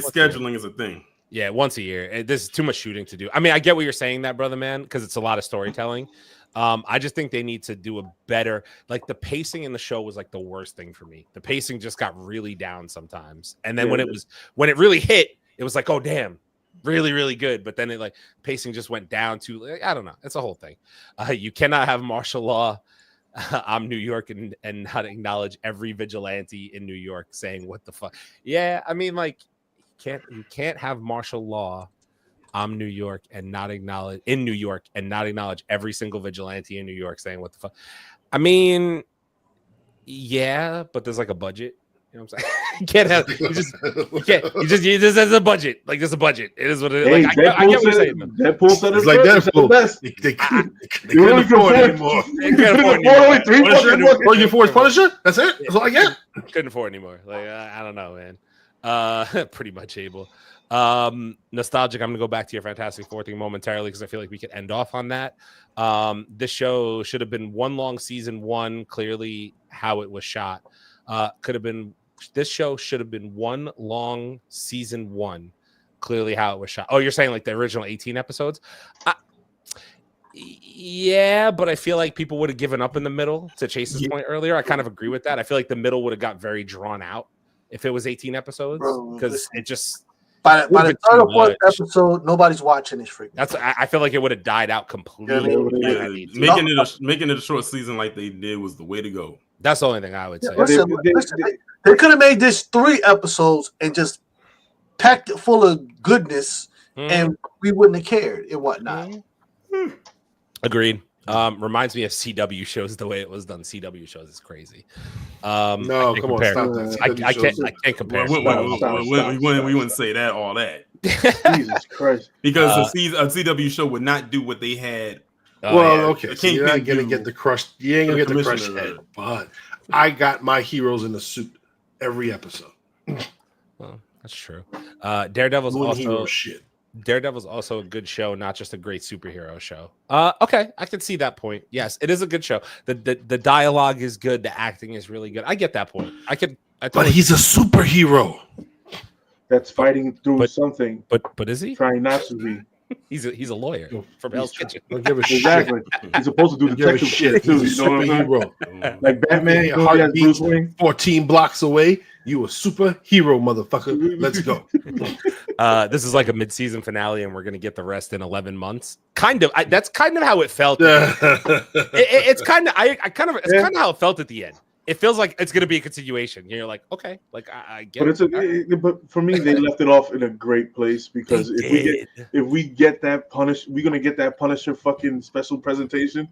scheduling is a thing. Yeah, once a year. There's too much shooting to do. I mean, I get what you're saying, that brother man, because it's a lot of storytelling. I just think they need to do a better, like the pacing in the show was like the worst thing for me. The pacing just got really down sometimes, and then when it really hit, it was like, oh damn, really really good. But then it like pacing just went down to like, I don't know. It's a whole thing. You cannot have martial law. I'm New York and not acknowledge every vigilante in New York saying what the fuck. Yeah, I mean like you can't have martial law. I'm New York and not acknowledge every single vigilante in New York saying what the fuck. I mean, yeah, but there's like a budget. You know what I'm saying? You can't have you just as a budget. Like there's a budget. It is what it is. Hey, like, I get what you're saying. Deadpool said it's like Deadpool. They couldn't afford it anymore. They couldn't afford anymore. What you for Punisher? That's it. That's all I get. Couldn't afford anymore. Like I don't know, man. Pretty much able. Nostalgic. I'm gonna go back to your Fantastic Four thing momentarily because I feel like we could end off on that. This show should have been one long season one. Clearly, how it was shot could have been. This show should have been one long season one. Clearly, how it was shot. Oh, you're saying like the original 18 episodes? Yeah, but I feel like people would have given up in the middle. To Chase's point earlier, I kind of agree with that. I feel like the middle would have got very drawn out if it was 18 episodes because it just. By the third or fourth episode, nobody's watching this freak. I feel like it would have died out completely. Making it a short season like they did was the way to go. That's the only thing I would say. They could have made this 3 episodes and just packed it full of goodness, and we wouldn't have cared and whatnot. Agreed. Reminds me of CW shows the way it was done. CW shows is crazy. No, come on, stop. I can't compare. We wouldn't say that all that. Jesus Christ! Because a CW show would not do what they had. Okay, so you're not gonna get the crushed. You ain't gonna get the crushed head, but I got my heroes in the suit every episode. Well, that's true. Daredevil's also shit. Daredevil's also a good show, not just a great superhero show. Okay, I can see that point. Yes, it is a good show. The dialogue is good. The acting is really good. I get that point. But he's a superhero that's fighting through something. But is he trying not to be? He's a lawyer from Hell's Kitchen. Don't give a shit. Exactly. He's supposed to do detective shit too. He's a superhero. Like Batman, heartbeat 14 blocks away. You a superhero, motherfucker. Let's go. This is like a mid-season finale, and we're gonna get the rest in 11 months. Kind of. That's kind of how it felt. It's kind of how it felt at the end. It feels like it's gonna be a continuation. You're like, okay, like I get it. But for me, they left it off in a great place because if we get that we're gonna get that Punisher fucking special presentation.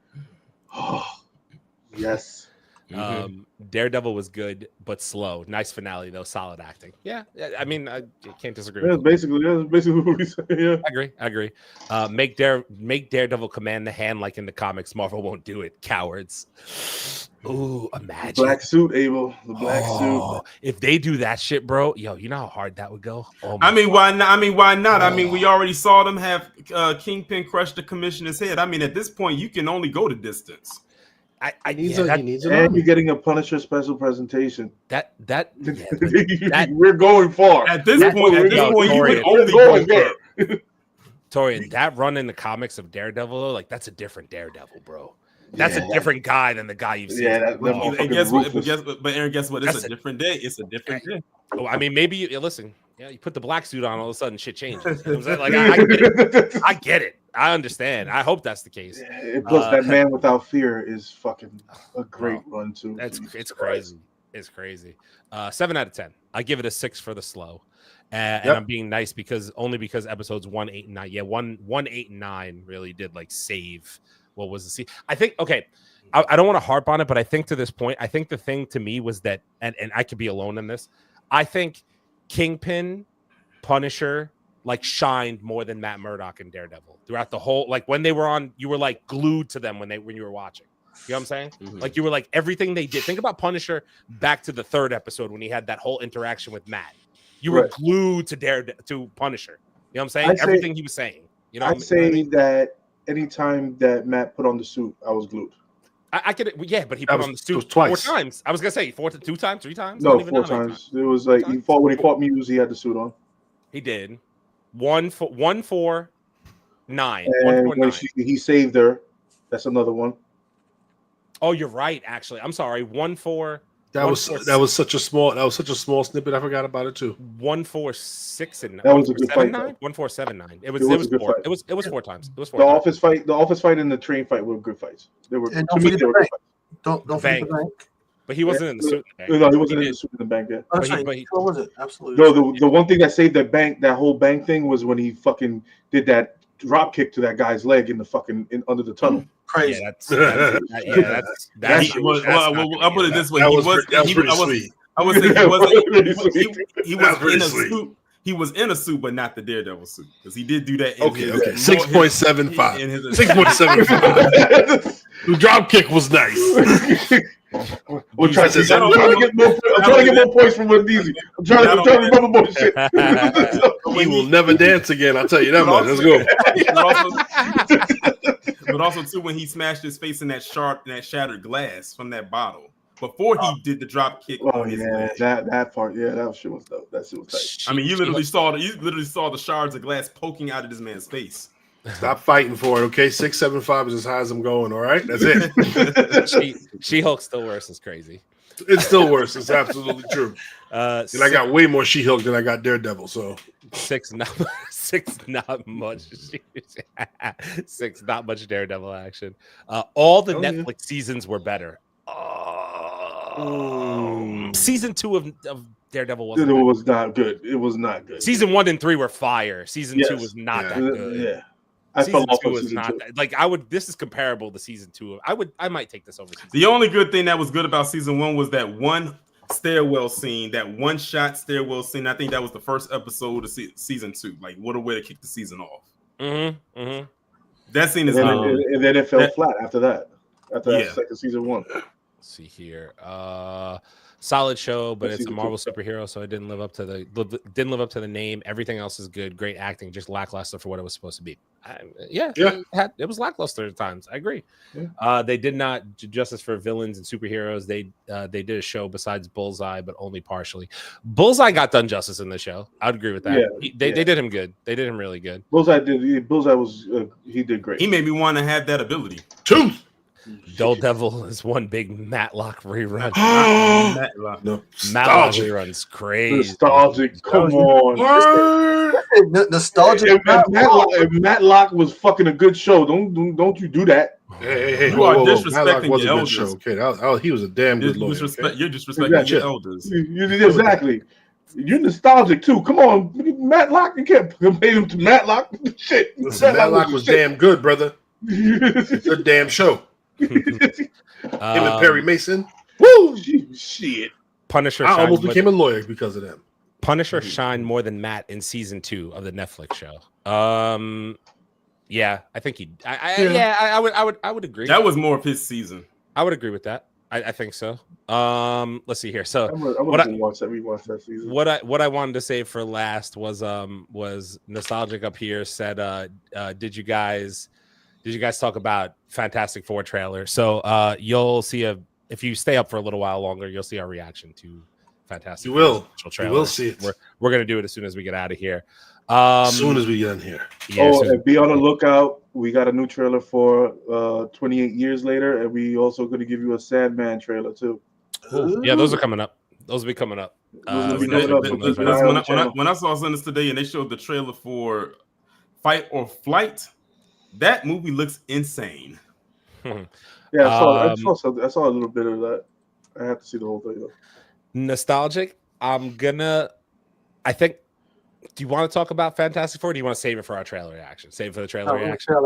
Oh, yes. Daredevil was good but slow. Nice finale though. Solid acting. Yeah, I mean, I can't disagree. That's basically what we say. Yeah, I agree. Make Daredevil command the hand like in the comics. Marvel won't do it. Cowards. Ooh, imagine black suit, Abel. The black suit. If they do that shit, bro, yo, you know how hard that would go. Oh why not? I mean, we already saw them have Kingpin crush the commissioner's head. I mean, at this point, you can only go to distance. You're getting a Punisher special presentation. We're going far. At this point, you would only go there. Torian, that run in the comics of Daredevil, though, like that's a different Daredevil, bro. That's a different guy than the guy you've seen. And guess what? But Aaron, guess what? It's a different day. It's a different day. Oh, I mean, maybe you listen. Yeah, you put the black suit on, all of a sudden shit changes. You know what I'm saying? Like I get it. I get it. I understand. I hope that's the case. Plus, that Man Without Fear is fucking a great run too. It's crazy. It's crazy. 7 out of 10. I give it a 6 for the slow. And I'm being nice because episodes 1, 8, and 9. Yeah, 1, 8, and 9 really did like save what was the scene. I think I don't want to harp on it, but I think to this point, I think the thing to me was that, and I could be alone in this. I think Kingpin, Punisher, like shined more than Matt Murdock and Daredevil throughout the whole. Like when they were on, you were like glued to them when you were watching. You know what I'm saying? Mm-hmm. Like you were like everything they did. Think about Punisher back to the 3rd episode when he had that whole interaction with Matt. You were glued to Punisher. You know what I'm saying? Everything he was saying. You know, I'd say that anytime that Matt put on the suit, I was glued. I could, yeah, but he put on the suit twice. 4 times. I was gonna say 2 times, 3 times. No, 4 times. It was like when he fought Muse, he had the suit on. He did 1 4 9. And when he saved her, that's another one. Oh, you're right. Actually, I'm sorry. 1 4. That was such a small snippet. I forgot about it too. 1 4 6 and 9. That was a good fight. 1 4 7 9. It was 4. It was 4 times. It was 4. The office fight, and the train fight were good fights. They were and to me. They were good fights. Don't forget the bank. But he wasn't in the suit. No, he wasn't in the suit in the bank yet. What was it? Absolutely. No, the one thing that saved that whole bank thing was when he fucking did that drop kick to that guy's leg in the fucking under the tunnel. Crazy. I'll put it this way. That was pretty sweet. I would say he was in a suit. He was in a suit, but not the Daredevil suit, because he did do that. Okay. 6.75. 6.75. The drop kick was nice. I'm trying to get more points from Wendy's. I'm trying to remember more shit. He will never dance again. I'll tell you that much. Let's go. But also too, when he smashed his face in that shattered glass from that bottle before he did the drop kick. Oh yeah, that part. Yeah, that shit was dope. That shit was tight. I mean, you literally saw the shards of glass poking out of this man's face. Stop fighting for it, okay? 6.75 is as high as I'm going. All right, that's it. She-Hulk still worse. It's crazy. It's still worse. It's absolutely true. And I got way more She-Hulk than I got Daredevil. So 6 not much. 6 not much Daredevil action. All the Netflix seasons were better. Season 2 of Daredevil was not good. It was not good. Season 1 and 3 were fire. Season 2 was not that good. Yeah. Season 2 was not that, like this is comparable to season 2. I might take this over. The only good thing that was good about season 1 was that one stairwell scene, that one shot stairwell scene. I think that was the first episode of season 2. Like, what a way to kick the season off. That scene is and then it fell flat after that. After that second season 1. Let's see here. Solid show, but it's a Marvel superhero, so it didn't live up to the name. Everything else is good, great acting, just lackluster for what it was supposed to be. It was lackluster at times. I agree. They did not do justice for villains and superheroes. They did a show besides Bullseye, but only partially. Bullseye got done justice in the show. I'd agree with that. They did him good. They did him really good. Bullseye was he did great. He made me want to have that ability. Tooth. Daredevil is one big Matlock rerun. Matlock rerun's crazy. Nostalgic. Come on. Nostalgic. If Matlock was fucking a good show, don't you do that. Hey, you are disrespecting your elders. Show. Okay, he was a damn good lawyer. You're disrespecting your elders. Exactly. You're nostalgic too. Come on, Matlock. You can't compare him to Matlock. Shit. Matlock was damn good, brother. It's a damn show. Him and Perry Mason. Woo! Shit. Punisher. I almost became a lawyer because of them. Punisher shined more than Matt in season 2 of the Netflix show. Yeah, I think he. I would agree. That was more of his season. I would agree with that. I think so. Let's see here. So I'm gonna rewatch that season. What I wanted to say for last was Nostalgic up here said, did you guys talk about Fantastic Four trailer? So you'll see if you stay up for a little while longer, you'll see our reaction to Fantastic Four. You will see it. We're gonna do it as soon as we get out of here. As soon as we get in here. And be on the lookout. We got a new trailer for 28 Years Later, and we also going to give you a Sandman trailer too. Yeah, those are coming up. Those will be coming up. When I saw this today and they showed the trailer for Fight or Flight, that movie looks insane. Yeah, I saw a little bit of that. I have to see the whole thing though. Nostalgic. I think. Do you want to talk about Fantastic Four? Or do you want to save it for our trailer reaction? Save it for the trailer reaction.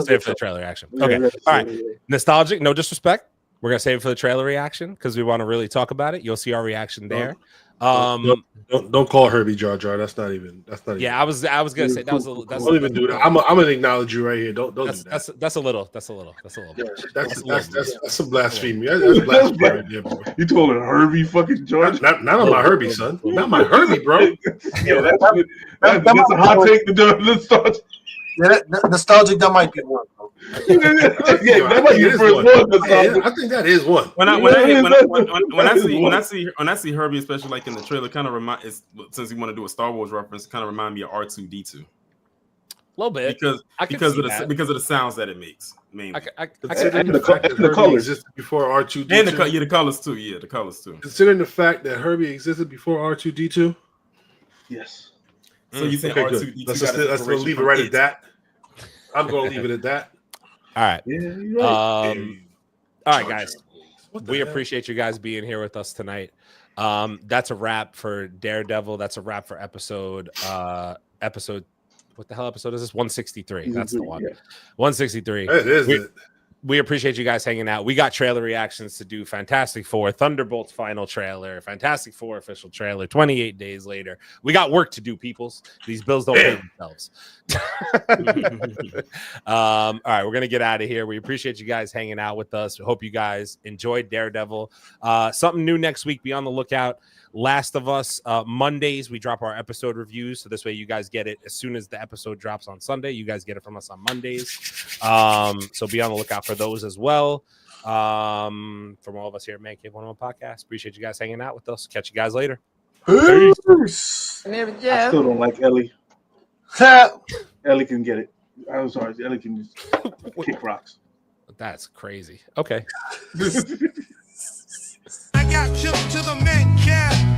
Save it for the trailer reaction. Okay. All right. Nostalgic. No disrespect. We're gonna save it for the trailer reaction because we want to really talk about it. You'll see our reaction there. Don't call Herbie Jar Jar. That's not even. Yeah, I was gonna say that was. Don't even do that. I'm gonna acknowledge you right here. Don't do that. That's a little. That's some blasphemy. That's blasphemy right there, bro. You told it Herbie fucking George? Not on my Herbie, son. Not my Herbie, bro. Yo, that's a hot take. Nostalgic. Yeah, nostalgic. That might be one. Bro. that might be the first one. I think that is one. When I see Herbie, especially like in the trailer, kind of since we want to do a Star Wars reference, kind of remind me of R2-D2. A little bit because of the sounds that it makes. Mainly, and the colors just before R2-D2, and the colors too. Yeah, the colors too. Considering the fact that Herbie existed before R2-D2. Yes. So you think R2-D2? Let's leave it right at that. I'm going to leave it at that. All right. Yeah, you're right. All right, guys. We appreciate you guys being here with us tonight. That's a wrap for Daredevil. That's a wrap for episode. What the hell episode is this? 163. That's the one. Yeah. 163. It is. We appreciate you guys hanging out. We got trailer reactions to do. Fantastic Four, Thunderbolt's final trailer, Fantastic Four official trailer. 28 days later, we got work to do. Peoples, these bills don't pay themselves. All right, we're gonna get out of here. We appreciate you guys hanging out with us. We hope you guys enjoyed Daredevil. Something new next week. Be on the lookout. Last of Us Mondays, we drop our episode reviews, so this way you guys get it as soon as the episode drops on Sunday. You guys get it from us on Mondays, so be on the lookout for those as well. From all of us here at Mancave101 Podcast, appreciate you guys hanging out with us. Catch you guys later. Peace. I still don't like Ellie. Ellie can get it. I'm sorry, Ellie can just kick rocks. That's crazy. Okay. I got chipped to the Mancave.